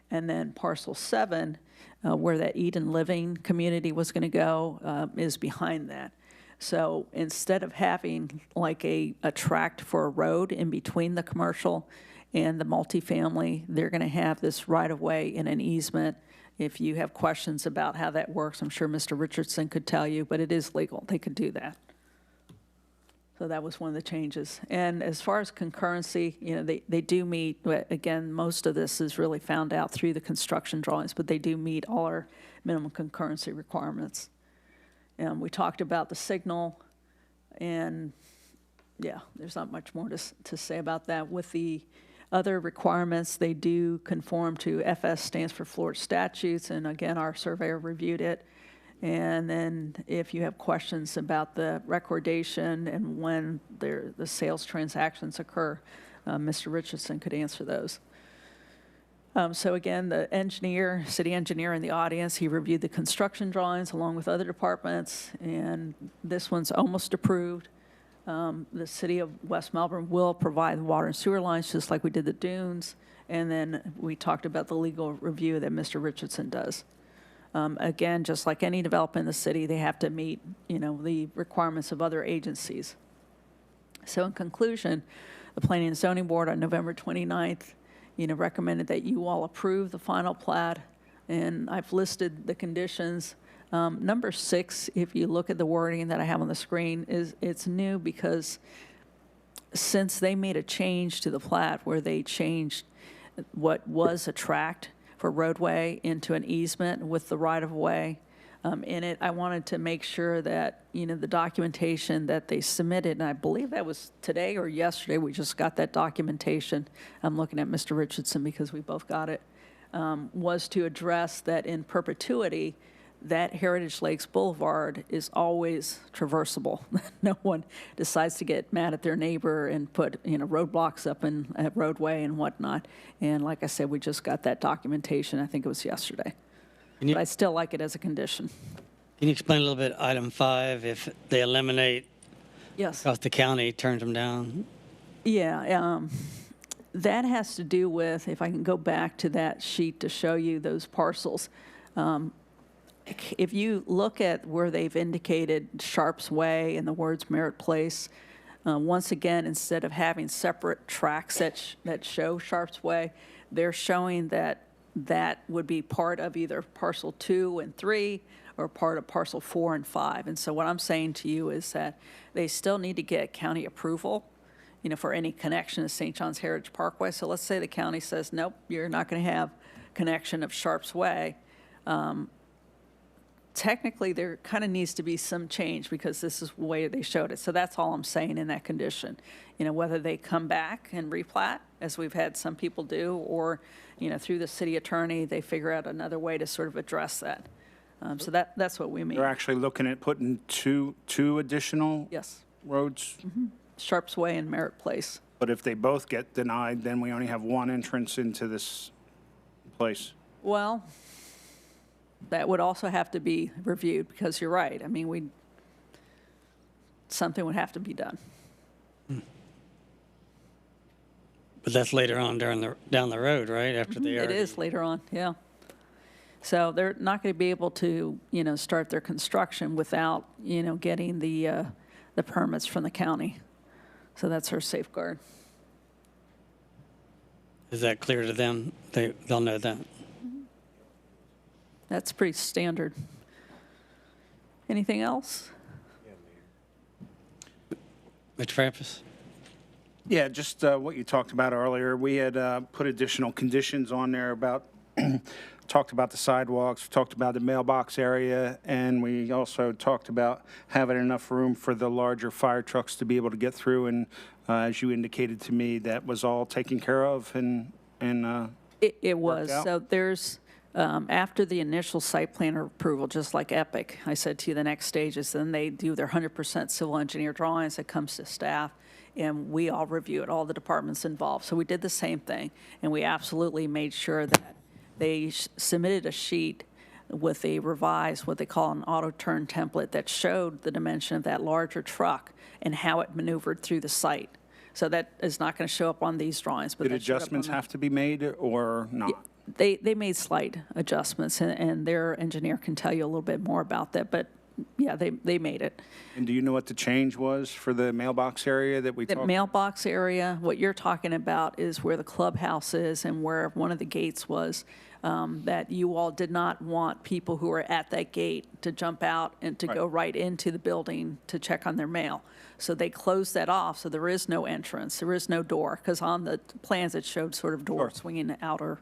And then parcel 7, where that Eden Living community was going to go, is behind that. So instead of having like a tract for a road in between the commercial and the multifamily, they're going to have this right-of-way in an easement. If you have questions about how that works, I'm sure Mr. Richardson could tell you, but it is legal. They could do that. So that was one of the changes. And as far as concurrency, you know, they do meet, again, most of this is really found out through the construction drawings, but they do meet all our minimum concurrency requirements. And we talked about the signal, and yeah, there's not much more to say about that. With the other requirements, they do conform to FS stands for Florida statutes, and again, our surveyor reviewed it. And then if you have questions about the recordation and when the sales transactions occur, Mr. Richardson could answer those. So again, the engineer, city engineer in the audience, he reviewed the construction drawings along with other departments, and this one's almost approved. The city of West Melbourne will provide water and sewer lines just like we did the dunes. And then we talked about the legal review that Mr. Richardson does. Again, just like any developer in the city, they have to meet, you know, the requirements of other agencies. So in conclusion, the Planning and Zoning Board on November 29th, you know, recommended that you all approve the final plat, and I've listed the conditions. Number 6, if you look at the wording that I have on the screen, it's new because since they made a change to the plat where they changed what was a tract for roadway into an easement with the right-of-way in it, I wanted to make sure that, you know, the documentation that they submitted, and I believe that was today or yesterday, we just got that documentation. I'm looking at Mr. Richardson because we both got it, was to address that in perpetuity, that Heritage Lakes Boulevard is always traversable. No one decides to get mad at their neighbor and put, you know, roadblocks up in a roadway and whatnot. And like I said, we just got that documentation. I think it was yesterday. But I still like it as a condition. Can you explain a little bit, item 5, if they eliminate, Yes. because the county turns them down? Yeah, that has to do with, if I can go back to that sheet to show you those parcels. If you look at where they've indicated Sharps Way and the words Merritt Place, once again, instead of having separate tracks that show Sharps Way, they're showing that that would be part of either parcel 2 and 3 or part of parcel 4 and 5. And so what I'm saying to you is that they still need to get county approval, you know, for any connection to St. John's Heritage Parkway. So let's say the county says, nope, you're not going to have connection of Sharps Way. Technically, there kind of needs to be some change because this is the way they showed it. So that's all I'm saying in that condition. You know, whether they come back and replat, as we've had some people do, or, you know, through the city attorney, they figure out another way to sort of address that. So that's what we mean. They're actually looking at putting two additional Yes. roads? Sharps Way and Merritt Place. But if they both get denied, then we only have one entrance into this place. Well, that would also have to be reviewed because you're right. I mean, something would have to be done. But that's later on down the road, right? After they It is later on, yeah. So they're not going to be able to, you know, start their construction without, you know, getting the permits from the county. So that's our safeguard. Is that clear to them? They'll know that. That's pretty standard. Anything else? Mr. Frampus? Yeah, just what you talked about earlier. We had put additional conditions on there about, talked about the sidewalks, talked about the mailbox area, and we also talked about having enough room for the larger fire trucks to be able to get through. And as you indicated to me, that was all taken care of and It was. out? So there's, after the initial site plan approval, just like Epic, I said to you, the next stage is then they do their 100% civil engineer drawings. It comes to staff, and we all review it, all the departments involved. So we did the same thing, and we absolutely made sure that they submitted a sheet with a revised, what they call an auto turn template that showed the dimension of that larger truck and how it maneuvered through the site. So that is not going to show up on these drawings. But Did that showed up on adjustments the- have to be made or not? They made slight adjustments, and their engineer can tell you a little bit more about that. But yeah, they made it. And do you know what the change was for the mailbox area that we The talked? mailbox area, what you're talking about is where the clubhouse is and where one of the gates was, that you all did not want people who were at that gate to jump out and to go right into the building to check on their mail. So they closed that off, so there is no entrance, there is no door, because on the plans it showed sort of door swinging out or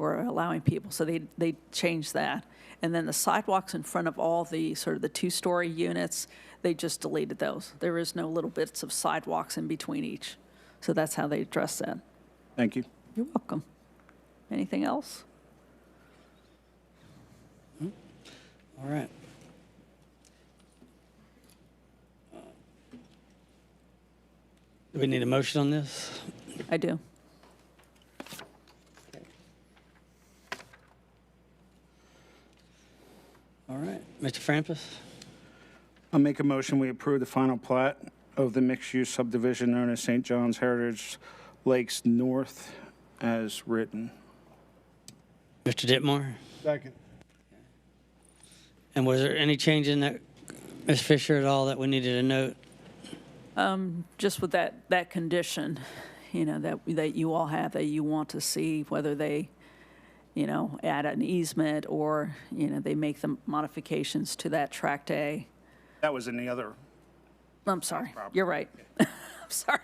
allowing people, so they changed that. And then the sidewalks in front of all the sort of the two-story units, they just deleted those. There is no little bits of sidewalks in between each. So that's how they addressed that. Thank you. You're welcome. Anything else? All right. Do we need a motion on this? I do. All right. Mr. Frampus? I'll make a motion, we approve the final plat of the mixed-use subdivision known as St. John's Heritage Lakes North as written. Mr. Ditmore? Second. And was there any change in that, Ms. Fisher, at all that we needed to note? Just with that condition, that you all have, that you want to see whether they, add an easement or, they make the modifications to that Tract A. That was in the other. I'm sorry. You're right. I'm sorry.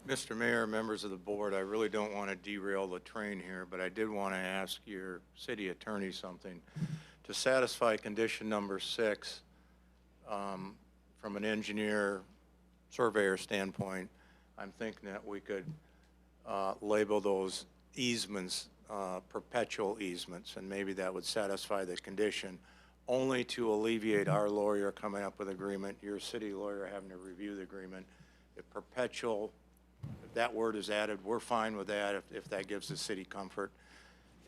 Mr. Mayor, members of the board, I really don't want to derail the train here, but I did want to ask your city attorney something. To satisfy condition number 6, from an engineer surveyor standpoint, I'm thinking that we could label those easements perpetual easements, and maybe that would satisfy the condition, only to alleviate our lawyer coming up with agreement, your city lawyer having to review the agreement. If perpetual, if that word is added, we're fine with that if that gives the city comfort.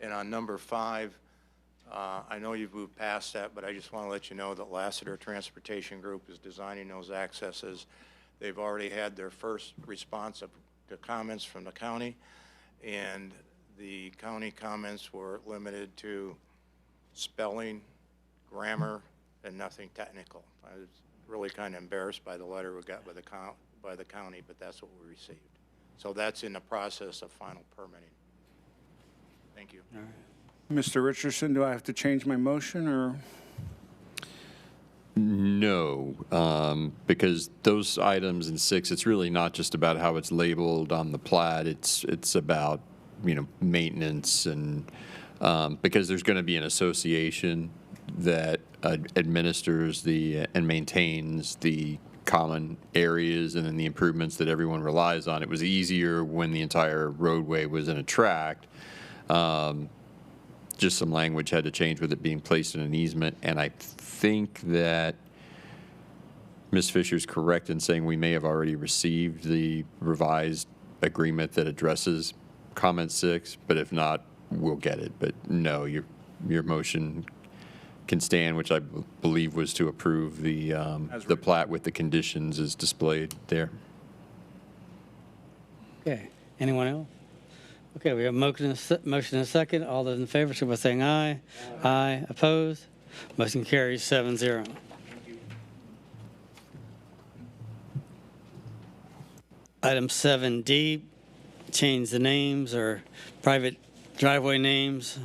And on number 5, I know you've moved past that, but I just want to let you know that Lassiter Transportation Group is designing those accesses. They've already had their first response to comments from the county, and the county comments were limited to spelling, grammar, and nothing technical. I was really kind of embarrassed by the letter we got by the county, but that's what we received. So that's in the process of final permitting. Thank you. All right. Mr. Richardson, do I have to change my motion or? No, because those items in 6, it's really not just about how it's labeled on the plat. It's about, maintenance and because there's going to be an association that administers and maintains the common areas and then the improvements that everyone relies on. It was easier when the entire roadway was in a tract. Just some language had to change with it being placed in an easement, and I think that Ms. Fisher's correct in saying we may have already received the revised agreement that addresses comment 6, but if not, we'll get it. But no, your motion can stand, which I believe was to approve the plat with the conditions as displayed there. Okay. Anyone else? Okay, we have a motion and a second. All those in favor, so by saying aye. Aye. Opposed? Motion carries 7-0. Item 7D, change the names or private driveway names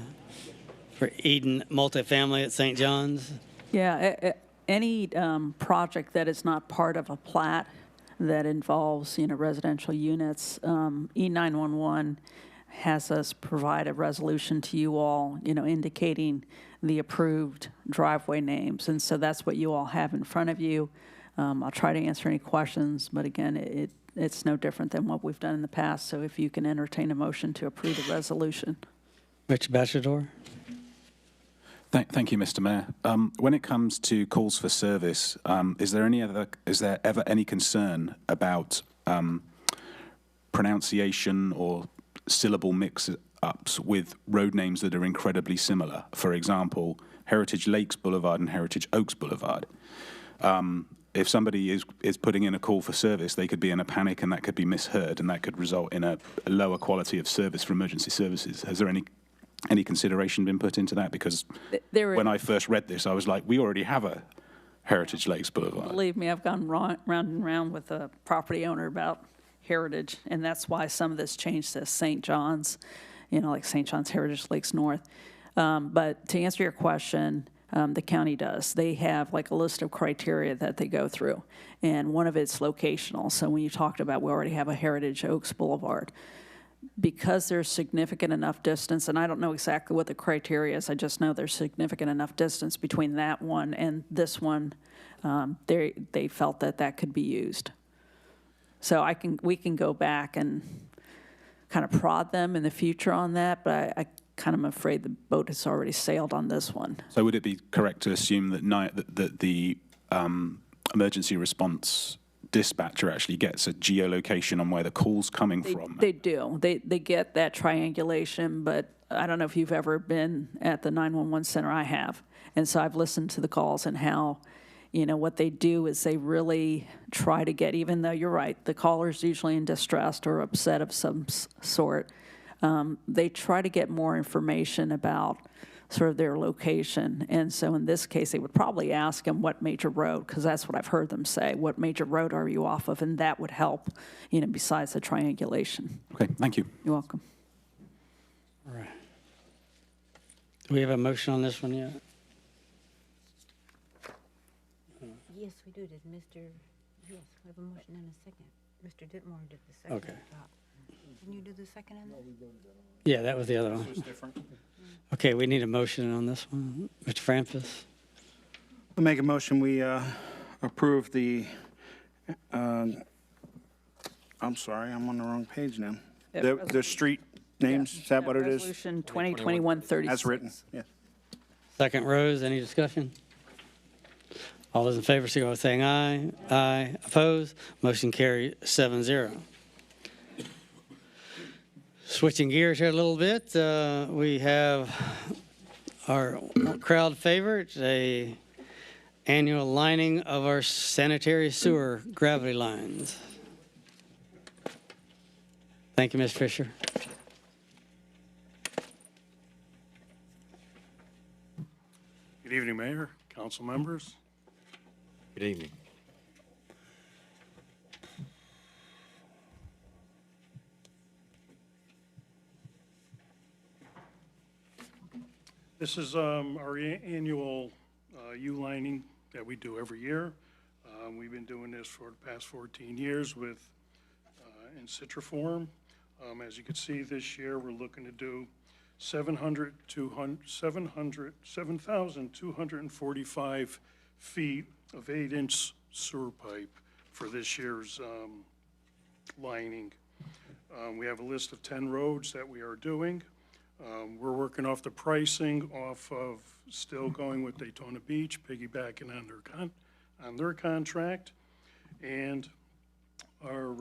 for Eden multifamily at St. John's. Yeah, any project that is not part of a plat that involves, residential units, E911 has us provide a resolution to you all, indicating the approved driveway names. And so that's what you all have in front of you. I'll try to answer any questions, but again, it's no different than what we've done in the past. So if you can entertain a motion to approve the resolution. Mr. Bachelor? Thank you, Mr. Mayor. When it comes to calls for service, is there ever any concern about pronunciation or syllable mix-ups with road names that are incredibly similar? For example, Heritage Lakes Boulevard and Heritage Oaks Boulevard. If somebody is putting in a call for service, they could be in a panic and that could be misheard, and that could result in a lower quality of service for emergency services. Has there any consideration been put into that? Because when I first read this, I was like, we already have a Heritage Lakes Boulevard. Believe me, I've gone round and round with a property owner about Heritage, and that's why some of this changed to St. John's, like St. John's Heritage Lakes North. But to answer your question, the county does. They have like a list of criteria that they go through, and one of it's locational. So when you talked about we already have a Heritage Oaks Boulevard, because there's significant enough distance, and I don't know exactly what the criteria is, I just know there's significant enough distance between that one and this one, they felt that could be used. So we can go back and kind of prod them in the future on that, but I kind of am afraid the boat has already sailed on this one. So would it be correct to assume that the emergency response dispatcher actually gets a geolocation on where the call's coming from? They do. They get that triangulation, but I don't know if you've ever been at the 911 center. I have. And so I've listened to the calls and how, what they do is they really try to get, even though you're right, the caller's usually in distress or upset of some sort, they try to get more information about sort of their location. And so in this case, they would probably ask them what major road, because that's what I've heard them say. What major road are you off of? And that would help, besides the triangulation. Okay, thank you. You're welcome. All right. Do we have a motion on this one yet? Yes, we do. Did Mr. Yes, we have a motion in a second. Mr. Ditmore did the second. Okay. Can you do the second in that? Yeah, that was the other one. Okay, we need a motion on this one. Mr. Francis? I'll make a motion, we approve the, I'm sorry, I'm on the wrong page now. The street names, is that what it is? Resolution 2021-36. As written, yeah. Second Rose, any discussion? All those in favor, signify by saying aye. Aye. Opposed? Motion carried 7-0. Switching gears here a little bit, we have our crowd favorite, a annual lining of our sanitary sewer gravity lines. Thank you, Ms. Fisher. Good evening, Mayor, council members. Good evening. This is our annual U-lining that we do every year. We've been doing this for the past 14 years with in Citriform. As you can see, this year we're looking to do 7,245 feet of 8-inch sewer pipe for this year's lining. We have a list of 10 roads that we are doing. We're working off the pricing off of still going with Daytona Beach, piggybacking on their contract. And our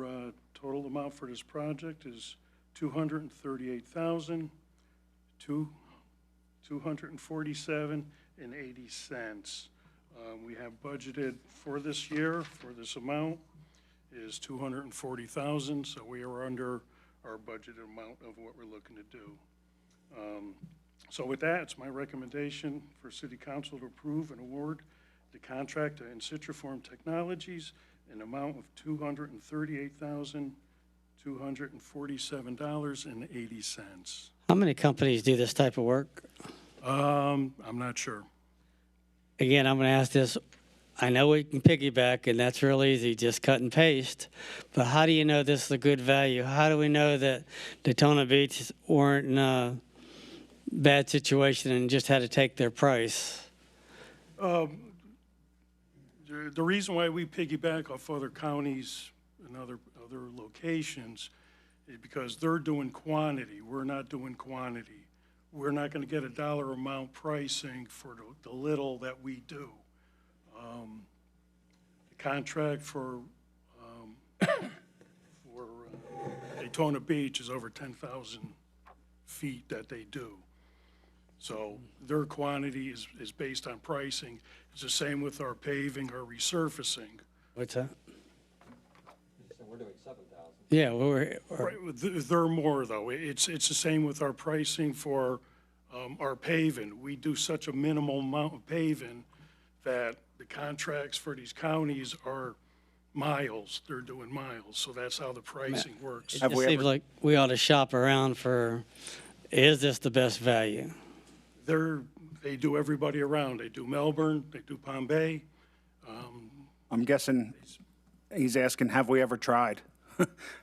total amount for this project is $238,247.80. We have budgeted for this year, for this amount, is $240,000, so we are under our budgeted amount of what we're looking to do. So with that, it's my recommendation for City Council to approve and award the contract to Citriform Technologies in an amount of $238,247.80. How many companies do this type of work? I'm not sure. Again, I'm going to ask this. I know we can piggyback, and that's real easy, just cut and paste. But how do you know this is a good value? How do we know that Daytona Beach weren't in a bad situation and just had to take their price? The reason why we piggyback off other counties and other locations is because they're doing quantity. We're not doing quantity. we're not going to get a dollar amount pricing for the little that we do. The contract for Daytona Beach is over 10,000 feet that they do. So their quantity is based on pricing. It's the same with our paving, our resurfacing. What's that? We're doing 7,000. Yeah, well, we're, Right, they're more, though. It's the same with our pricing for our paving. We do such a minimal amount of paving that the contracts for these counties are miles. They're doing miles, so that's how the pricing works. it just seems like we ought to shop around for, is this the best value? They do everybody around. They do Melbourne, they do Palm Bay. I'm guessing he's asking, have we ever tried?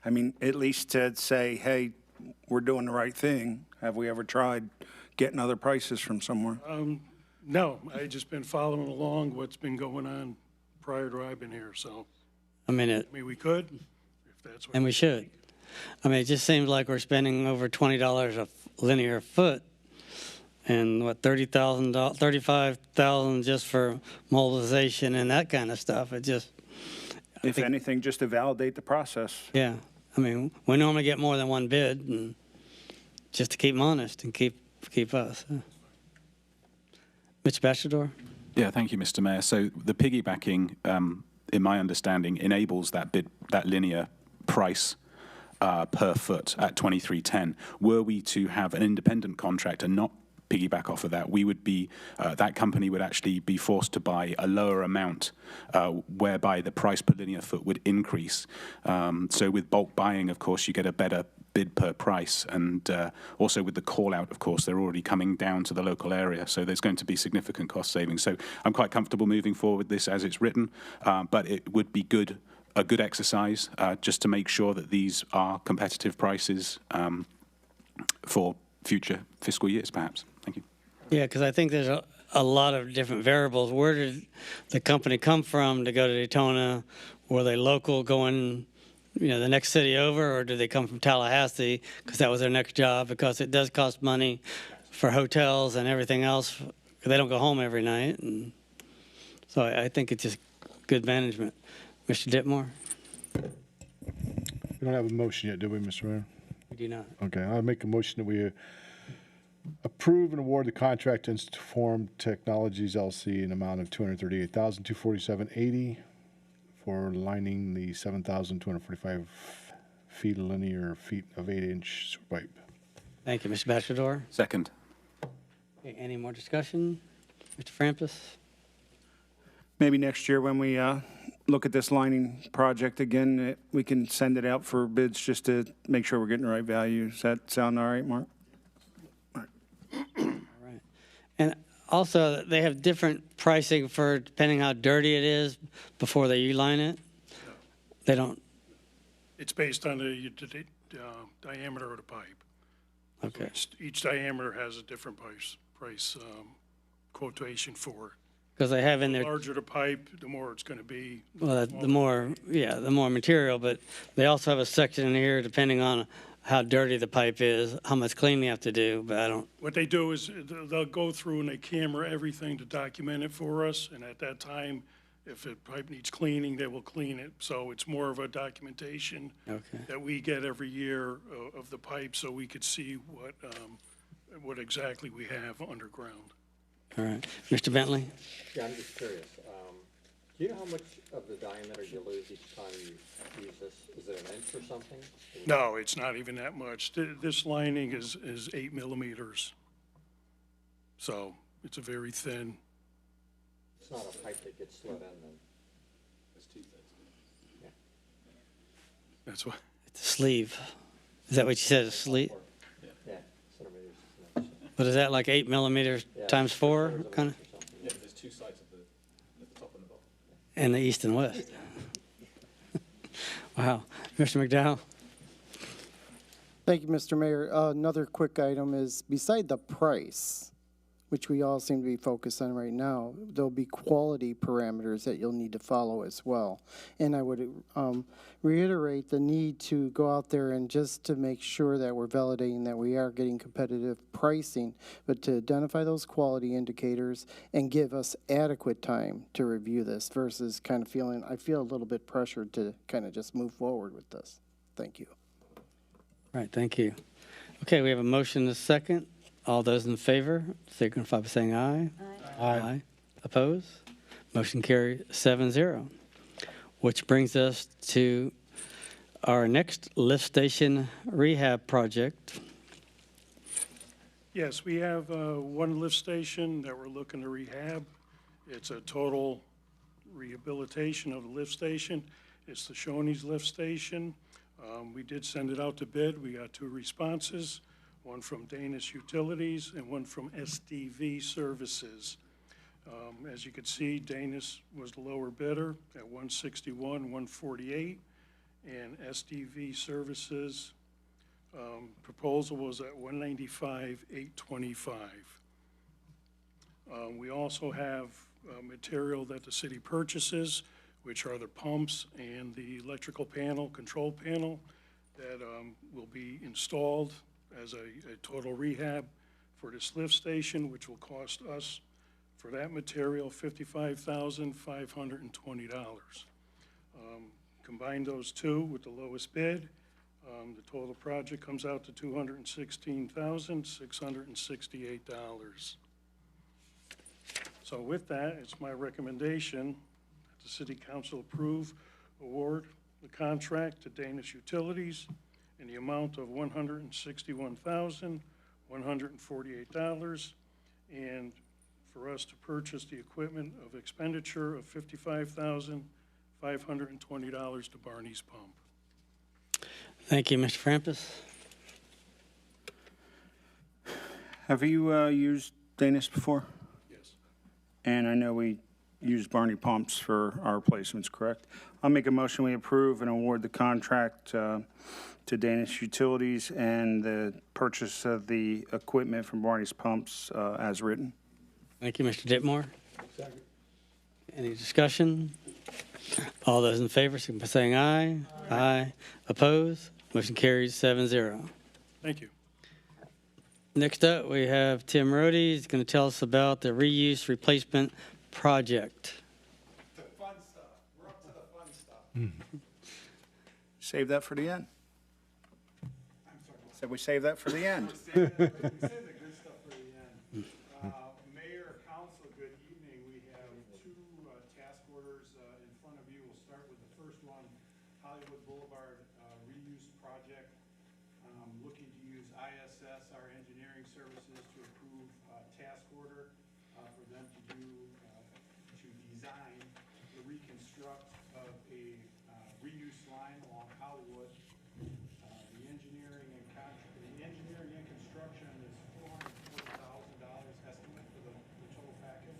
I mean, at least to say, hey, we're doing the right thing. Have we ever tried getting other prices from somewhere? No, I just been following along what's been going on prior to I've been here, so. I mean, I mean, we could, if that's what. and we should. I mean, it just seems like we're spending over $20 a linear foot, and what, $35,000 just for mobilization and that kind of stuff. It just, If anything, just to validate the process. yeah. I mean, we normally get more than one bid, and just to keep them honest and keep us. Mr. Bachelor? Yeah, thank you, Mr. Mayor. So the piggybacking, in my understanding, enables that linear price per foot at 23.10. Were we to have an independent contract and not piggyback off of that, we would be that company would actually be forced to buy a lower amount, whereby the price per linear foot would increase. So with bulk buying, of course, you get a better bid per price, and also with the call out, of course, they're already coming down to the local area, so there's going to be significant cost savings. So I'm quite comfortable moving forward with this as it's written, but it would be a good exercise just to make sure that these are competitive prices for future fiscal years, perhaps. Thank you. Yeah, because I think there's a lot of different variables. Where did the company come from to go to Daytona? Were they local going, the next city over, or did they come from Tallahassee because that was their next job? Because it does cost money for hotels and everything else. 'Cause they don't go home every night. And so I think it's just good management. Mr. Ditmore? We don't have a motion yet, do we, Mr. Mayor? We do not. Okay, I'll make a motion that we approve and award the contract to Inform Technologies LC in amount of $238,247.80 for lining the 7,245 feet of linear feet of 8-inch sewer pipe. Thank you, Mr. Bachelor. Second. Okay, any more discussion? Mr. Frampus? Maybe next year when we look at this lining project again, we can send it out for bids just to make sure we're getting the right value. Does that sound all right, Mark? All right. And also, they have different pricing for depending how dirty it is before they U-line it? They don't? It's based on the diameter of the pipe. Okay. So each diameter has a different price quotation for it. Because they have in The there, larger the pipe, the more it's going to be. well, the more material, but they also have a section in here depending on how dirty the pipe is, how much cleaning you have to do, but I don't, What they do is they'll go through and they camera everything to document it for us, and at that time, if the pipe needs cleaning, they will clean it. So it's more of a documentation okay. that we get every year of the pipe, so we could see what exactly we have underground. All right. Mr. Bentley? Yeah, I'm just curious. Do you know how much of the diameter you lose each time you use this? Is it an inch or something? No, it's not even that much. This lining is 8 millimeters. So it's a very thin. It's not a pipe that gets slid in then? It's too thick. Yeah. That's what. It's a sleeve. Is that what you said, a sleeve? Yeah. Centimeters is an inch. But is that like 8 millimeters times 4, kind of? Yeah, there's two sides at the top and the bottom. And the east and west. Wow. Mr. McDowell? Thank you, Mr. Mayor. Another quick item is, beside the price, which we all seem to be focused on right now, there'll be quality parameters that you'll need to follow as well. And I would reiterate the need to go out there and just to make sure that we're validating that we are getting competitive pricing, but to identify those quality indicators and give us adequate time to review this versus kind of feeling, I feel a little bit pressured to kind of just move forward with this. Thank you. All right, thank you. Okay, we have a motion and a second. All those in favor, signify by saying aye. Aye. Opposed? Motion carries 7-0. Which brings us to our next lift station rehab project. Yes, we have one lift station that we're looking to rehab. It's a total rehabilitation of the lift station. It's the Shoney's lift station. We did send it out to bid. We got 2 responses, one from Danish Utilities and one from SDV Services. As you can see, Danish was the lower bidder at $161, $148, and SDV Services proposal was at $195, $825. We also have material that the city purchases, which are the pumps and the electrical panel, control panel, that will be installed as a total rehab for this lift station, which will cost us, for that material, $55,520. Combine those two with the lowest bid, the total project comes out to $216,668. So with that, it's my recommendation that the City Council approve, award the contract to Danish Utilities in the amount of $161,148, and for us to purchase the equipment of expenditure of $55,520 to Barney's Pump. Thank you, Mr. Frampus. Have you used Danish before? Yes. And I know we use Barney pumps for our replacements, correct? I'll make a motion we approve and award the contract to Danish Utilities and the purchase of the equipment from Barney's pumps as written. Thank you, Mr. Ditmore. Second. Any discussion? All those in favor, signify by saying aye. Aye. Opposed? Motion carries 7-0. Thank you. Next up, we have Tim Rohde. He's going to tell us about the reuse replacement project. The fun stuff. We're up to the fun stuff. Save that for the end. I'm sorry. Said we save that for the end. We save the good stuff for the end. Mayor, council, good evening. We have 2 task orders in front of you. We'll start with the first one, Hollywood Boulevard reuse project. Looking to use ISS, our engineering services, to approve task order for them to do, to design the reconstruct of a reuse line along Hollywood. The engineering and construction is $440,000 estimate for the total package.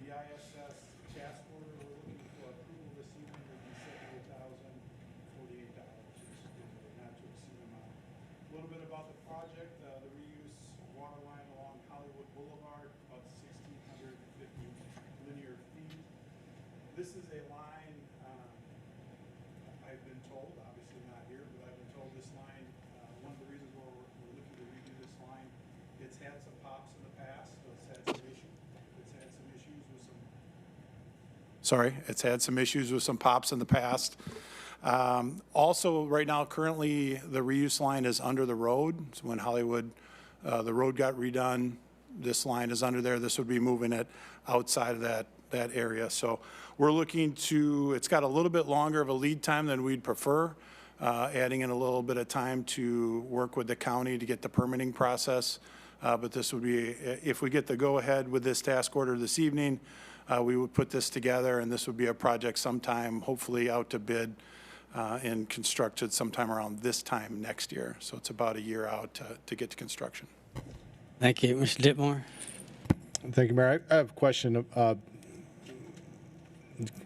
The ISS task order we're looking for approval this evening would be $78,048. Not to exceed amount. A little bit about the project, the reuse water line along Hollywood Boulevard, about 1,650 linear feet. This is a line, I've been told, obviously not here, but I've been told this line, one of the reasons why we're looking to redo this line, it's had some pops in the past, so it's had some issues with some. Sorry, it's had some issues with some pops in the past. Also, right now, currently, the reuse line is under the road. So when Hollywood, the road got redone, this line is under there. This would be moving it outside of that area. So we're looking to, it's got a little bit longer of a lead time than we'd prefer, adding in a little bit of time to work with the county to get the permitting process. But this would be, if we get the go-ahead with this task order this evening, we would put this together, and this would be a project sometime, hopefully out to bid and constructed sometime around this time next year. So it's about a year out to get to construction. Thank you. Mr. Ditmore. Thank you, Mayor. I have a question.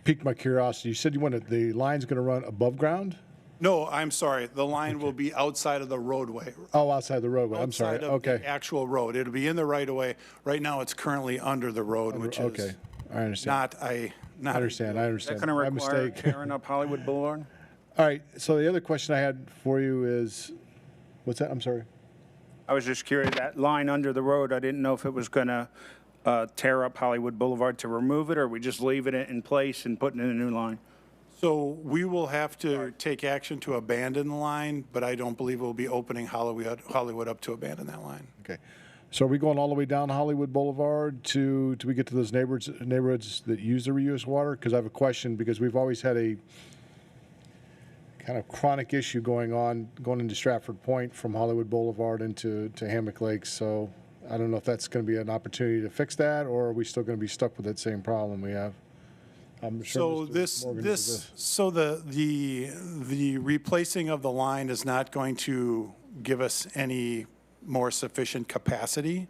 Piqued my curiosity. You said you wanted the line's going to run above ground? No, I'm sorry. The line will be outside of the roadway. Oh, outside the roadway. I'm sorry. Outside of Okay. the actual road. It'll be in the right of way. Right now, it's currently under the road, which is Okay, I understand. not I not. understand, I Is understand. that going to My require mistake. tearing up Hollywood Boulevard? All right, so the other question I had for you is, what's that? I'm sorry. I was just curious, that line under the road, I didn't know if it was going to tear up Hollywood Boulevard to remove it, or we just leaving it in place and putting in a new line? So we will have to take action to abandon the line, but I don't believe we'll be opening Hollywood up to abandon that line. Okay. So are we going all the way down Hollywood Boulevard to we get to those neighborhoods that use the reuse water? Because I have a question, because we've always had a kind of chronic issue going into Stratford Point from Hollywood Boulevard into Hammock Lakes. So I don't know if that's going to be an opportunity to fix that, or are we still going to be stuck with that same problem we have? I'm sure So Mr. Morgan the replacing of the line is not going to give us any more sufficient capacity.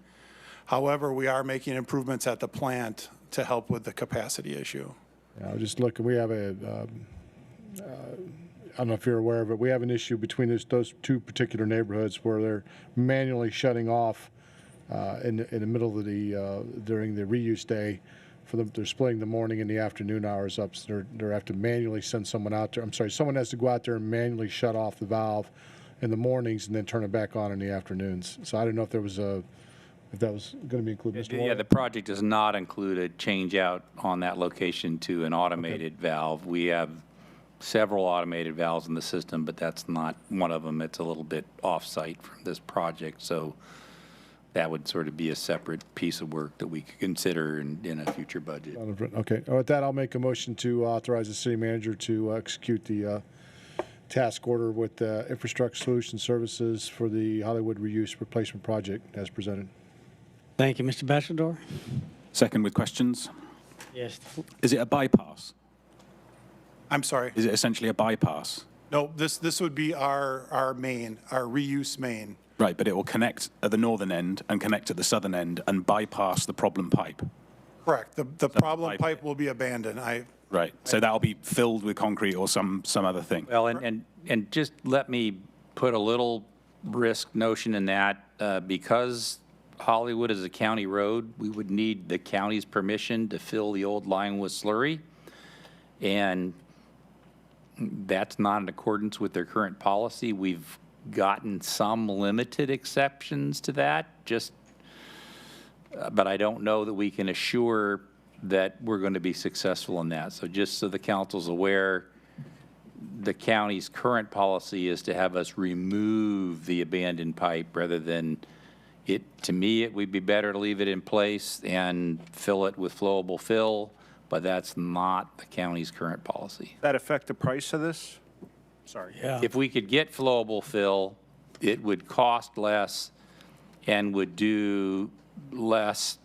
However, we are making improvements at the plant to help with the capacity issue. Yeah, I was just looking. We have I don't know if you're aware of it. We have an issue between those two particular neighborhoods where they're manually shutting off in the middle of during the reuse day. They're splitting the morning and the afternoon hours up. So they have to manually send someone out there. I'm sorry, someone has to go out there and manually shut off the valve in the mornings and then turn it back on in the afternoons. So I don't know if that was going to be included. Mr. Yeah, Moore? the project does not include a change out on that location to an automated valve. We have several automated valves in the system, but that's not one of them. It's a little bit off-site from this project, so that would sort of be a separate piece of work that we could consider in a future budget. Okay. With that, I'll make a motion to authorize the city manager to execute the task order with Infrastructure Solution Services for the Hollywood Reuse Replacement Project as presented. Thank you, Mr. Bachelor. Second with questions. Yes. Is it a bypass? I'm sorry. Is it essentially a bypass? No, this would be our reuse main. Right, but it will connect at the northern end and connect at the southern end and bypass the problem pipe. Correct. The problem pipe will be abandoned. Right, so that'll be filled with concrete or some other thing. Well, and just let me put a little risk notion in that. Because Hollywood is a county road, we would need the county's permission to fill the old line with slurry. And that's not in accordance with their current policy. We've gotten some limited exceptions to that, but I don't know that we can assure that we're going to be successful in that. So just so the council's aware, the county's current policy is to have us remove the abandoned pipe rather than it. To me, it would be better to leave it in place and fill it with flowable fill, but that's not the county's current policy. That affect the price of this? Sorry. Yeah. If we could get flowable fill, it would cost less and would do less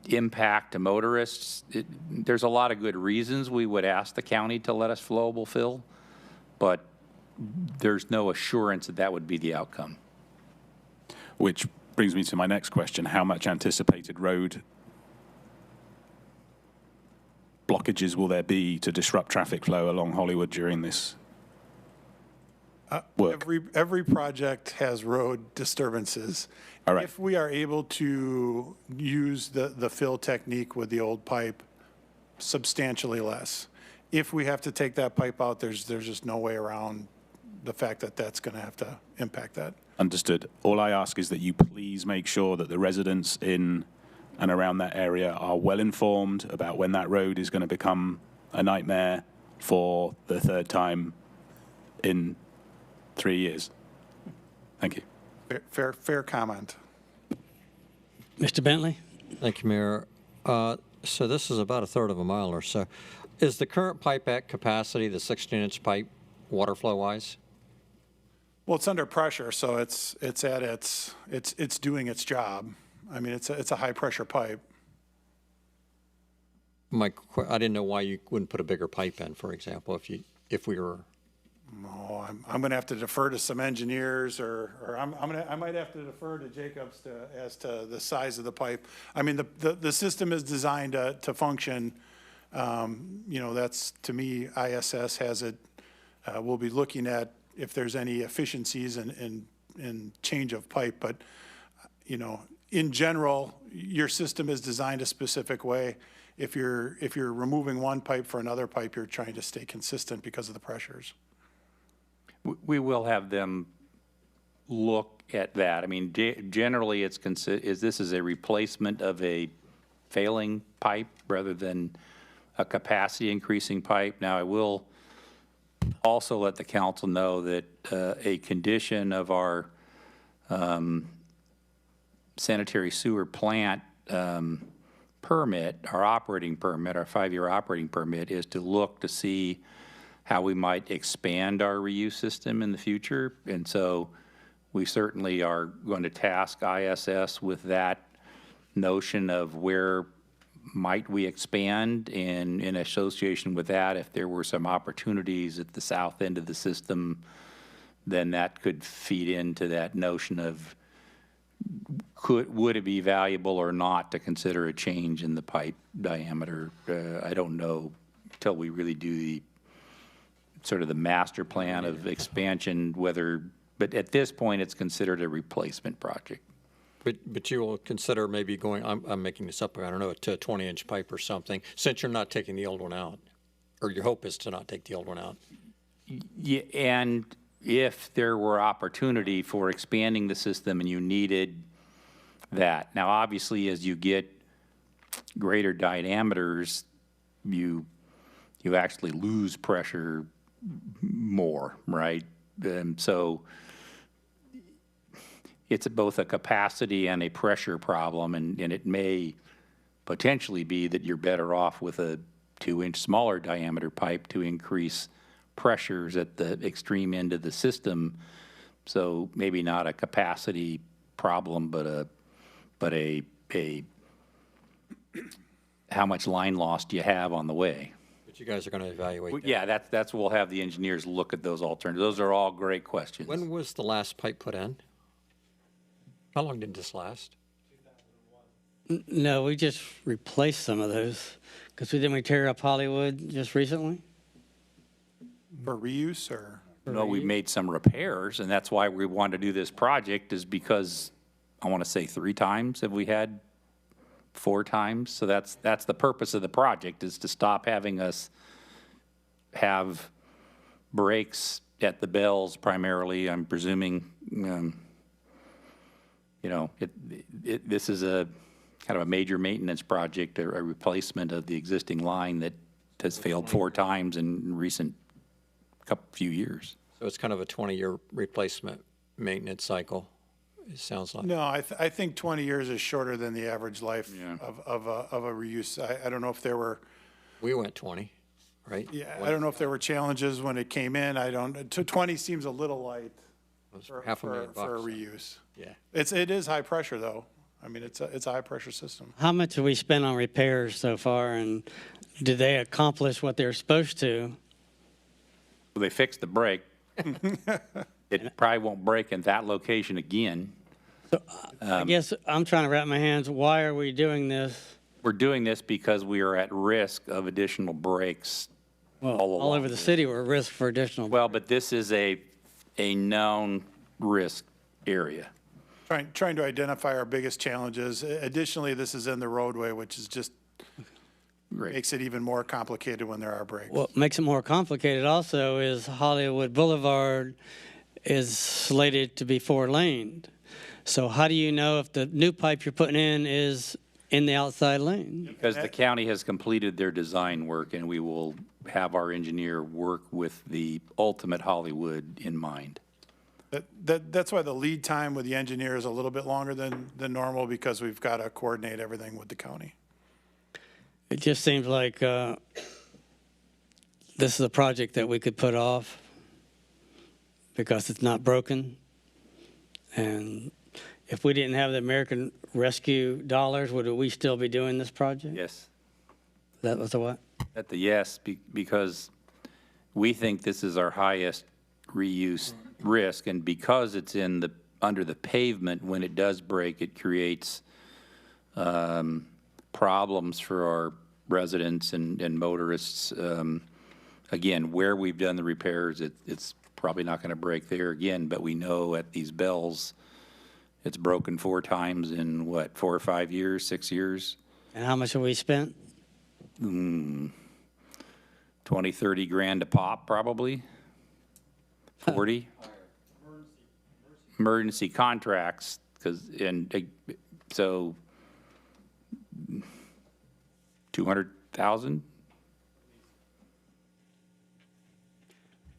impact to motorists. There's a lot of good reasons we would ask the county to let us flowable fill, but there's no assurance that that would be the outcome. Which brings me to my next question. How much anticipated road blockages will there be to disrupt traffic flow along Hollywood during this work? Every project has road disturbances. All right. If we are able to use the fill technique with the old pipe, substantially less. If we have to take that pipe out, there's just no way around the fact that that's going to have to impact that. Understood. All I ask is that you please make sure that the residents in and around that area are well informed about when that road is going to become a nightmare for the third time in 3 years. Thank you. Fair comment. Mr. Bentley? Thank you, Mayor. So this is about a third of a mile or so. Is the current pipe at capacity, the 16-inch pipe, water flow-wise? Well, it's under pressure, so it's doing its job. I mean, it's a high pressure pipe. I didn't know why you wouldn't put a bigger pipe in, for example, if we were. Oh, I'm going to have to defer to some engineers, or I might have to defer to Jacobs as to the size of the pipe. I mean, the system is designed to function. That's, to me, ISS has it We'll be looking at if there's any efficiencies in change of pipe, but, you know, in general, your system is designed a specific way. If you're removing one pipe for another pipe, you're trying to stay consistent because of the pressures. We will have them look at that. I mean, generally, this is a replacement of a failing pipe rather than a capacity increasing pipe. Now, I will also let the council know that a condition of our sanitary sewer plant permit, our operating permit, our 5-year operating permit, is to look to see how we might expand our reuse system in the future. And so we certainly are going to task ISS with that notion of where might we expand, and in association with that, if there were some opportunities at the south end of the system, then that could feed into that notion of would it be valuable or not to consider a change in the pipe diameter. I don't know until we really do the sort of the master plan of expansion, but at this point, it's considered a replacement project. But you will consider maybe going, I'm making this up, I don't know, to a 20-inch pipe or something, since you're not taking the old one out, or your hope is to not take the old one out. Yeah, and if there were opportunity for expanding the system and you needed that. Now, obviously, as you get greater diameters, you actually lose pressure more, right? So it's both a capacity and a pressure problem, and it may potentially be that you're better off with a 2-inch smaller diameter pipe to increase pressures at the extreme end of the system. So maybe not a capacity problem, but a how much line loss do you have on the way? But you guys are going to evaluate that. Yeah, that's we'll have the engineers look at those alternatives. Those are all great questions. When was the last pipe put in? How long did this last? No, we just replaced some of those, because didn't we tear up Hollywood just recently? For reuse or? No, we made some repairs, and that's why we wanted to do this project, is because I want to say 3 times have we had 4 times. So that's the purpose of the project, is to stop having us have breaks at the bells primarily. I'm presuming, you know, this is a kind of a major maintenance project, a replacement of the existing line that has failed 4 times in recent few years. So it's kind of a 20-year replacement maintenance cycle, it sounds like. No, I think 20 years is shorter than the average life of a reuse. I don't know if there were. We went 20, right? Yeah, I don't know if there were challenges when it came in. 20 seems a little light for a reuse. Yeah. It is high pressure though. I mean, it's a high pressure system. How much have we spent on repairs so far, and did they accomplish what they're supposed to? Well, they fixed the break. It probably won't break in that location again. So I guess I'm trying to wrap my hands. Why are we doing this? We're doing this because we are at risk of additional breaks. All over the city, we're at risk for additional. Well, but this is a known risk area. Trying to identify our biggest challenges. Additionally, this is in the roadway, which is just makes it even more complicated when there are breaks. What makes it more complicated also is Hollywood Boulevard is slated to be 4-laned. So how do you know if the new pipe you're putting in is in the outside lane? Because the county has completed their design work, and we will have our engineer work with the ultimate Hollywood in mind. That's why the lead time with the engineer is a little bit longer than normal, because we've got to coordinate everything with the county. It just seems like this is a project that we could put off because it's not broken. And if we didn't have the American Rescue dollars, would we still be doing this project? Yes. That was the what? At the yes, because we think this is our highest reuse risk, and because it's under the pavement, when it does break, it creates problems for our residents and motorists again, where we've done the repairs, it's probably not going to break there again, but we know at these bells, it's broken 4 times in what, 4 or 5 years, 6 years? And how much have we spent? 20, 30 grand a pop, probably. 40. Emergency contracts, so 200,000.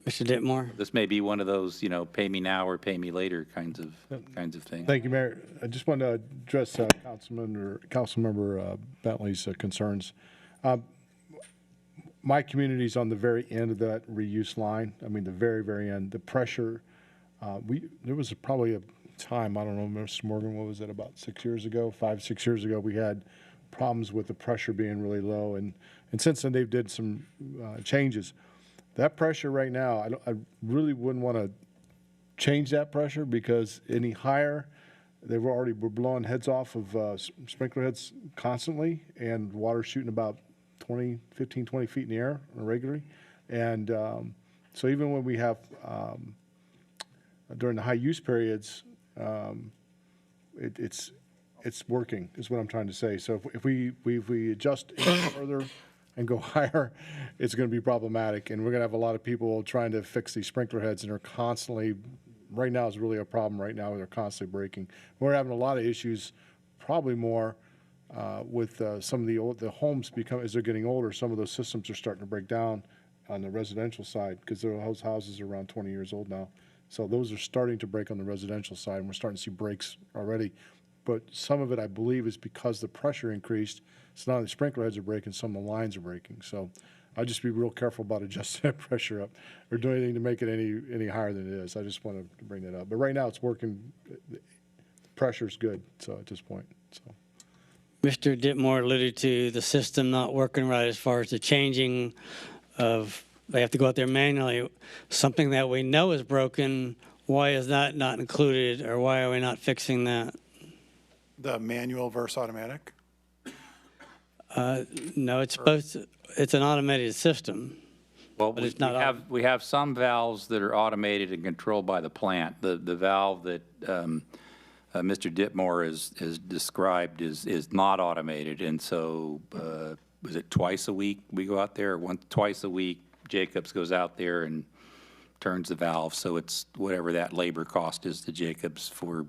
Mr. Ditmore? This may be one of those, pay me now or pay me later kinds of things. Thank you, Mayor. I just want to address Councilmember Bentley's concerns. My community's on the very end of that reuse line. I mean, the very, very end. The pressure, there was probably a time, I don't know, Mr. Morgan, what was that, about 6 years ago, 5, 6 years ago, we had problems with the pressure being really low. And since then, they've did some changes. That pressure right now, I really wouldn't want to change that pressure, because any higher, we're blowing heads off of sprinkler heads constantly, and water shooting about 15, 20 feet in the air regularly. And so even when we have, during the high use periods, it's working, is what I'm trying to say. So if we adjust further and go higher, it's going to be problematic. And we're going to have a lot of people trying to fix these sprinkler heads, and they're constantly, right now is really a problem right now. They're constantly breaking. We're having a lot of issues, probably more with some of the homes as they're getting older. Some of those systems are starting to break down on the residential side, because those houses are around 20 years old now. So those are starting to break on the residential side, and we're starting to see breaks already. But some of it, I believe, is because the pressure increased. So not only the sprinkler heads are breaking, some of the lines are breaking. So I'll just be real careful about adjusting that pressure up or doing anything to make it any higher than it is. I just wanted to bring that up. But right now it's working. The pressure's good, so at this point. So. Mr. Ditmore alluded to the system not working right as far as the changing of, they have to go out there manually. Something that we know is broken, why is that not included, or why are we not fixing that? The manual versus automatic? No, it's it's an automated system. Well, but it's not we have some valves that are automated and controlled by the plant. The valve that Mr. Ditmore has described is not automated, and so was it twice a week we go out there? Twice a week, Jacobs goes out there and turns the valve. So it's whatever that labor cost is to Jacobs for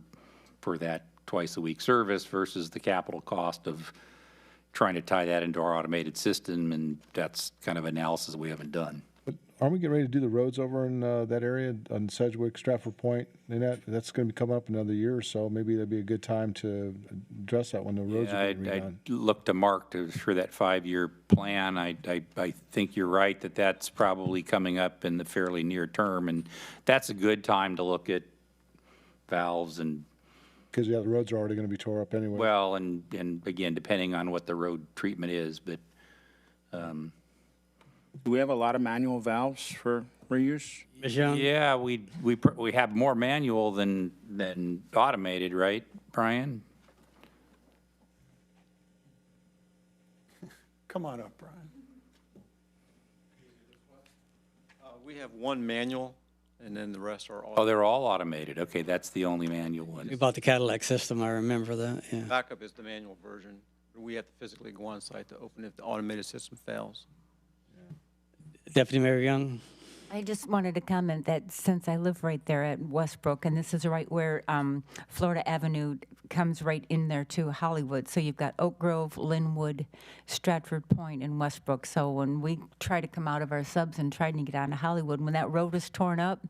that twice a week service versus the capital cost of trying to tie that into our automated system, and that's kind of analysis we haven't done. But aren't we getting ready to do the roads over in that area on Sedgwick, Stratford Point? And that's going to be coming up another year or so. Maybe that'd be a good time to address that when the roads are getting redone. I'd look to Mark for that 5-year plan. I think you're right that that's probably coming up in the fairly near term, and that's a good time to look at valves and. Because, yeah, the roads are already going to be tore up anyway. Well, and again, depending on what the road treatment is, but. Do we have a lot of manual valves for reuse? Ms. Young? Yeah, we have more manual than automated, right, Brian? Come on up, Brian. We have one manual, and then the rest are all. Oh, they're all automated. Okay, that's the only manual one. We bought the Cadillac system, I remember that, yeah. Backup is the manual version. We have to physically go on site to open if the automated system fails. Deputy Mayor Young? I just wanted to comment that since I live right there at Westbrook, and this is right where Florida Avenue comes right in there to Hollywood. So you've got Oak Grove, Linwood, Stratford Point, and Westbrook. So when we try to come out of our subs and try to get on to Hollywood, when that road is torn up,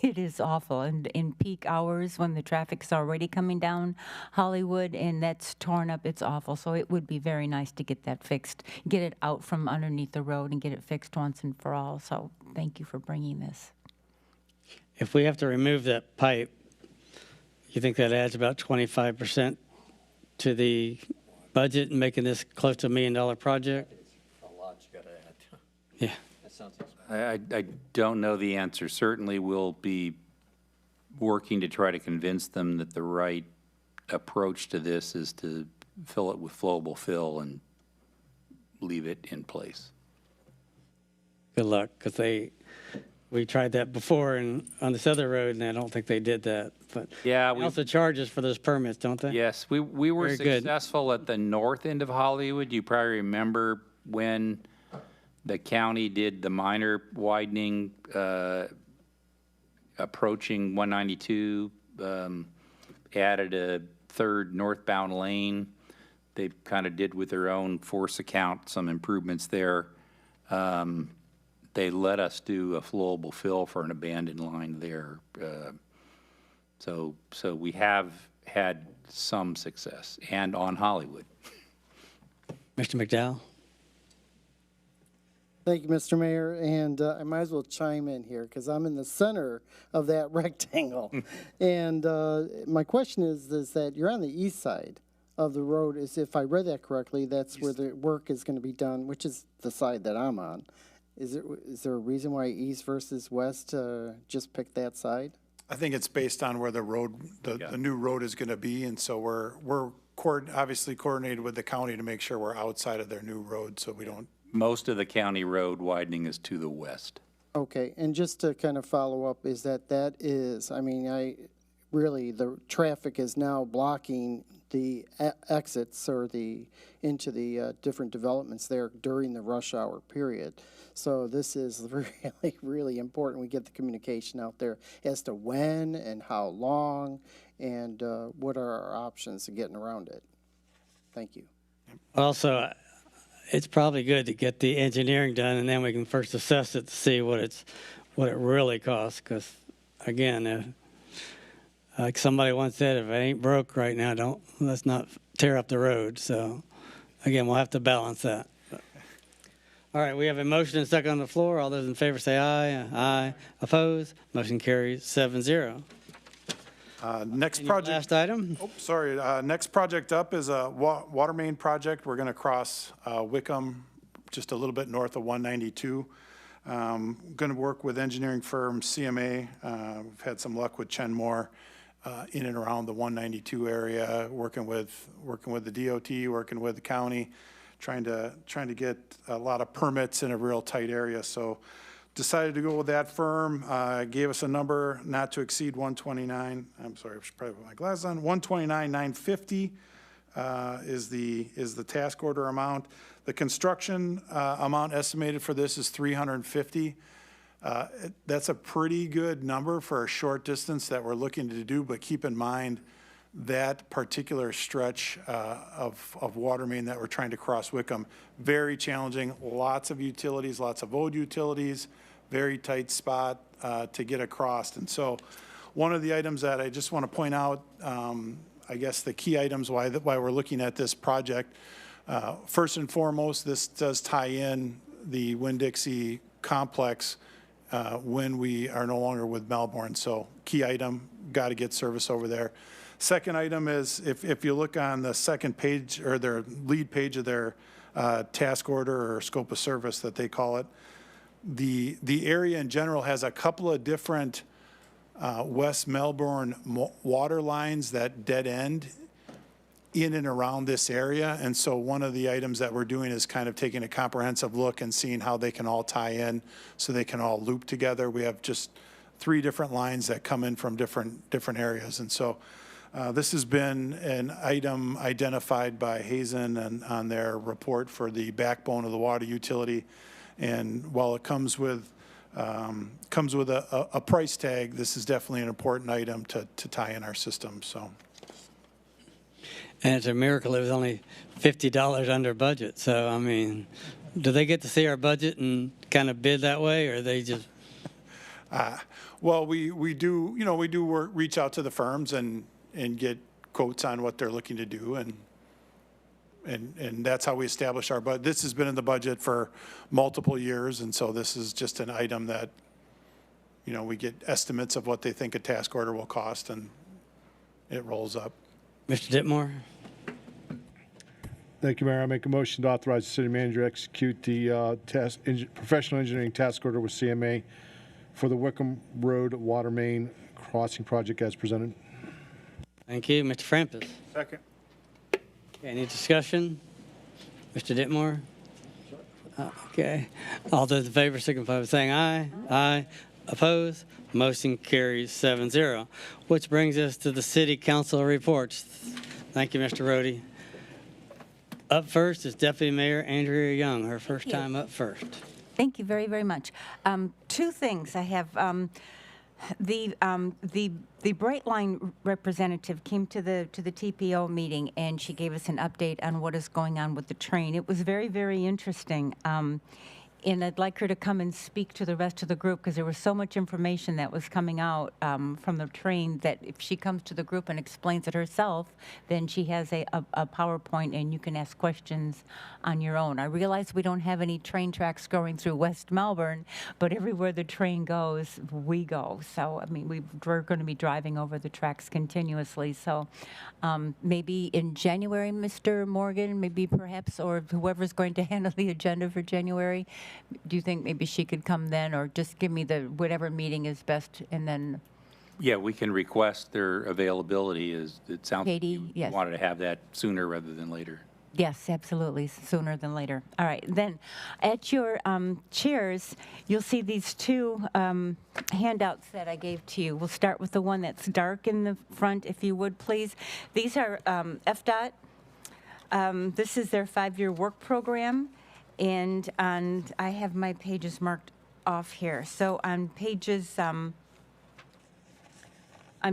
it is awful. And in peak hours when the traffic's already coming down Hollywood and that's torn up, it's awful. So it would be very nice to get that fixed, get it out from underneath the road and get it fixed once and for all. So thank you for bringing this. If we have to remove that pipe, you think that adds about 25% to the budget and making this close to $1 million project? A lot you got to add. Yeah. That sounds expensive. I don't know the answer. Certainly, we'll be working to try to convince them that the right approach to this is to fill it with flowable fill and leave it in place. good luck, because we tried that before and on this other road, and I don't think they did that. But Yeah, they also charge us for those permits, don't they? Yes, we were Very good. successful at the north end of Hollywood. You probably remember when the county did the minor widening approaching 192, added a third northbound lane. They kind of did with their own force account some improvements there. They let us do a flowable fill for an abandoned line there. So we have had some success, and on Hollywood. Mr. McDowell? Thank you, Mr. Mayor, and I might as well chime in here because I'm in the center of that rectangle. And my question is that you're on the east side of the road. If I read that correctly, that's where the work is going to be done, which is the side that I'm on. Is there a reason why east versus west just picked that side? I think it's based on where the road, the new road is going to be, and so we're obviously coordinated with the county to make sure we're outside of their new road, so we don't. Most of the county road widening is to the west. Okay, and just to kind of follow up, is that is, I mean, really, the traffic is now blocking the exits or into the different developments there during the rush hour period. So this is really, really important. We get the communication out there as to when and how long and what are our options of getting around it. Thank you. Also, it's probably good to get the engineering done, and then we can first assess it to see what it really costs. Because again, like somebody once said, if it ain't broke right now, let's not tear up the road. So again, we'll have to balance that. All right, we have a motion and second on the floor. All those in favor say aye. Aye. Opposed? Motion carries 7-0. Next project. Last item. Oh, sorry. Next project up is a water main project. We're going to cross Wickham, just a little bit north of 192. Going to work with engineering firm CMA. We've had some luck with Chenmore in and around the 192 area, working with the DOT, working with the county, trying to get a lot of permits in a real tight area. So decided to go with that firm, gave us a number not to exceed 129. I'm sorry, I should probably put my glasses on. 129,950 is the task order amount. The construction amount estimated for this is 350. That's a pretty good number for a short distance that we're looking to do, but keep in mind that particular stretch of water main that we're trying to cross Wickham, very challenging, lots of utilities, lots of old utilities, very tight spot to get across. And so one of the items that I just want to point out, I guess the key items why we're looking at this project, first and foremost, this does tie in the Winn-Dixie complex when we are no longer with Melbourne. So key item, got to get service over there. Second item is if you look on the second page or their lead page of their task order or scope of service that they call it, the area in general has a couple of different West Melbourne water lines that dead end in and around this area. And so one of the items that we're doing is kind of taking a comprehensive look and seeing how they can all tie in so they can all loop together. We have just 3 different lines that come in from different areas. And so this has been an item identified by Hazen and on their report for the backbone of the water utility. And while it comes with a price tag, this is definitely an important item to tie in our system. So. And it's a miracle it was only $50 under budget. So, I mean, do they get to see our budget and kind of bid that way, or they just? Well, we do reach out to the firms and get quotes on what they're looking to do, and that's how we establish our budget. This has been in the budget for multiple years, and so this is just an item that, we get estimates of what they think a task order will cost, and it rolls up. Mr. Ditmore? Thank you, Mayor. I make a motion to authorize the city manager to execute the professional engineering task order with CMA for the Wickham Road water main crossing project as presented. Thank you. Mr. Frampus? Second. Okay, any discussion? Mr. Ditmore? Okay. All those in favor signify by saying aye. Aye. Opposed? Motion carries 7-0, which brings us to the city council reports. Thank you, Mr. Rhodey. Up first is Deputy Mayor Andrea Young, her first time up first. Thank you very, very much. Two things I have. The Brightline representative came to the TPO meeting, and she gave us an update on what is going on with the train. It was very, very interesting. And I'd like her to come and speak to the rest of the group because there was so much information that was coming out from the train that if she comes to the group and explains it herself, then she has a PowerPoint and you can ask questions on your own. I realize we don't have any train tracks going through West Melbourne, but everywhere the train goes, we go. So, I mean, we're going to be driving over the tracks continuously. So maybe in January, Mr. Morgan, maybe perhaps, or whoever's going to handle the agenda for January, do you think maybe she could come then, or just give me the whatever meeting is best, and then Yeah, we can request their availability. It sounds like Katie, you yes. wanted to have that sooner rather than later. Yes, absolutely, sooner than later. All right, then at your chairs, you'll see these two handouts that I gave to you. We'll start with the one that's dark in the front, if you would, please. These are FDOT. This is their 5-year work program, and I have my pages marked off here. So on pages, on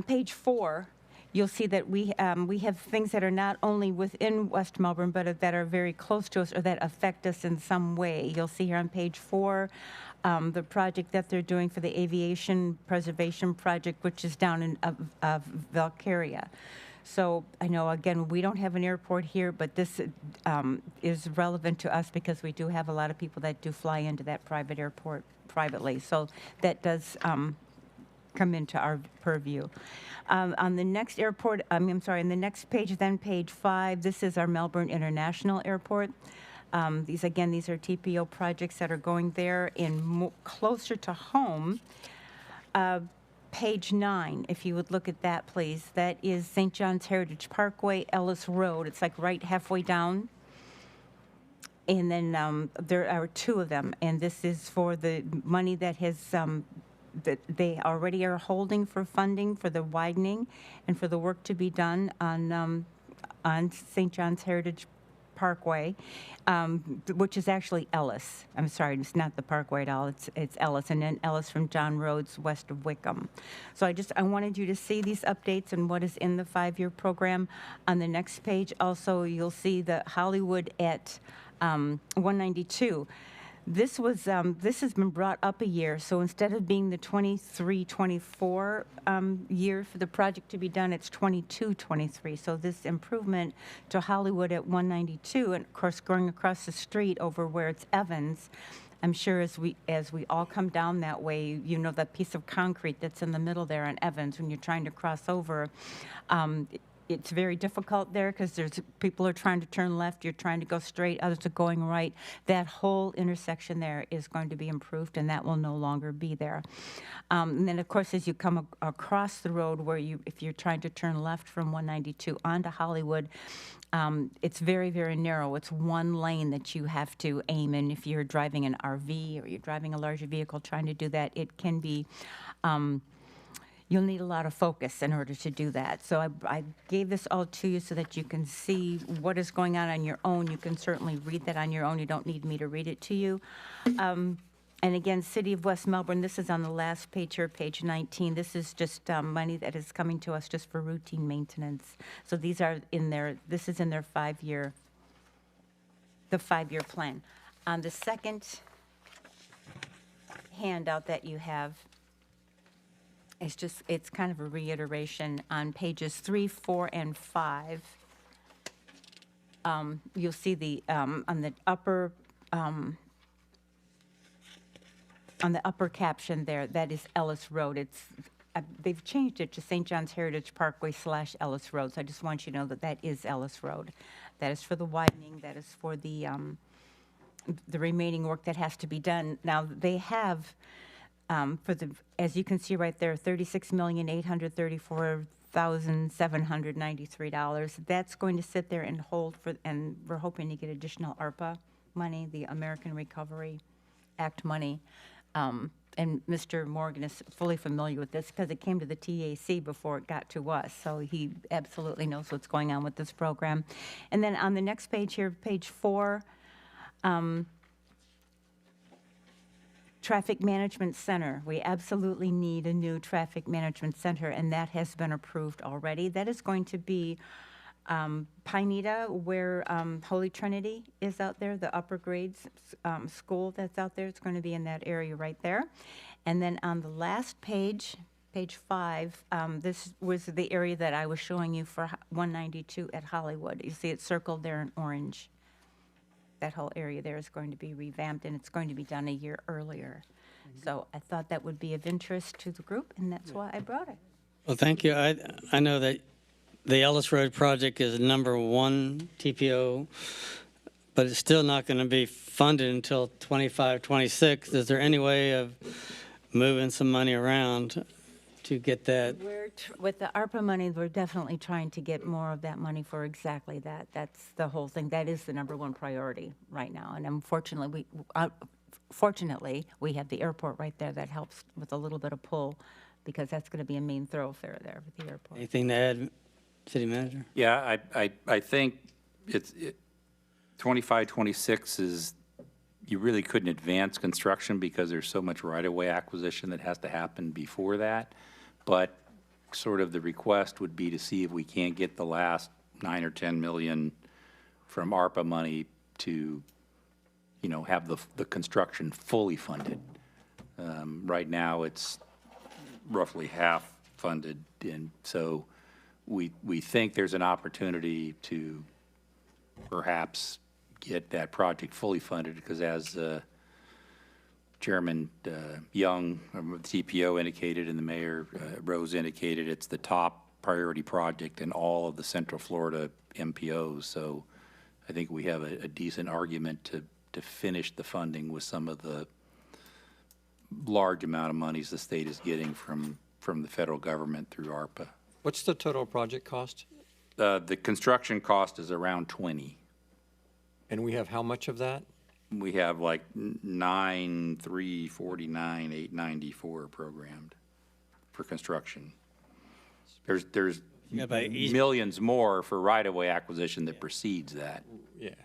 page 4, you'll see that we have things that are not only within West Melbourne, but that are very close to us or that affect us in some way. You'll see here on page 4 the project that they're doing for the Aviation Preservation Project, which is down in Valkyria. So I know, again, we don't have an airport here, but this is relevant to us because we do have a lot of people that do fly into that private airport privately. So that does come into our purview. On the next airport, I'm sorry, on the next page, then page 5, this is our Melbourne International Airport. These are TPO projects that are going there in closer to home. Page 9, if you would look at that, please. That is St. John's Heritage Parkway, Ellis Road. It's like right halfway down. And then there are 2 of them, and this is for the money that has that they already are holding for funding for the widening and for the work to be done on St. John's Heritage Parkway, which is actually Ellis. I'm sorry, it's not the Parkway at all. It's Ellis, and then Ellis from John Roads west of Wickham. So I wanted you to see these updates and what is in the 5-year program. On the next page, also you'll see the Hollywood at 192. This has been brought up a year, so instead of being the 23-24 year for the project to be done, it's 22-23. So this improvement to Hollywood at 192, and of course going across the street over where it's Evans, I'm sure as we all come down that way, you know, that piece of concrete that's in the middle there on Evans when you're trying to cross over. It's very difficult there because people are trying to turn left, you're trying to go straight, others are going right. That whole intersection there is going to be improved, and that will no longer be there. And then, of course, as you come across the road where if you're trying to turn left from 192 onto Hollywood, it's very, very narrow. It's one lane that you have to aim in. If you're driving an RV or you're driving a larger vehicle trying to do that, it can be you'll need a lot of focus in order to do that. So I gave this all to you so that you can see what is going on your own. You can certainly read that on your own. You don't need me to read it to you. And again, City of West Melbourne, this is on the last page here, page 19. This is just money that is coming to us just for routine maintenance. So these are in their, this is in their 5-year plan. On the second handout that you have, it's kind of a reiteration on pages 3, 4, and 5. You'll see on the upper caption there, that is Ellis Road. They've changed it to St. John's Heritage Parkway / Ellis Road. So I just want you to know that is Ellis Road. That is for the widening. That is for the remaining work that has to be done. Now they have. As you can see right there, $36,834,793. That's going to sit there and hold and we're hoping to get additional ARPA money, the American Recovery Act money. And Mr. Morgan is fully familiar with this because it came to the TAC before it got to us. So he absolutely knows what's going on with this program. And then on the next page here, page 4, Traffic Management Center. We absolutely need a new traffic management center, and that has been approved already. That is going to be Pineda, where Holy Trinity is out there, the upper grades school that's out there. It's going to be in that area right there. And then on the last page, page 5, this was the area that I was showing you for 192 at Hollywood. You see it circled there in orange. That whole area there is going to be revamped, and it's going to be done a year earlier. So I thought that would be of interest to the group, and that's why I brought it. Well, thank you. I know that the Ellis Road project is #1 TPO, but it's still not going to be funded until 25, 26. Is there any way of moving some money around to get that? With the ARPA money, we're definitely trying to get more of that money for exactly that. That's the whole thing. That is the #1 priority right now. And unfortunately, fortunately, we have the airport right there that helps with a little bit of pull, because that's going to be a main thoroughfare there with the airport. Anything to add, City Manager? Yeah, I think 25, 26 is, you really couldn't advance construction because there's so much right-of-way acquisition that has to happen before that. But sort of the request would be to see if we can't get the last 9 or 10 million from ARPA money to, you know, have the construction fully funded. Right now, it's roughly half funded, and so we think there's an opportunity to perhaps get that project fully funded, because as Chairman Young of the TPO indicated and the Mayor Rose indicated, it's the top priority project in all of the Central Florida MPOs. So I think we have a decent argument to finish the funding with some of the large amount of monies the state is getting from the federal government through ARPA. What's the total project cost? The construction cost is around 20. And we have how much of that? We have like 9,349, 894 programmed for construction. There's millions more for right-of-way acquisition that precedes that. Yeah.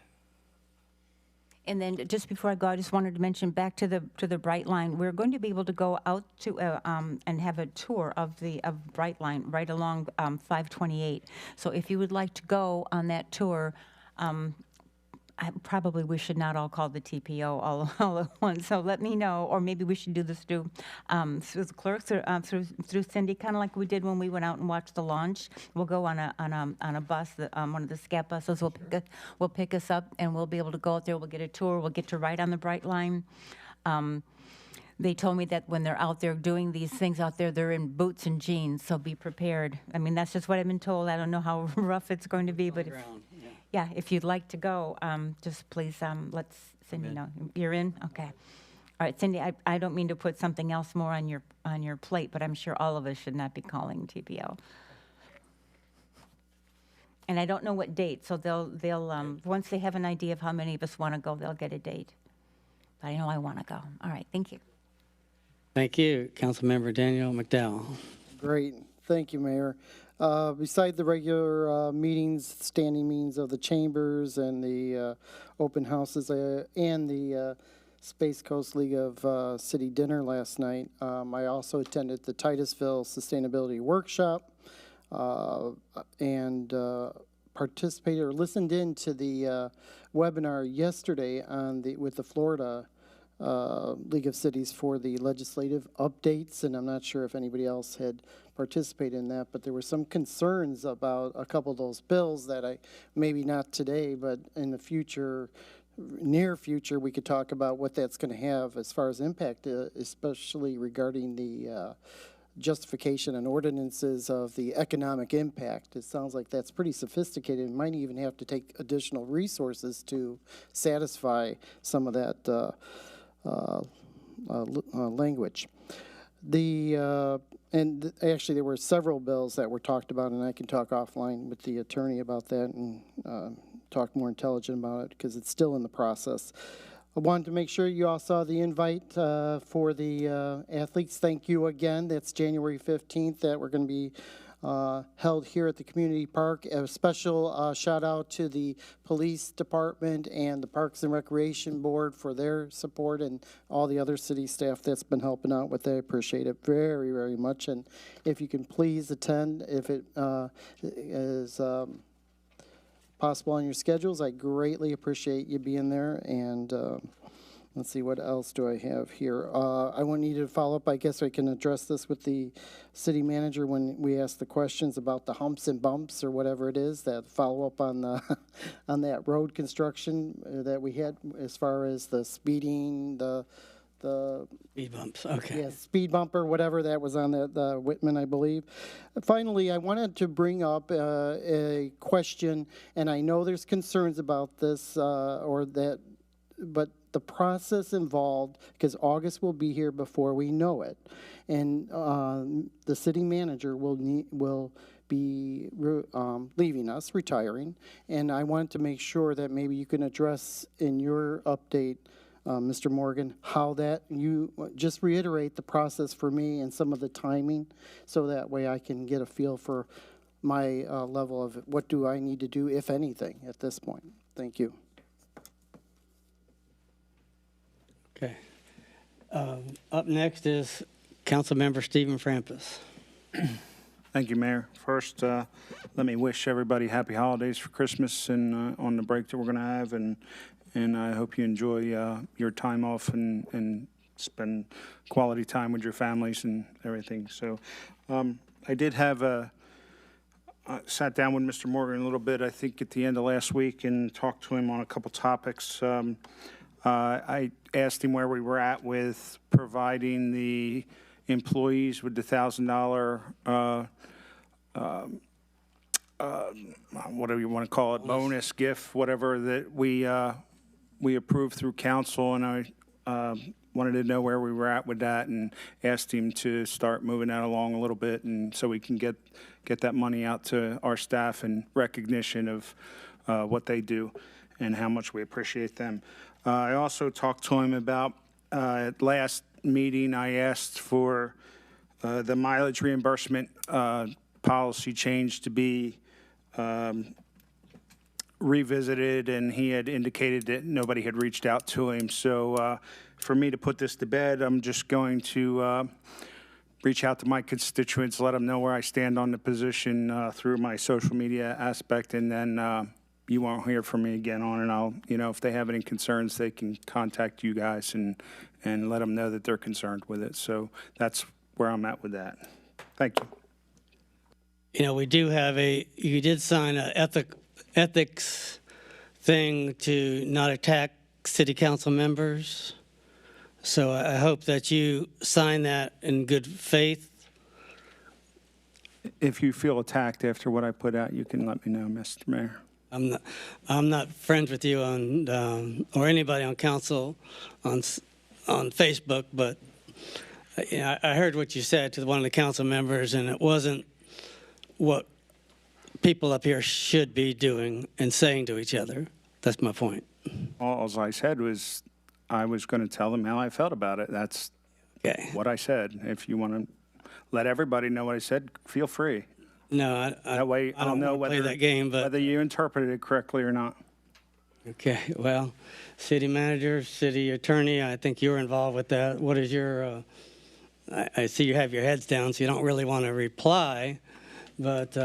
And then just before I go, I just wanted to mention back to the Bright Line. We're going to be able to go out to and have a tour of Bright Line right along 528. So if you would like to go on that tour, probably we should not all call the TPO all at once. So let me know, or maybe we should do this through the clerks, through Cindy, kind of like we did when we went out and watched the launch. We'll go on a bus, one of the SCAT buses will pick us up, and we'll be able to go out there. We'll get a tour. We'll get to ride on the Bright Line. They told me that when they're out there doing these things out there, they're in boots and jeans, so be prepared. I mean, that's just what I've been told. I don't know how rough it's going to be, but yeah, if you'd like to go, just please let Cindy know. You're in? Okay. All right, Cindy, I don't mean to put something else more on your plate, but I'm sure all of us should not be calling TPO. And I don't know what date, so they'll once they have an idea of how many of us want to go, they'll get a date. But I know I want to go. All right, thank you. Thank you, Councilmember Daniel McDowell. Great. Thank you, Mayor. Beside the regular meetings, standing meetings of the chambers and the open houses and the Space Coast League of City dinner last night, I also attended the Titusville Sustainability Workshop and participated or listened in to the webinar yesterday on with the Florida League of Cities for the legislative updates, and I'm not sure if anybody else had participated in that, but there were some concerns about a couple of those bills that maybe not today, but in the future, near future, we could talk about what that's going to have as far as impact, especially regarding the justification and ordinances of the economic impact. It sounds like that's pretty sophisticated and might even have to take additional resources to satisfy some of that language. Actually, there were several bills that were talked about, and I can talk offline with the attorney about that and talk more intelligent about it because it's still in the process. I wanted to make sure you all saw the invite for the athletes. Thank you again. That's January 15th that we're going to be held here at the community park. A special shout out to the police department and the Parks and Recreation Board for their support and all the other city staff that's been helping out with it. I appreciate it very, very much. And if you can please attend, if it is possible on your schedules, I greatly appreciate you being there. And let's see, what else do I have here? I won't need to follow up. I guess I can address this with the city manager when we ask the questions about the humps and bumps or whatever it is, that follow up on the on that road construction that we had as far as the speeding, the speed bumps. Okay. Yeah, speed bumper, whatever that was on the Whitman, I believe. Finally, I wanted to bring up a question, and I know there's concerns about this but the process involved, because August will be here before we know it, and the city manager will be leaving us, retiring, and I wanted to make sure that maybe you can address in your update, Mr. Morgan, how that you just reiterate the process for me and some of the timing, so that way I can get a feel for my level of what do I need to do, if anything, at this point. Thank you. Okay. Up next is Councilmember Stephen Frampus. Thank you, Mayor. First, let me wish everybody happy holidays for Christmas and on the break that we're going to have, and I hope you enjoy your time off and spend quality time with your families and everything. So I did have sat down with Mr. Morgan a little bit, I think, at the end of last week and talked to him on a couple topics. I asked him where we were at with providing the employees with the $1,000, whatever you want to call it, bonus gift, whatever that we approved through council, and I wanted to know where we were at with that, and asked him to start moving that along a little bit, and so we can get that money out to our staff in recognition of what they do and how much we appreciate them. I also talked to him about, at last meeting, I asked for the mileage reimbursement policy change to be revisited, and he had indicated that nobody had reached out to him. So for me to put this to bed, I'm just going to reach out to my constituents, let them know where I stand on the position through my social media aspect, and then you won't hear from me again on it. I'll, if they have any concerns, they can contact you guys and let them know that they're concerned with it. So that's where I'm at with that. Thank you. We do have you did sign an ethics thing to not attack city council members. So I hope that you sign that in good faith. If you feel attacked after what I put out, you can let me know, Mr. Mayor. I'm not friends with you on or anybody on council on Facebook, but I heard what you said to one of the council members, and it wasn't what people up here should be doing and saying to each other. That's my point. All I said was I was going to tell them how I felt about it. That's what I said. If you want to let everybody know what I said, feel free. No, that way I'll know play that game, but whether you interpreted it correctly or not. Okay, well, city manager, city attorney, I think you're involved with that. What is your, I see you have your heads down, so you don't really want to reply, but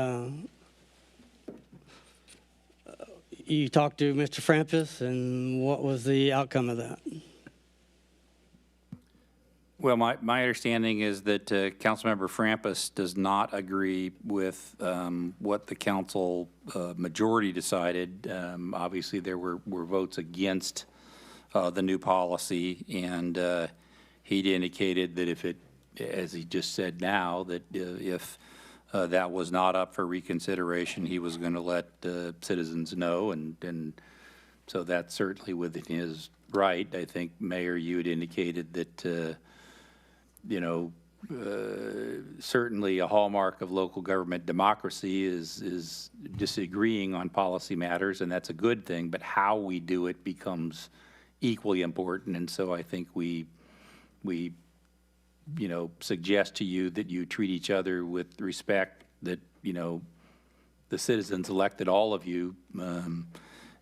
you talked to Mr. Frampus, and what was the outcome of that? Well, my understanding is that Councilmember Frampus does not agree with what the council majority decided. Obviously, there were votes against the new policy, and he'd indicated that if it, as he just said now, that if that was not up for reconsideration, he was going to let citizens know, and so that's certainly within his right. I think, Mayor, you had indicated that certainly a hallmark of local government democracy is disagreeing on policy matters, and that's a good thing, but how we do it becomes equally important. And so I think we suggest to you that you treat each other with respect, that, the citizens elected all of you.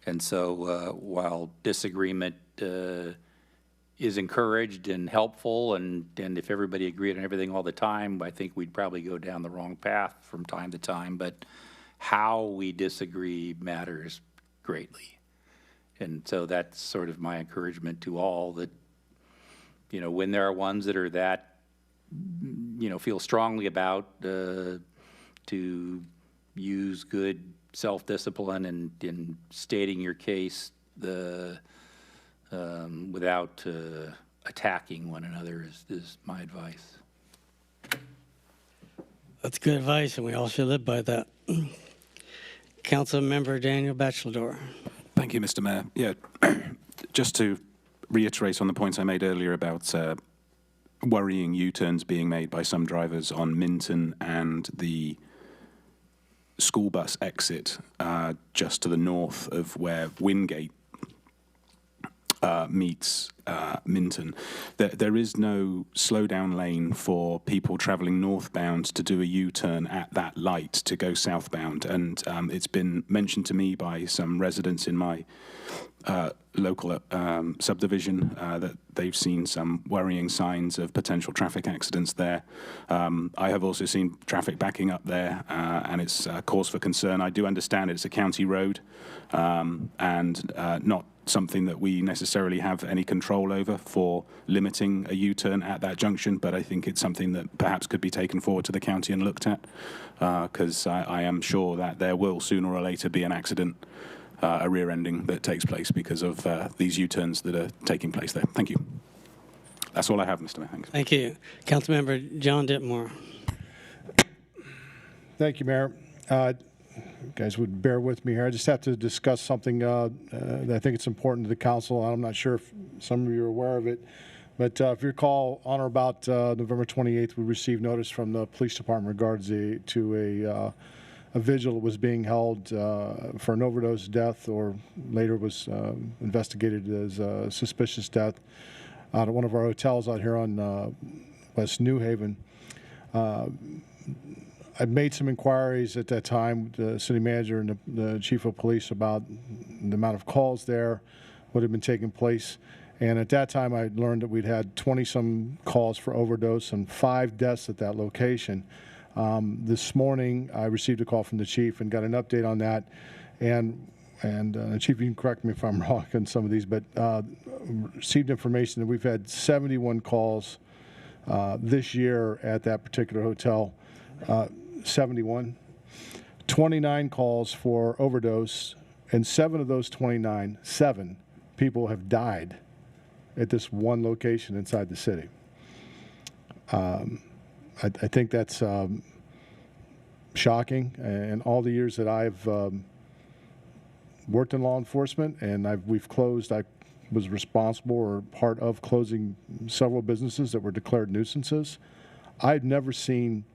And so while disagreement is encouraged and helpful, and if everybody agreed on everything all the time, I think we'd probably go down the wrong path from time to time. But how we disagree matters greatly. And so that's sort of my encouragement to all, that, when there are ones that are that, feel strongly about, to use good self-discipline and in stating your case without attacking one another is my advice. That's good advice, and we all should live by that. Council Member Daniel Bachelor. Thank you, Mr. Mayor. Yeah, just to reiterate on the points I made earlier about worrying U-turns being made by some drivers on Minton and the school bus exit just to the north of where Wingate meets Minton. There is no slowdown lane for people travelling northbound to do a U-turn at that light to go southbound. And it's been mentioned to me by some residents in my local subdivision that they've seen some worrying signs of potential traffic accidents there. I have also seen traffic backing up there, and it's cause for concern. I do understand it's a county road and not something that we necessarily have any control over for limiting a U-turn at that junction, but I think it's something that perhaps could be taken forward to the county and looked at, because I am sure that there will sooner or later be an accident, a rear-ending that takes place because of these U-turns that are taking place there. Thank you. That's all I have, Mr. Mayor. Thanks. Thank you. Councilmember John Ditmore. Thank you, Mayor. You guys would bear with me here. I just have to discuss something that I think it's important to the council. I'm not sure if some of you are aware of it, but if you recall, on or about November 28th, we received notice from the police department regards to a vigil that was being held for an overdose death, or later was investigated as a suspicious death out at one of our hotels out here on West New Haven. I made some inquiries at that time, the city manager and the chief of police, about the amount of calls there, what had been taking place. And at that time, I learned that we'd had 20-some calls for overdose and 5 deaths at that location. This morning, I received a call from the chief and got an update on that. And Chief, you can correct me if I'm wrong on some of these, but received information that we've had 71 calls this year at that particular hotel. 71, 29 calls for overdose, and 7 of those 29, 7 people have died at this one location inside the city. I think that's shocking. And all the years that I've worked in law enforcement, and we've closed, I was responsible or part of closing several businesses that were declared nuisances. I've never seen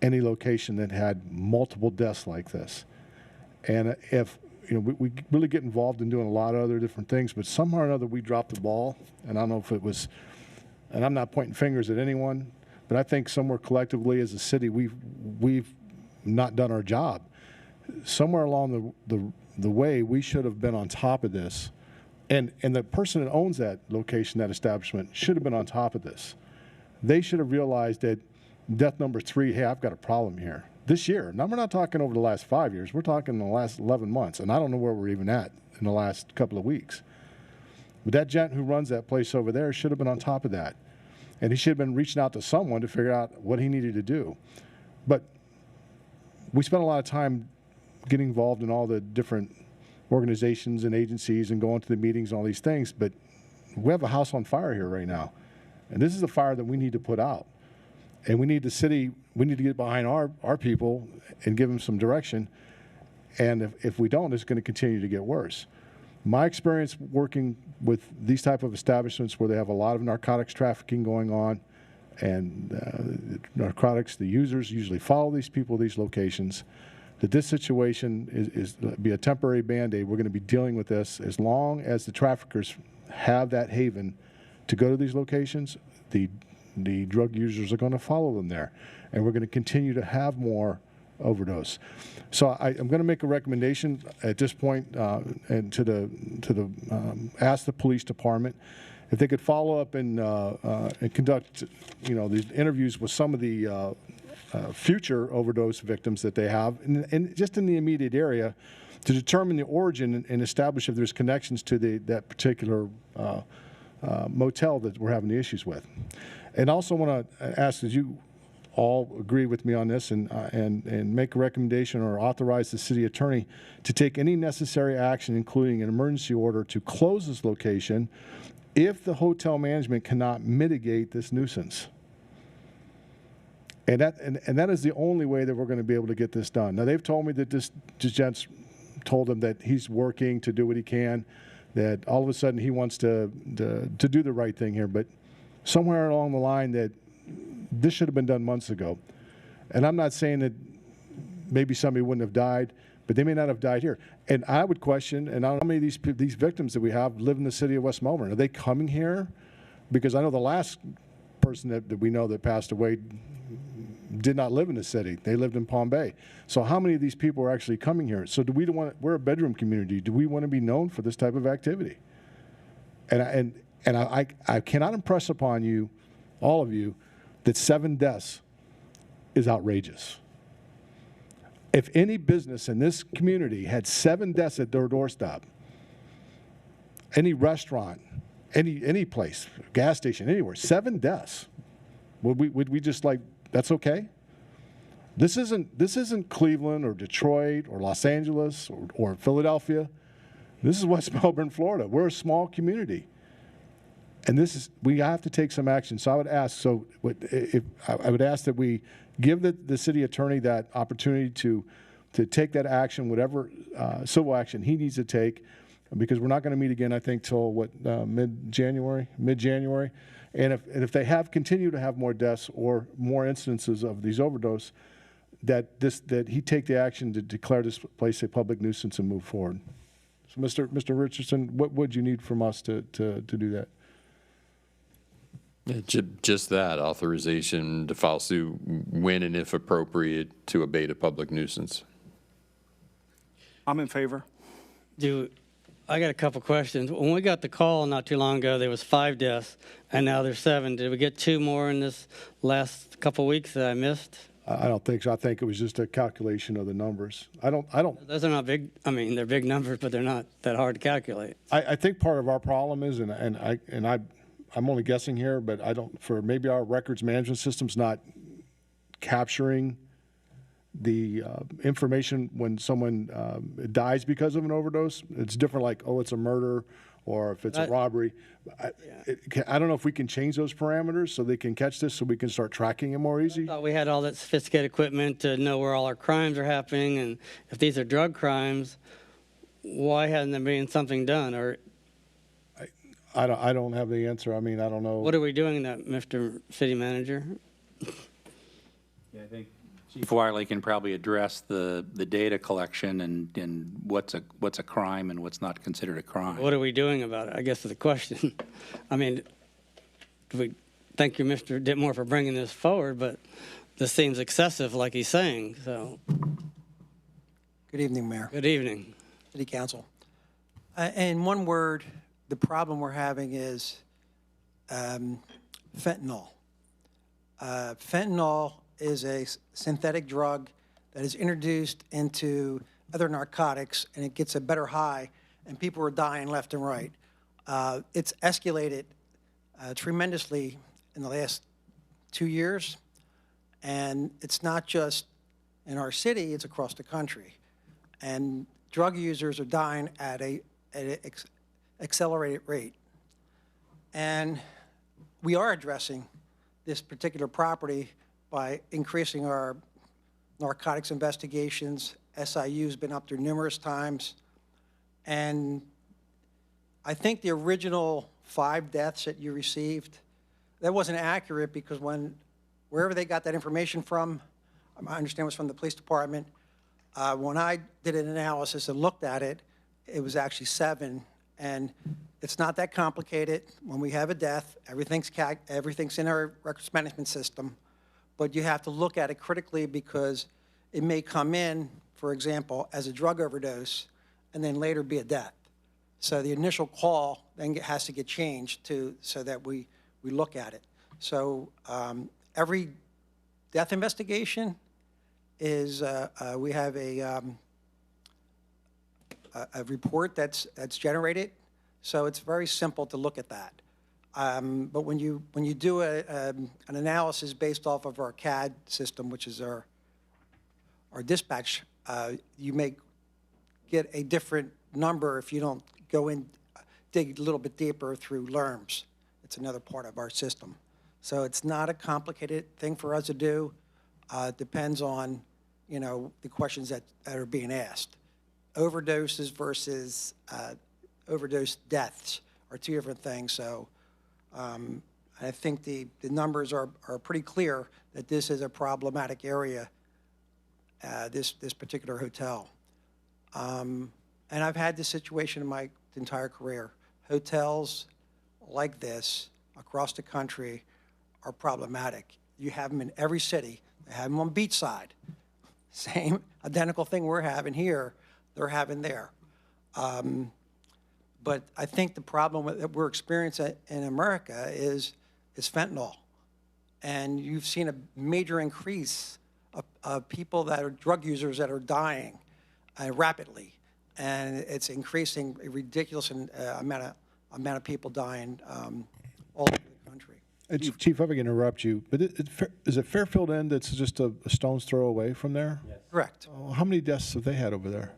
any location that had multiple deaths like this. And if, we really get involved in doing a lot of other different things, but somehow or another we dropped the ball. And I don't know if it was, and I'm not pointing fingers at anyone, but I think somewhere collectively as a city, we've not done our job. Somewhere along the way, we should have been on top of this. And the person that owns that location, that establishment, should have been on top of this. They should have realized that death number 3, hey, I've got a problem here. This year. Now, we're not talking over the last 5 years. We're talking the last 11 months. And I don't know where we're even at in the last couple of weeks. But that gent who runs that place over there should have been on top of that. And he should have been reaching out to someone to figure out what he needed to do. But we spent a lot of time getting involved in all the different organizations and agencies and going to the meetings and all these things. But we have a house on fire here right now. And this is a fire that we need to put out. And we need the city, we need to get behind our people and give them some direction. And if we don't, it's going to continue to get worse. My experience working with these type of establishments where they have a lot of narcotics trafficking going on, and narcotics, the users usually follow these people to these locations, that this situation is be a temporary Band-Aid. We're going to be dealing with this as long as the traffickers have that haven to go to these locations. The drug users are going to follow them there, and we're going to continue to have more overdose. So I'm going to make a recommendation at this point, and ask the police department if they could follow up and conduct, these interviews with some of the future overdose victims that they have, and just in the immediate area, to determine the origin and establish if there's connections to that particular motel that we're having the issues with. And also want to ask, as you all agree with me on this, and make a recommendation or authorize the city attorney to take any necessary action, including an emergency order, to close this location if the hotel management cannot mitigate this nuisance. And that is the only way that we're going to be able to get this done. Now, they've told me that this gent's told him that he's working to do what he can, that all of a sudden he wants to do the right thing here, but somewhere along the line that this should have been done months ago. And I'm not saying that maybe somebody wouldn't have died, but they may not have died here. And I would question, and I don't know how many of these victims that we have live in the city of West Melbourne. Are they coming here? Because I know the last person that we know that passed away did not live in the city. They lived in Palm Bay. So how many of these people are actually coming here? So do we want? We're a bedroom community. Do we want to be known for this type of activity? And I cannot impress upon you, all of you, that 7 deaths is outrageous. If any business in this community had 7 deaths at their doorstep, any restaurant, any place, gas station, anywhere, 7 deaths, would we just like, that's okay? This isn't Cleveland or Detroit or Los Angeles or Philadelphia. This is West Melbourne, Florida. We're a small community. And we have to take some action. So I would ask, I would ask that we give the city attorney that opportunity to take that action, whatever civil action he needs to take, because we're not going to meet again, I think, till mid-January. And if they continue to have more deaths or more instances of these overdose, that he take the action to declare this place a public nuisance and move forward. So, Mr. Richardson, what would you need from us to do that? Just that, authorization to file suit when and if appropriate to abate a public nuisance. I'm in favor. I got a couple questions. When we got the call not too long ago, there was 5 deaths, and now there's 7. Did we get 2 more in this last couple weeks that I missed? I don't think so. I think it was just a calculation of the numbers. I don't. Those are not big. I mean, they're big numbers, but they're not that hard to calculate. I think part of our problem is, I'm only guessing here, but maybe our records management system's not capturing the information when someone dies because of an overdose. It's different, like, oh, it's a murder, or if it's a robbery. I don't know if we can change those parameters so they can catch this, so we can start tracking it more easy. I thought we had all that sophisticated equipment to know where all our crimes are happening, and if these are drug crimes, why hasn't there been something done? Or I don't have the answer. I mean, I don't know. what are we doing, that, Mr. City Manager? Yeah, I think Chief Wiley can probably address the data collection and what's a crime and what's not considered a crime. What are we doing about it, I guess is the question. I mean, thank you, Mr. Ditmore, for bringing this forward, but this seems excessive, like he's saying, so. Good evening, Mayor. Good evening. City Council. In one word, the problem we're having is fentanyl. Fentanyl is a synthetic drug that is introduced into other narcotics, and it gets a better high, and people are dying left and right. It's escalated tremendously in the last 2 years, and it's not just in our city, it's across the country. And drug users are dying at an accelerated rate. And we are addressing this particular property by increasing our narcotics investigations. SIU's been up there numerous times. And I think the original 5 deaths that you received, that wasn't accurate because wherever they got that information from, I understand it was from the police department. When I did an analysis and looked at it, it was actually 7. And it's not that complicated. When we have a death, everything's in our records management system. But you have to look at it critically because it may come in, for example, as a drug overdose and then later be a death. So the initial call then has to get changed so that we look at it. So every death investigation is, we have a report that's generated. So it's very simple to look at that. But when you do an analysis based off of our CAD system, which is our dispatch, you may get a different number if you don't go in, dig a little bit deeper through LERMS. It's another part of our system. So it's not a complicated thing for us to do. It depends on, the questions that are being asked. Overdoses versus overdose deaths are 2 different things. So I think the numbers are pretty clear that this is a problematic area, this particular hotel. And I've had this situation in my entire career. Hotels like this across the country are problematic. You have them in every city. They have them on beachside. Same identical thing we're having here, they're having there. But I think the problem that we're experiencing in America is fentanyl. And you've seen a major increase of people that are drug users that are dying rapidly. And it's increasing a ridiculous amount of people dying all over the country. Chief, if I can interrupt you, but is it Fairfield End that's just a stone's throw away from there? Yes. Correct. How many deaths have they had over there?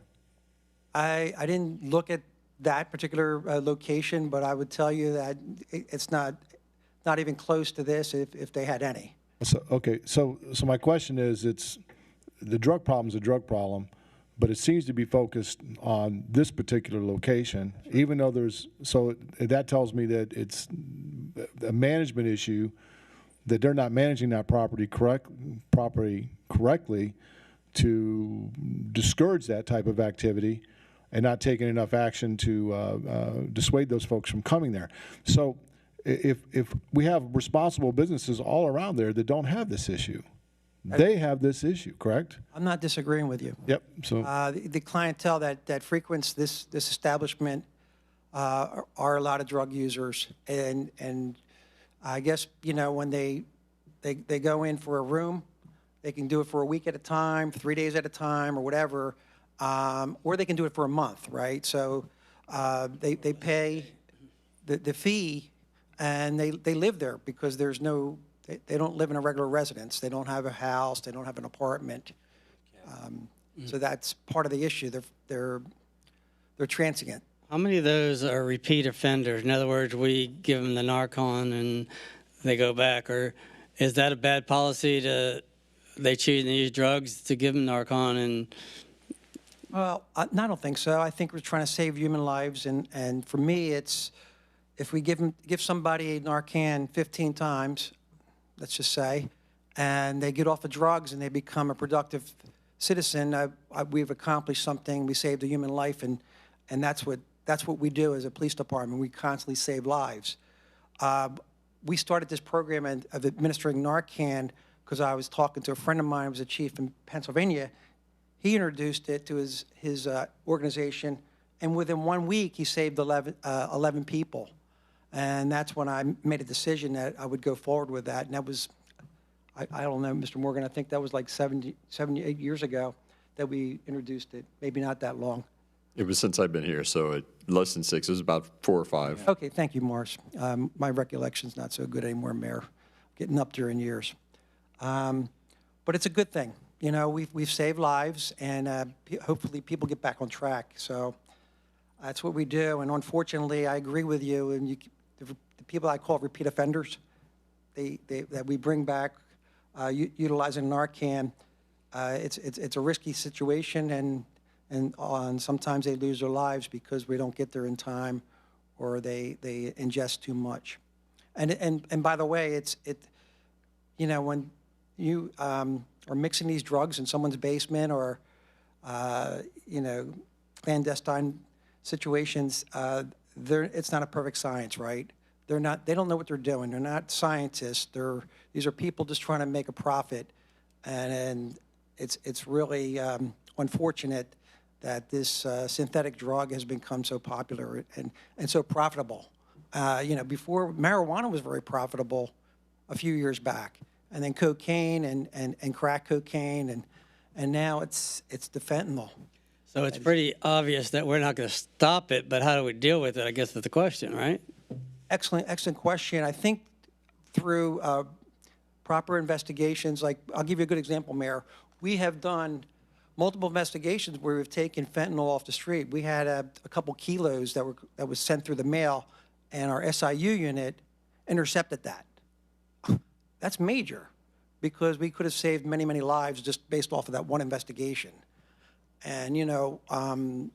I didn't look at that particular location, but I would tell you that it's not even close to this if they had any. So, okay, so my question is, it's the drug problem's a drug problem, but it seems to be focused on this particular location, even though that tells me that it's a management issue, that they're not managing that property correctly to discourage that type of activity and not taking enough action to dissuade those folks from coming there. So if we have responsible businesses all around there that don't have this issue, they have this issue, correct? I'm not disagreeing with you. Yep. So the clientele that frequents this establishment are a lot of drug users, and I guess when they go in for a room, they can do it for a week at a time, 3 days at a time, or whatever, or they can do it for a month, right? So they pay the fee, and they live there because there's no. They don't live in a regular residence. They don't have a house. They don't have an apartment. So that's part of the issue. They're transient. How many of those are repeat offenders? In other words, we give them the Narcan and they go back, or is that a bad policy they choose to use drugs to give them Narcan and? Well, I don't think so. I think we're trying to save human lives, and for me, it's if we give somebody a Narcan 15 times. Let's just say, and they get off of drugs and they become a productive citizen, we've accomplished something. We saved a human life, and that's what we do as a police department. We constantly save lives. We started this program of administering Narcan because I was talking to a friend of mine who was a chief in Pennsylvania. He introduced it to his organization, and within 1 week, he saved 11 people. And that's when I made a decision that I would go forward with that. And that was, I don't know, Mr. Morgan, I think that was like 78 years ago that we introduced it. Maybe not that long. It was since I've been here, so less than 6. It was about 4 or 5. Okay, thank you, Morris. My recollection's not so good anymore, Mayor. Getting up there in years. But it's a good thing. We've saved lives, and hopefully people get back on track. So that's what we do. And unfortunately, I agree with you. And the people I call repeat offenders, that we bring back utilizing Narcan, it's a risky situation, and sometimes they lose their lives because we don't get there in time, or they ingest too much. And by the way, when you are mixing these drugs in someone's basement or, clandestine situations, it's not a perfect science, right? They don't know what they're doing. They're not scientists. These are people just trying to make a profit. And it's really unfortunate that this synthetic drug has become so popular and so profitable. Before, marijuana was very profitable a few years back, and then cocaine and crack cocaine, and now it's the fentanyl. So it's pretty obvious that we're not going to stop it, but how do we deal with it, I guess is the question, right? Excellent question. I think through proper investigations, like I'll give you a good example, Mayor. We have done multiple investigations where we've taken fentanyl off the street. We had a couple kilos that was sent through the mail, and our SIU unit intercepted that. That's major, because we could have saved many, many lives just based off of that one investigation. And, I'm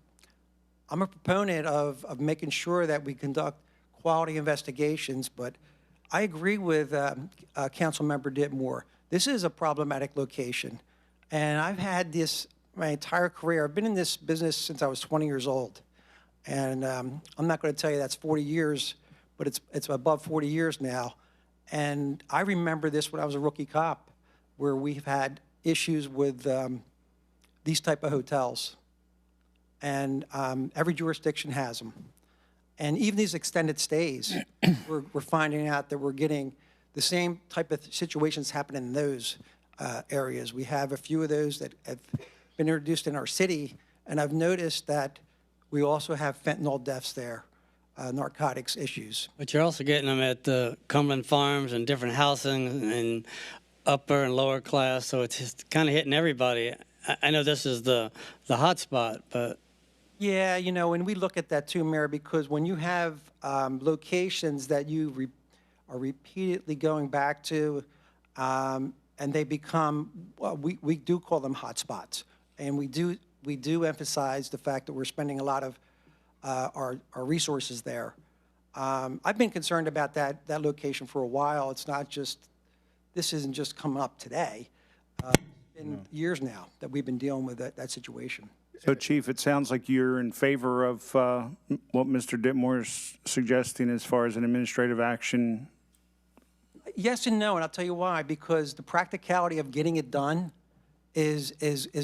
a proponent of making sure that we conduct quality investigations, but I agree with Councilmember Ditmore. This is a problematic location, and I've had this my entire career. I've been in this business since I was 20 years old, and I'm not going to tell you that's 40 years, but it's above 40 years now. And I remember this when I was a rookie cop, where we've had issues with these type of hotels, and every jurisdiction has them. And even these extended stays, we're finding out that we're getting the same type of situations happening in those areas. We have a few of those that have been introduced in our city, and I've noticed that we also have fentanyl deaths there, narcotics issues. But you're also getting them at the Cumberland Farms and different housing and upper and lower class, so it's just kind of hitting everybody. I know this is the hot spot, but... Yeah, and we look at that too, Mayor, because when you have locations that you are repeatedly going back to, and they become, we do call them hot spots, and we do emphasize the fact that we're spending a lot of our resources there. I've been concerned about that location for a while. This isn't just coming up today. It's been years now that we've been dealing with that situation. So, Chief, it sounds like you're in favor of what Mr. Ditmore is suggesting as far as an administrative action. Yes and no, and I'll tell you why. Because the practicality of getting it done is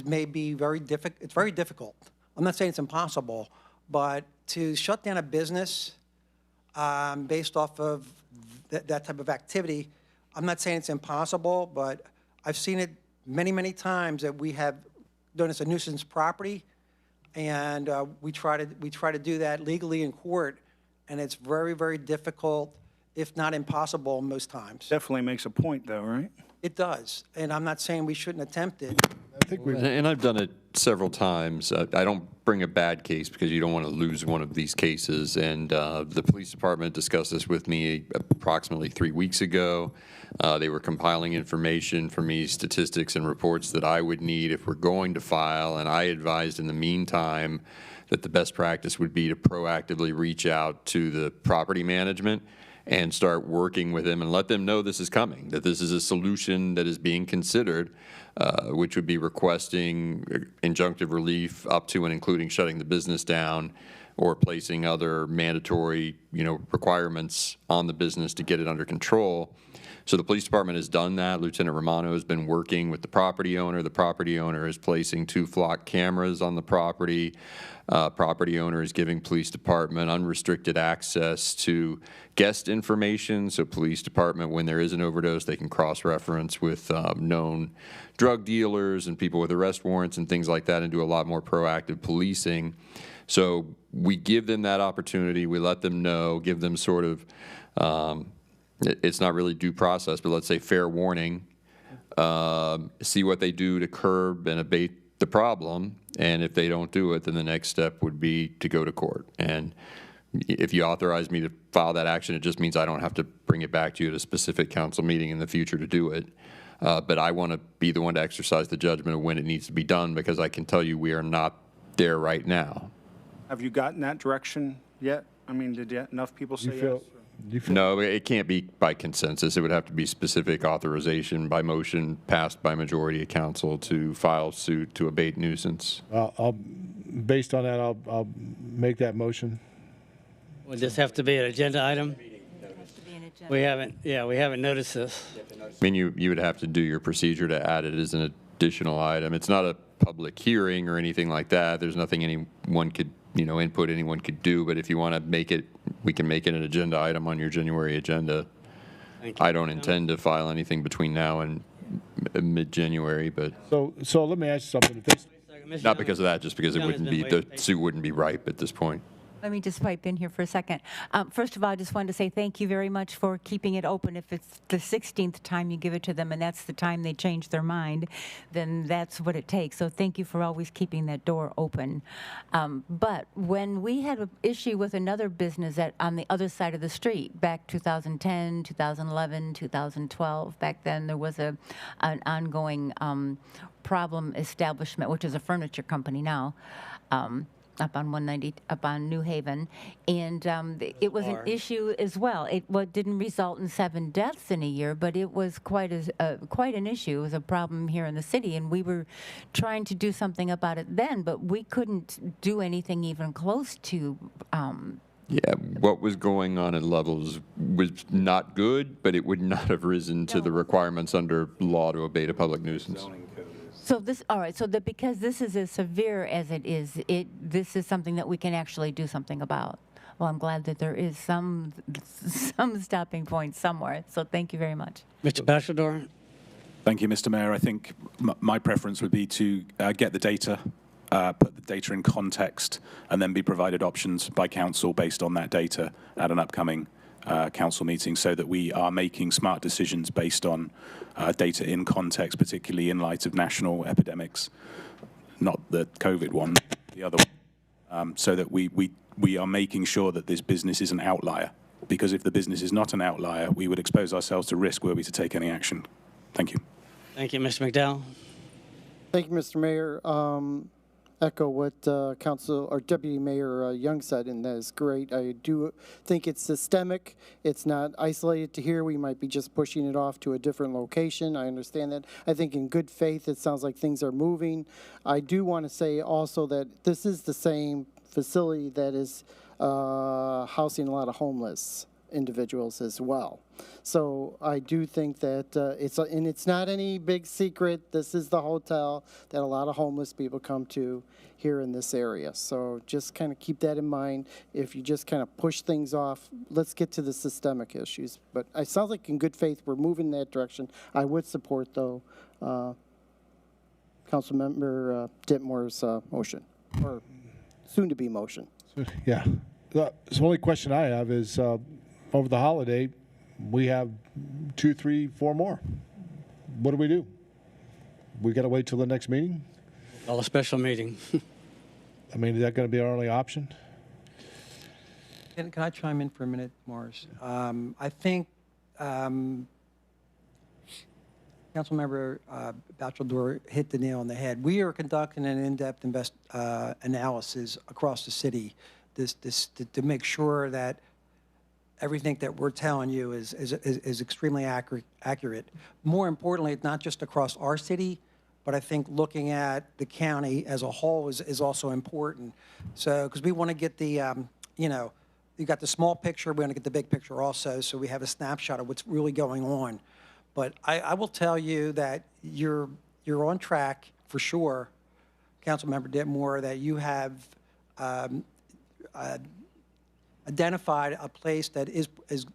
maybe very difficult. It's very difficult. I'm not saying it's impossible, but to shut down a business based off of that type of activity, I'm not saying it's impossible, but I've seen it many, many times that we have done as a nuisance property, and we try to do that legally in court, and it's very, very difficult, if not impossible, most times. Definitely makes a point, though, right? It does, and I'm not saying we shouldn't attempt it. And I've done it several times. I don't bring a bad case because you don't want to lose one of these cases. And the police department discussed this with me approximately 3 weeks ago. They were compiling information for me, statistics and reports that I would need if we're going to file. And I advised in the meantime that the best practice would be to proactively reach out to the property management and start working with them and let them know this is coming, that this is a solution that is being considered, which would be requesting injunctive relief up to and including shutting the business down or placing other mandatory, requirements on the business to get it under control. So the police department has done that. Lieutenant Romano has been working with the property owner. The property owner is placing 2 flock cameras on the property. Property owner is giving police department unrestricted access to guest information. So police department, when there is an overdose, they can cross-reference with known drug dealers and people with arrest warrants and things like that and do a lot more proactive policing. So we give them that opportunity. We let them know, give them sort of, it's not really due process, but let's say fair warning, see what they do to curb and abate the problem, and if they don't do it, then the next step would be to go to court. And if you authorize me to file that action, it just means I don't have to bring it back to you at a specific council meeting in the future to do it. But I want to be the one to exercise the judgment of when it needs to be done, because I can tell you we are not there right now. Have you gotten that direction yet? I mean, did enough people say yes? No, it can't be by consensus. It would have to be specific authorization by motion passed by majority of council to file suit to abate nuisance. Based on that, I'll make that motion. Will this have to be an agenda item? We haven't noticed this. I mean, you would have to do your procedure to add it as an additional item. It's not a public hearing or anything like that. There's nothing anyone could, input anyone could do, but if you want to make it, we can make it an agenda item on your January agenda. I don't intend to file anything between now and mid-January, but So let me ask you something. not because of that, just because the suit wouldn't be ripe at this point. Let me just pipe in here for a second. First of all, I just wanted to say thank you very much for keeping it open. If it's the 16th time you give it to them and that's the time they change their mind, then that's what it takes. So thank you for always keeping that door open. But when we had an issue with another business on the other side of the street, back 2010, 2011, 2012, back then there was an ongoing problem establishment, which is a furniture company now. Up on 190, up on New Haven, and it was an issue as well. It didn't result in 7 deaths in a year, but it was quite an issue. It was a problem here in the city, and we were trying to do something about it then, but we couldn't do anything even close to. Yeah, what was going on at Levels was not good, but it would not have risen to the requirements under law to abate a public nuisance. So all right. So because this is as severe as it is, this is something that we can actually do something about. Well, I'm glad that there is some stopping point somewhere. So thank you very much. Mr. Bachelor. Thank you, Mr. Mayor. I think my preference would be to get the data, put the data in context, and then be provided options by council based on that data at an upcoming council meeting, so that we are making smart decisions based on data in context, particularly in light of national epidemics, not the COVID one, the other one, so that we are making sure that this business is an outlier. Because if the business is not an outlier, we would expose ourselves to risk were we to take any action. Thank you. Thank you, Mr. McDowell. Thank you, Mr. Mayor. Echo what Council or Deputy Mayor Young said, and that is great. I do think it's systemic. It's not isolated to here. We might be just pushing it off to a different location. I understand that. I think in good faith, it sounds like things are moving. I do want to say also that this is the same facility that is housing a lot of homeless individuals as well. So I do think that and it's not any big secret. This is the hotel that a lot of homeless people come to here in this area. So just kind of keep that in mind. If you just kind of push things off, let's get to the systemic issues. But it sounds like in good faith we're moving in that direction. I would support, though, Councilmember Ditmore's motion, or soon-to-be motion. Yeah. The only question I have is, over the holiday, we have 2, 3, 4 more. What do we do? We got to wait till the next meeting? Call a special meeting. I mean, is that going to be our only option? Can I chime in for a minute, Morris? I think Councilmember Bachelor hit the nail on the head. We are conducting an in-depth analysis across the city to make sure that everything that we're telling you is extremely accurate. More importantly, it's not just across our city, but I think looking at the county as a whole is also important. So, because we want to get the, you got the small picture, we want to get the big picture also, so we have a snapshot of what's really going on. But I will tell you that you're on track for sure, Councilmember Ditmore, that you have identified a place that is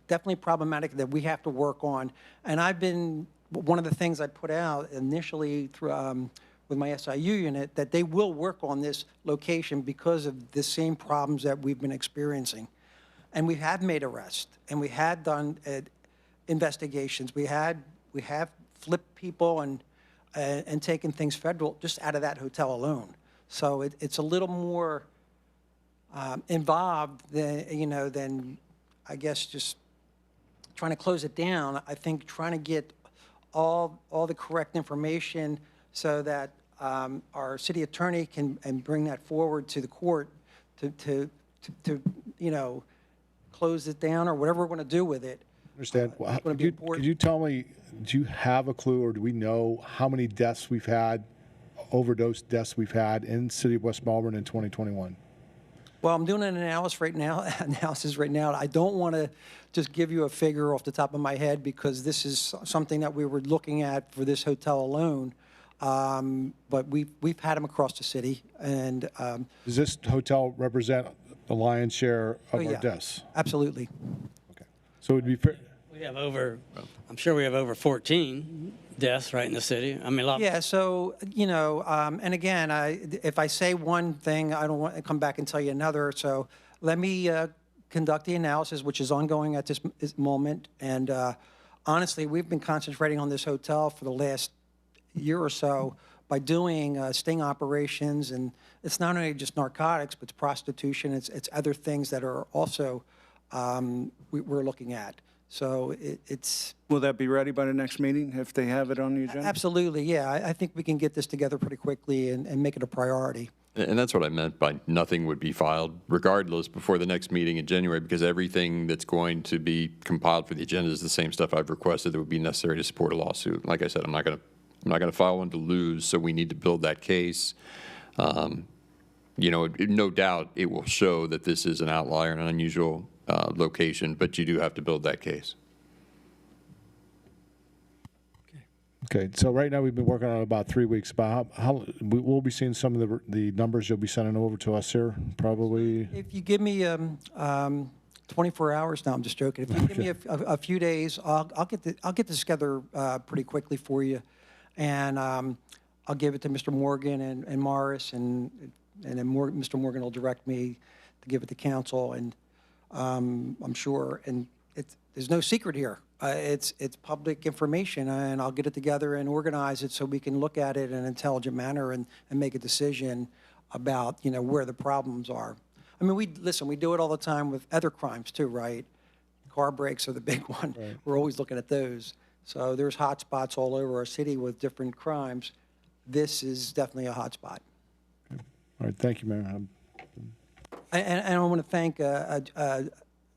definitely problematic that we have to work on. And one of the things I put out initially through, with my SIU unit, that they will work on this location because of the same problems that we've been experiencing. And we have made arrests, and we had done investigations. We have flipped people and taken things federal just out of that hotel alone. So it's a little more involved than I guess just trying to close it down. I think trying to get all the correct information so that our city attorney can bring that forward to the court to close it down or whatever we're going to do with it. Understand. It's gonna be important. Could you tell me, do you have a clue or do we know how many deaths we've had, overdose deaths we've had in the city of West Melbourne in 2021? Well, I'm doing an analysis right now. I don't want to just give you a figure off the top of my head because this is something that we were looking at for this hotel alone. But we've had them across the city, and Does this hotel represent the lion's share of our yeah, deaths? absolutely. So it would be fair. We have I'm sure we have over 14 deaths right in the city. I mean, a lot. Yeah, so, and again, if I say one thing, I don't want to come back and tell you another. So let me conduct the analysis, which is ongoing at this moment. And honestly, we've been concentrating on this hotel for the last year or so by doing sting operations. And it's not only just narcotics, but it's prostitution. It's other things that are also we're looking at. So it's... Will that be ready by the next meeting if they have it on the agenda? Absolutely, yeah. I think we can get this together pretty quickly and make it a priority. And that's what I meant by nothing would be filed regardless before the next meeting in January, because everything that's going to be compiled for the agenda is the same stuff I've requested that would be necessary to support a lawsuit. Like I said, I'm not going to file one to lose, so we need to build that case. No doubt it will show that this is an outlier and an unusual location, but you do have to build that case. Okay, so right now we've been working on it about 3 weeks. About how we'll be seeing some of the numbers you'll be sending over to us here, probably. If you give me 24 hours, no, I'm just joking. If you give me a few days, I'll get this together pretty quickly for you, and I'll give it to Mr. Morgan and Morris, and then Mr. Morgan will direct me to give it to council, and I'm sure, and there's no secret here. It's public information, and I'll get it together and organize it so we can look at it in an intelligent manner and make a decision about, where the problems are. I mean, we do it all the time with other crimes too, right? Car breaks are the big one. Right. We're always looking at those. So there's hot spots all over our city with different crimes. This is definitely a hot spot. Okay. All right, thank you, Mayor. And I want to thank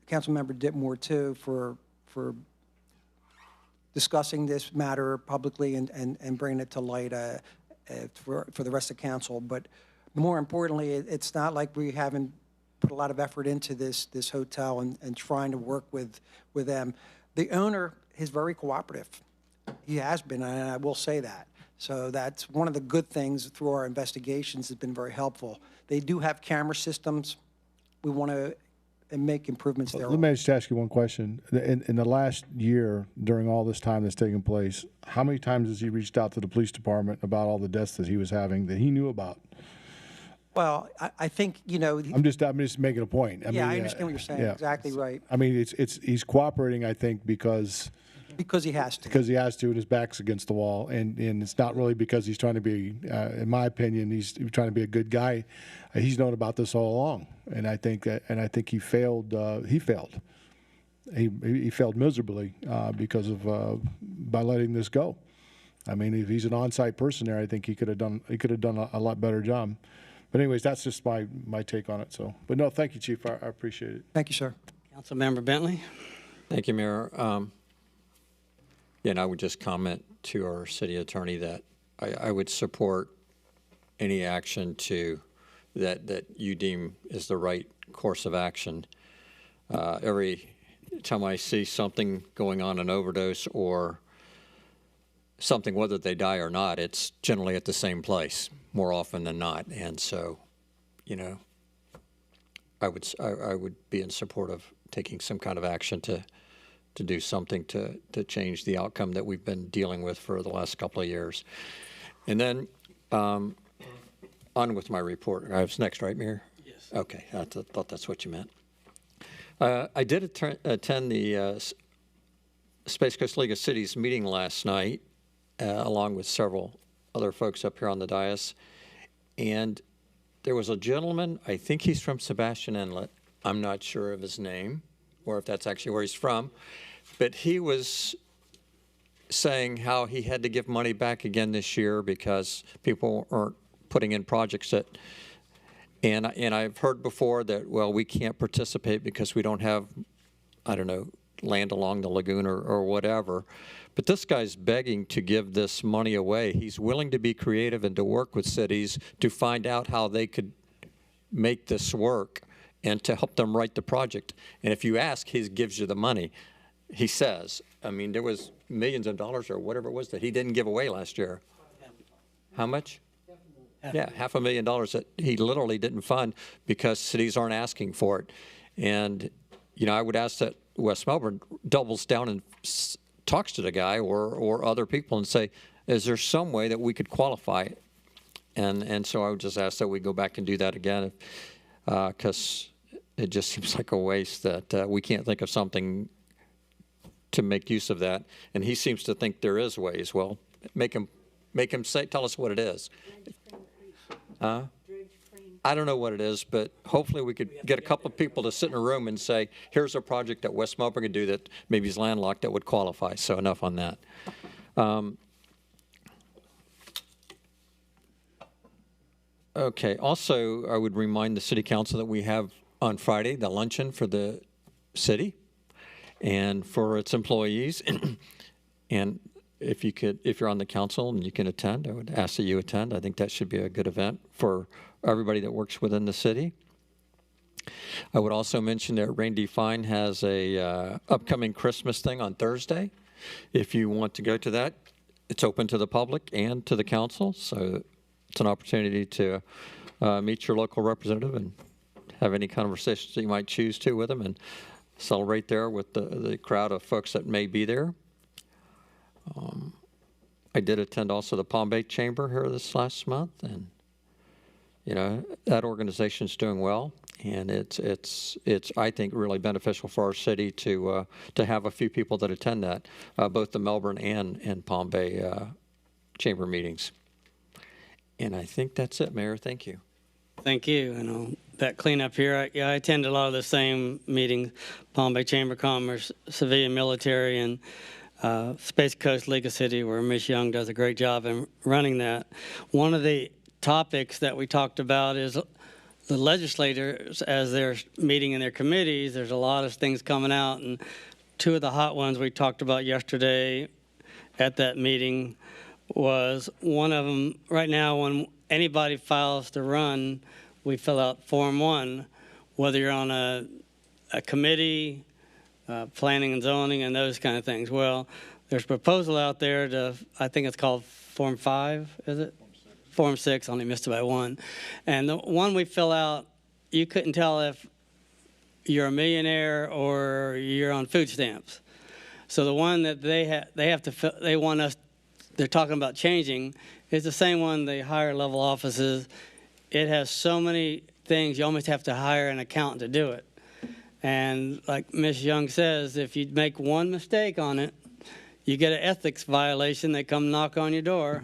Councilmember Ditmore too for discussing this matter publicly and bringing it to light for the rest of council. But more importantly, it's not like we haven't put a lot of effort into this hotel and trying to work with them. The owner is very cooperative. He has been, and I will say that. So that's one of the good things through our investigations has been very helpful. They do have camera systems. We want to make improvements there. Let me just ask you one question. In the last year, during all this time that's taken place, how many times has he reached out to the police department about all the deaths that he was having that he knew about? Well, I think, I'm just making a point. I understand what you're saying. Yeah. Exactly right. I mean, he's cooperating, I think, because he has to. Because he has to, and his back's against the wall, and it's not really because he's trying to be, in my opinion, he's trying to be a good guy. He's known about this all along, and I think he failed. He failed. He failed miserably because of by letting this go. I mean, if he's an on-site person there, I think he could have done a lot better job. But anyways, that's just my take on it. So, but no, thank you, Chief. I appreciate it. Thank you, sir. Councilmember Bentley. Thank you, Mayor. And I would just comment to our city attorney that I would support any action that you deem is the right course of action. Every time I see something going on, an overdose or something, whether they die or not, it's generally at the same place more often than not. And so, I would be in support of taking some kind of action to do something to change the outcome that we've been dealing with for the last couple of years. And then on with my report. I was next, right, Mayor? Yes. Okay, I thought that's what you meant. I did attend the Space Coast League of Cities meeting last night, along with several other folks up here on the dais. And there was a gentleman, I think he's from Sebastian Inlet. I'm not sure of his name or if that's actually where he's from. But he was saying how he had to give money back again this year because people aren't putting in projects that, and I've heard before that, well, we can't participate because we don't have I don't know, land along the lagoon or whatever. But this guy's begging to give this money away. He's willing to be creative and to work with cities to find out how they could make this work and to help them write the project. And if you ask, he gives you the money. He says, I mean, there was millions of dollars or whatever it was that he didn't give away last year. How much? Yeah, $500,000 that he literally didn't fund because cities aren't asking for it. And, you know, I would ask that West Melbourne doubles down and talks to the guy or other people and say, is there some way that we could qualify it? And so I would just ask that we go back and do that again, because it just seems like a waste that we can't think of something to make use of that. And he seems to think there is ways. Well, make him say, tell us what it is. I don't know what it is, but hopefully we could get a couple of people to sit in a room and say, here's a project that West Melbourne could do that maybe is landlocked that would qualify. So enough on that. Okay, also I would remind the City Council that we have on Friday the luncheon for the city and for its employees. And if you're on the council and you can attend, I would ask that you attend. I think that should be a good event for everybody that works within the city. I would also mention that Randy Fine has a upcoming Christmas thing on Thursday. If you want to go to that, it's open to the public and to the council, so it's an opportunity to meet your local representative and have any conversations that you might choose to with them and celebrate there with the crowd of folks that may be there. I did attend also the Palm Bay Chamber here this last month, and you know, that organization's doing well, and it's I think really beneficial for our city to have a few people that attend that, both the Melbourne and Palm Bay Chamber meetings. And I think that's it, Mayor. Thank you. Thank you. And that cleanup here, I attend a lot of the same meetings: Palm Bay Chamber of Commerce, Civilian Military, and Space Coast League of City, where Ms. Young does a great job in running that. One of the topics that we talked about is the legislators, as they're meeting in their committees, there's a lot of things coming out, and two of the hot ones we talked about yesterday at that meeting was one of them. Right now, when anybody files to run, we fill out Form 1, whether you're on a committee, planning and zoning, and those kind of things. Well, there's a proposal out there to, I think it's called Form 5, is it? Form 6, only missed it by one. And the one we fill out, you couldn't tell if you're a millionaire or you're on food stamps. So the one that they want us, they're talking about changing, is the same one, the higher level offices. It has so many things, you almost have to hire an accountant to do it. And like Ms. Young says, if you make one mistake on it, you get an ethics violation. They come knock on your door,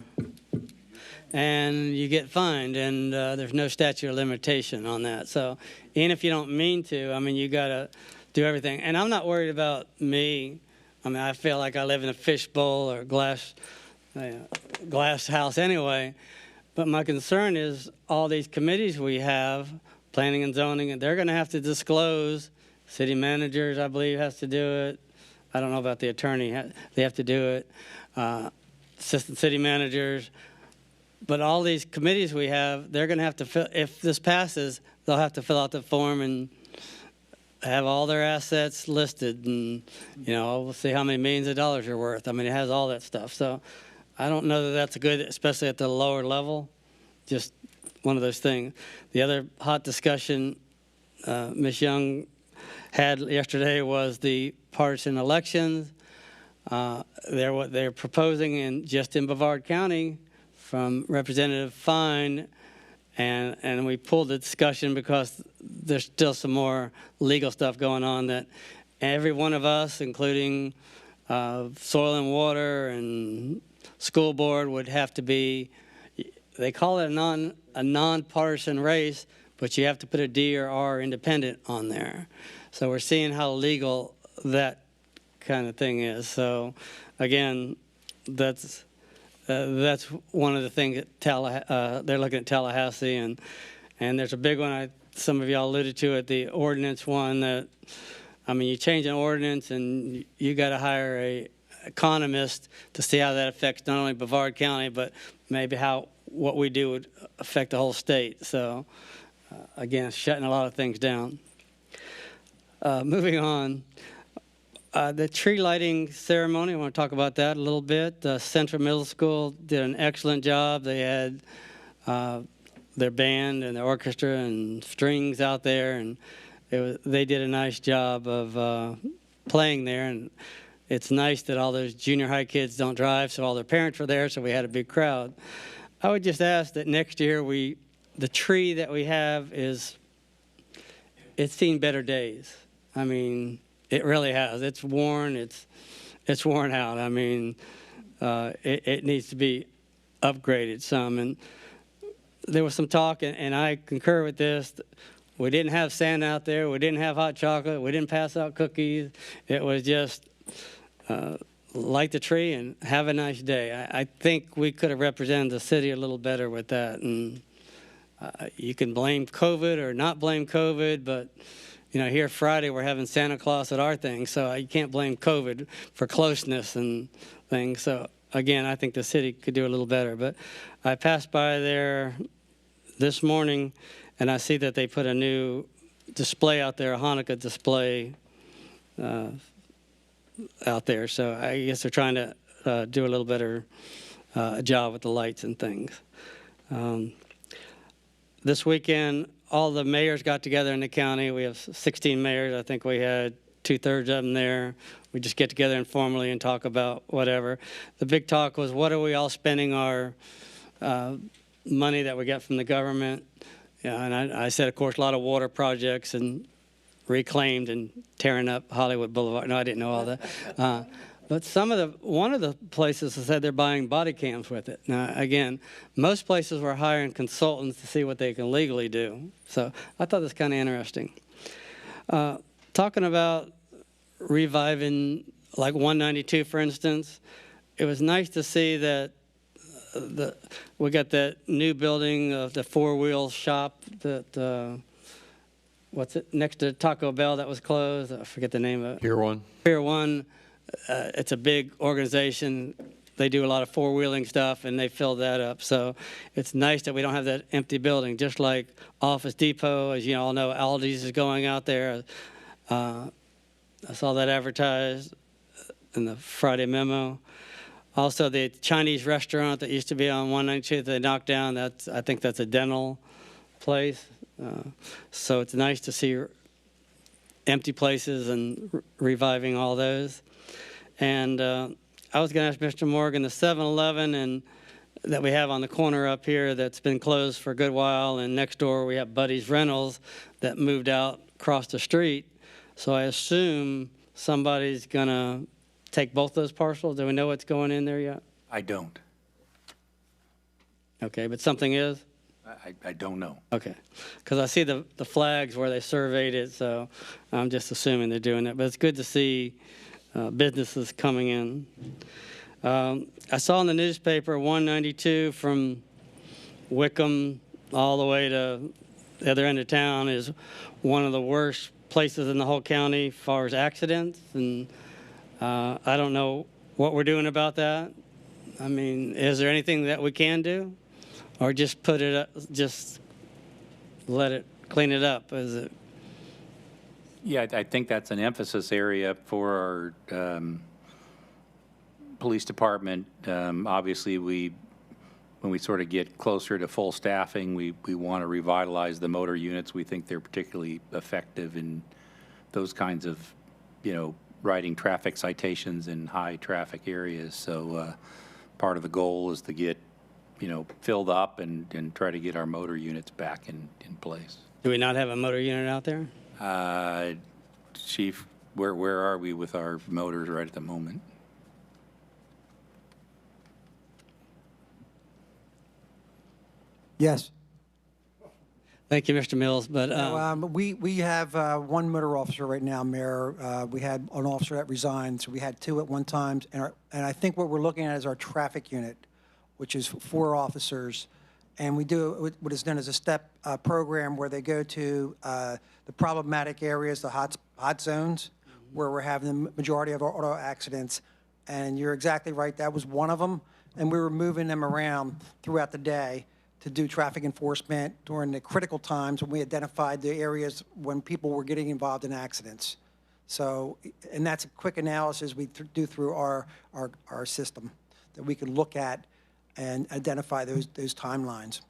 and you get fined, and there's no statute of limitation on that. So even if you don't mean to, I mean, you got to do everything. And I'm not worried about me. I mean, I feel like I live in a fishbowl or glass house anyway. But my concern is all these committees we have, planning and zoning, and they're going to have to disclose. City managers, I believe, has to do it. I don't know about the attorney. They have to do it. Assistant city managers. But all these committees we have, they're going to have to fill, if this passes, they'll have to fill out the form and have all their assets listed. And, you know, we'll see how many millions of dollars you're worth. I mean, it has all that stuff. So I don't know that that's a good, especially at the lower level, just one of those things. The other hot discussion Ms. Young had yesterday was the partisan elections. They're proposing just in Brevard County from Representative Fine, and we pulled the discussion because there's still some more legal stuff going on that every one of us, including Soil and Water and School Board, would have to be, they call it a non-partisan race, but you have to put a D or R independent on there. So we're seeing how legal that kind of thing is. So again, that's one of the things that they're looking at Tallahassee, and there's a big one some of y'all alluded to at the ordinance one that I mean, you change an ordinance and you got to hire a economist to see how that affects not only Brevard County, but maybe how what we do would affect the whole state. So, again, it's shutting a lot of things down. Moving on, the tree lighting ceremony, I want to talk about that a little bit. Central Middle School did an excellent job. They had their band and their orchestra and strings out there, and they did a nice job of playing there. And it's nice that all those junior high kids don't drive, so all their parents were there, so we had a big crowd. I would just ask that next year the tree that we have it's seen better days. I mean, it really has. It's worn. It's worn out. I mean, it needs to be upgraded some. And there was some talk, and I concur with this. We didn't have Santa out there. We didn't have hot chocolate. We didn't pass out cookies. It was just light the tree and have a nice day. I think we could have represented the city a little better with that. And you can blame COVID or not blame COVID, but here Friday we're having Santa Claus at our thing, so you can't blame COVID for closeness and things. So again, I think the city could do a little better. But I passed by there this morning, and I see that they put a new display out there, a Hanukkah display out there. So I guess they're trying to do a little better job with the lights and things. This weekend, all the mayors got together in the county. We have 16 mayors. I think we had 2/3 of them there. We just get together informally and talk about whatever. The big talk was, what are we all spending our money that we get from the government? And I said, of course, a lot of water projects and reclaimed and tearing up Hollywood Boulevard. No, I didn't know all that. But one of the places said they're buying body cams with it. Now, again, most places were hiring consultants to see what they can legally do. So I thought this was kind of interesting. Talking about reviving, like 192, for instance, it was nice to see that we got that new building of the four-wheel shop that, what's it, next to Taco Bell that was closed. I forget the name of it. Pier 1. Pier 1. It's a big organization. They do a lot of four-wheeling stuff, and they filled that up. So it's nice that we don't have that empty building, just like Office Depot. As you all know, Aldi's is going out there. I saw that advertised in the Friday memo. Also, the Chinese restaurant that used to be on 192 that they knocked down, I think that's a dental place. So it's nice to see empty places and reviving all those. And I was going to ask Mr. Morgan, the 7-Eleven and that we have on the corner up here that's been closed for a good while, and next door we have Buddy's Rentals that moved out across the street. So I assume somebody's going to take both those parcels. Do we know what's going in there yet? I don't. Okay, but something is? I don't know. Okay, because I see the flags where they surveyed it, so I'm just assuming they're doing that. But it's good to see businesses coming in. I saw in the newspaper 192 from Wickham all the way to the other end of town is one of the worst places in the whole county as far as accidents, and I don't know what we're doing about that. I mean, is there anything that we can do, or just put it up, just let it clean it up? Is it? Yeah, I think that's an emphasis area for our police department. Obviously, when we sort of get closer to full staffing, we want to revitalize the motor units. We think they're particularly effective in those kinds of, writing traffic citations in high traffic areas. So part of the goal is to get, filled up and try to get our motor units back in place. Do we not have a motor unit out there? Chief, where are we with our motors right at the moment? Yes. Thank you, Mr. Mills. But we have one motor officer right now, Mayor. We had an officer that resigned, so we had two at one time. And I think what we're looking at is our traffic unit, which is 4 officers. And we do what is known as a STEP program where they go to the problematic areas, the hot zones where we're having the majority of our auto accidents. And you're exactly right, that was one of them. And we were moving them around throughout the day to do traffic enforcement during the critical times when we identified the areas when people were getting involved in accidents. So, and that's a quick analysis we do through our system that we can look at and identify those timelines.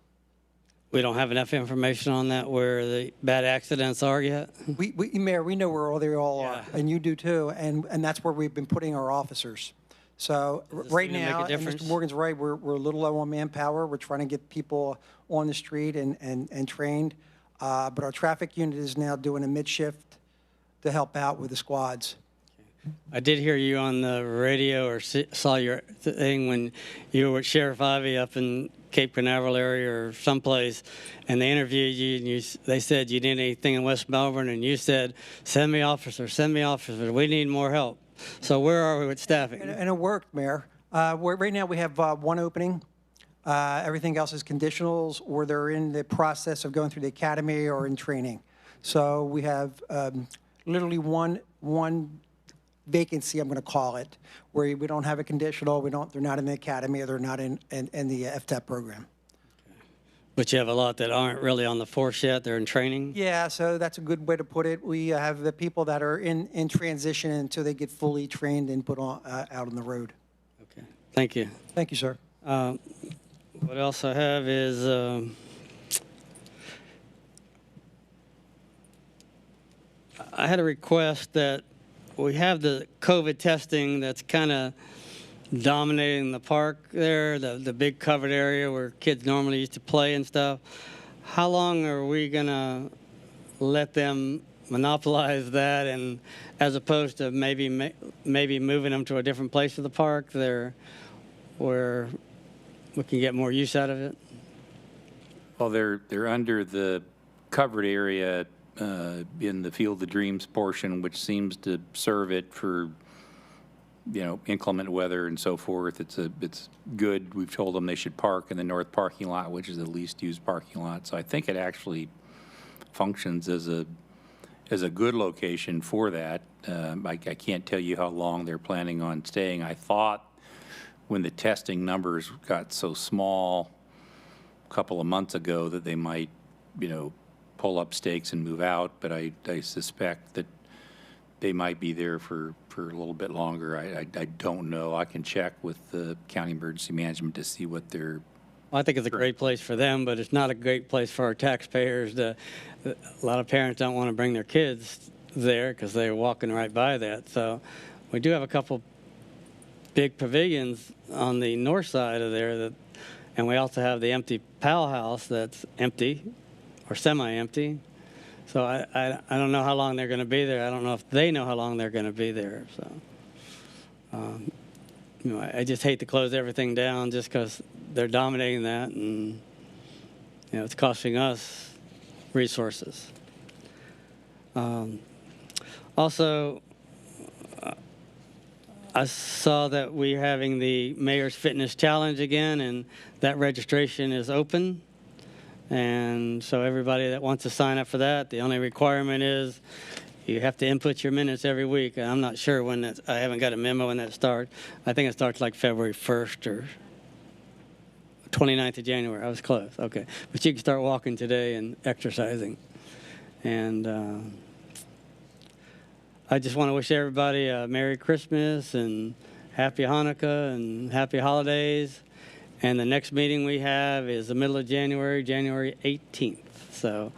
We don't have enough information on that where the bad accidents are yet? Mayor, we know where all they all are, and you do too, and that's where we've been putting our officers. So right now, and Mr. Morgan's right, we're a little low on manpower. We're trying to get people on the street and trained, but our traffic unit is now doing a mid-shift to help out with the squads. I did hear you on the radio or saw your thing when you were with Sheriff Ivey up in Cape Canaveral area or someplace, and they interviewed you, and they said you need anything in West Melbourne, and you said, send me officers, we need more help. So where are we with staffing? And it worked, Mayor. Right now we have one opening. Everything else is conditionals, or they're in the process of going through the academy or in training. So we have literally one vacancy, I'm going to call it, where we don't have a conditional, they're not in the academy, or they're not in the FTEP program. But you have a lot that aren't really on the force yet, they're in training? Yeah, so that's a good way to put it. We have the people that are in transition until they get fully trained and put on out on the road. Okay, thank you. Thank you, sir. What else I have is I had a request that we have the COVID testing that's kind of dominating the park there, the big covered area where kids normally used to play and stuff. How long are we going to let them monopolize that, and as opposed to maybe moving them to a different place of the park there where we can get more use out of it? Well, they're under the covered area in the Field of Dreams portion, which seems to serve it for, inclement weather and so forth. It's good. We've told them they should park in the north parking lot, which is the least used parking lot. So I think it actually functions as a good location for that. I can't tell you how long they're planning on staying. I thought when the testing numbers got so small a couple of months ago that they might, pull up stakes and move out, but I suspect that they might be there for a little bit longer. I don't know. I can check with the County Emergency Management to see what they're... Well, I think it's a great place for them, but it's not a great place for our taxpayers. A lot of parents don't want to bring their kids there because they're walking right by that. So we do have a couple big pavilions on the north side of there, and we also have the empty Powell House that's empty or semi-empty. So I don't know how long they're going to be there. I don't know if they know how long they're going to be there. So, I just hate to close everything down just because they're dominating that, and it's costing us resources. Also, I saw that we're having the Mayor's Fitness Challenge again, and that registration is open. And so everybody that wants to sign up for that, the only requirement is you have to input your minutes every week. And I'm not sure when that's, I haven't got a memo when that starts. I think it starts like February 1st or 29th of January. I was close. Okay. But you can start walking today and exercising. And I just want to wish everybody a Merry Christmas and Happy Hanukkah and Happy Holidays. And the next meeting we have is the middle of January, January 18th. So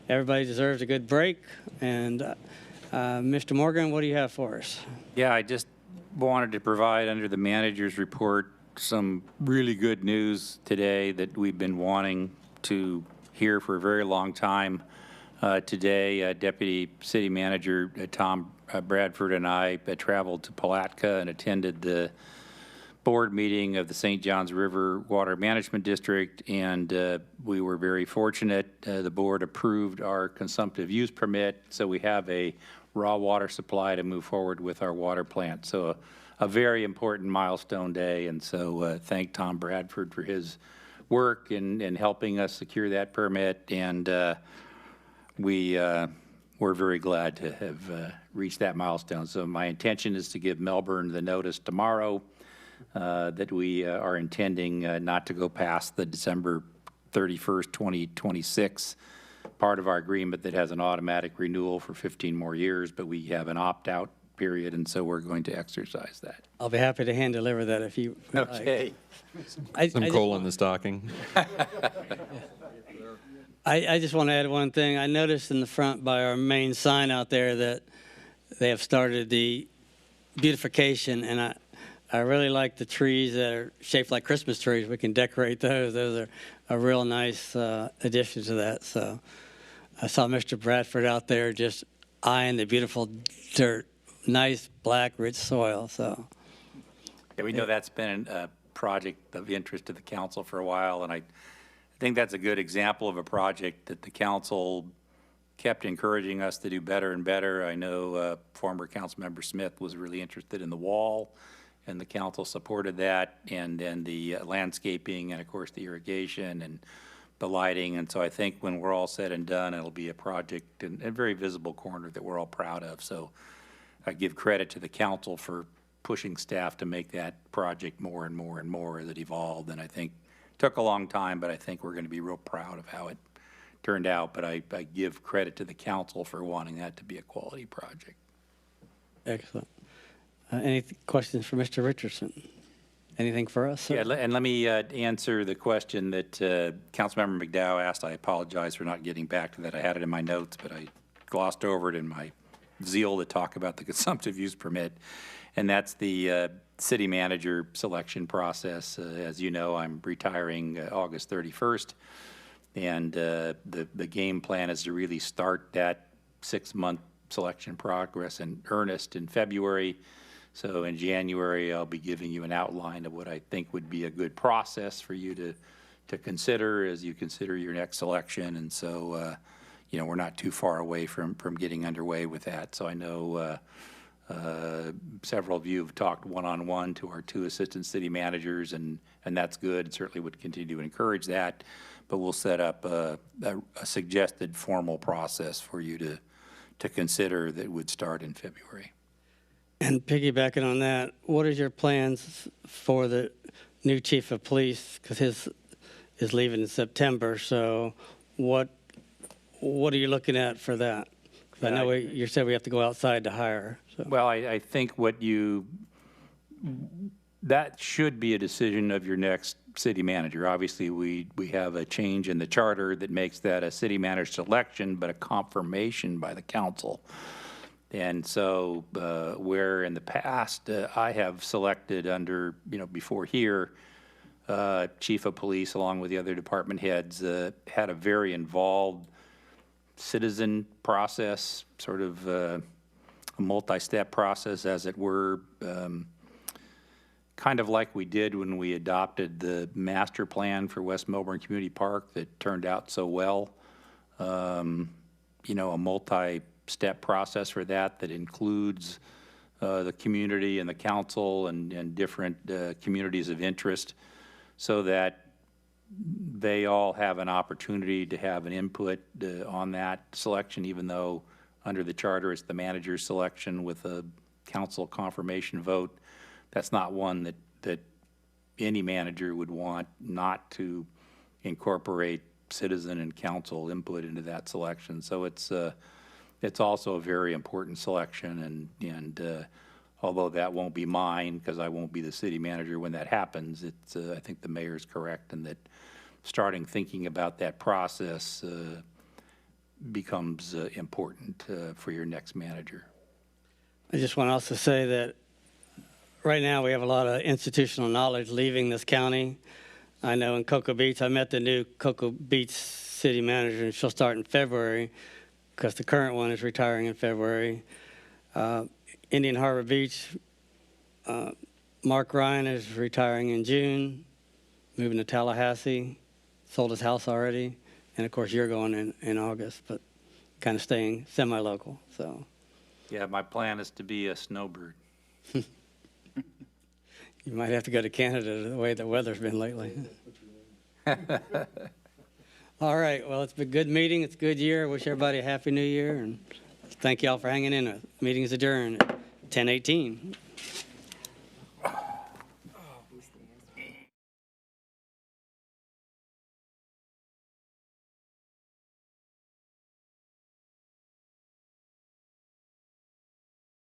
everybody deserves a good break. And Mr. Morgan, what do you have for us? Yeah, I just wanted to provide under the manager's report some really good news today that we've been wanting to hear for a very long time. Today, Deputy City Manager Tom Bradford and I traveled to Palatka and attended the board meeting of the St. Johns River Water Management District, and we were very fortunate. The board approved our consumptive use permit, so we have a raw water supply to move forward with our water plant. So a very important milestone day, and so thank Tom Bradford for his work in helping us secure that permit. And we we're very glad to have reached that milestone. So my intention is to give Melbourne the notice tomorrow that we are intending not to go past the December 31st, 2026 part of our agreement that has an automatic renewal for 15 more years, but we have an opt-out period, and so we're going to exercise that. I'll be happy to hand deliver that if you would like. Okay. Some coal in the stocking. I just want to add one thing. I noticed in the front by our main sign out there that they have started the beautification, and I really like the trees that are shaped like Christmas trees. We can decorate those. Those are a real nice addition to that. So I saw Mr. Bradford out there just eyeing the beautiful dirt, nice black rich soil. So yeah, we know that's been a project of interest to the council for a while, and I think that's a good example of a project that the council kept encouraging us to do better and better. I know former Councilmember Smith was really interested in the wall, and the council supported that, and then the landscaping, and of course the irrigation and the lighting. And so I think when we're all said and done, it'll be a project in a very visible corner that we're all proud of. So I give credit to the council for pushing staff to make that project more and more and more as it evolved. And I think it took a long time, but I think we're going to be real proud of how it turned out. But I give credit to the council for wanting that to be a quality project. excellent. Any questions for Mr. Richardson? Anything for us, sir? Yeah, and let me answer the question that Councilmember McDowell asked. I apologize for not getting back to that. I had it in my notes, but I glossed over it in my zeal to talk about the consumptive use permit. And that's the city manager selection process. As you know, I'm retiring August 31st. And the game plan is to really start that 6-month selection progress in earnest in February. So in January, I'll be giving you an outline of what I think would be a good process for you to consider as you consider your next selection. And so, you know, we're not too far away from getting underway with that. So I know several of you have talked one-on-one to our 2 assistant city managers, and that's good. Certainly would continue to encourage that. But we'll set up a suggested formal process for you to consider that would start in February. And piggybacking on that, what is your plans for the new chief of police? Because his is leaving in September. So what are you looking at for that? 'Cause I know you said we have to go outside to hire. So. Well, I think that should be a decision of your next city manager. Obviously, we have a change in the charter that makes that a city manager selection, but a confirmation by the council. And so where in the past I have selected under, before here, chief of police along with the other department heads had a very involved citizen process, sort of a multi-step process, as it were, kind of like we did when we adopted the master plan for West Melbourne Community Park that turned out so well. A multi-step process for that includes the community and the council and different communities of interest, so that they all have an opportunity to have an input on that selection, even though under the charter it's the manager's selection with a council confirmation vote. That's not one that any manager would want not to incorporate citizen and council input into that selection. So it's also a very important selection, and although that won't be mine because I won't be the city manager when that happens, I think the mayor's correct in that starting thinking about that process becomes important for your next manager. I just want to also say that right now we have a lot of institutional knowledge leaving this county. I know in Cocoa Beach, I met the new Cocoa Beach city manager, and she'll start in February because the current one is retiring in February. Indian Harbor Beach, Mark Ryan is retiring in June, moving to Tallahassee, sold his house already, and of course you're going in August, but kind of staying semi-local. So. Yeah, my plan is to be a snowbird. You might have to go to Canada the way the weather's been lately. All right, well, it's been a good meeting. It's a good year. Wish everybody a happy new year, and Thank you all for hanging in. Meeting is adjourned at 10:18.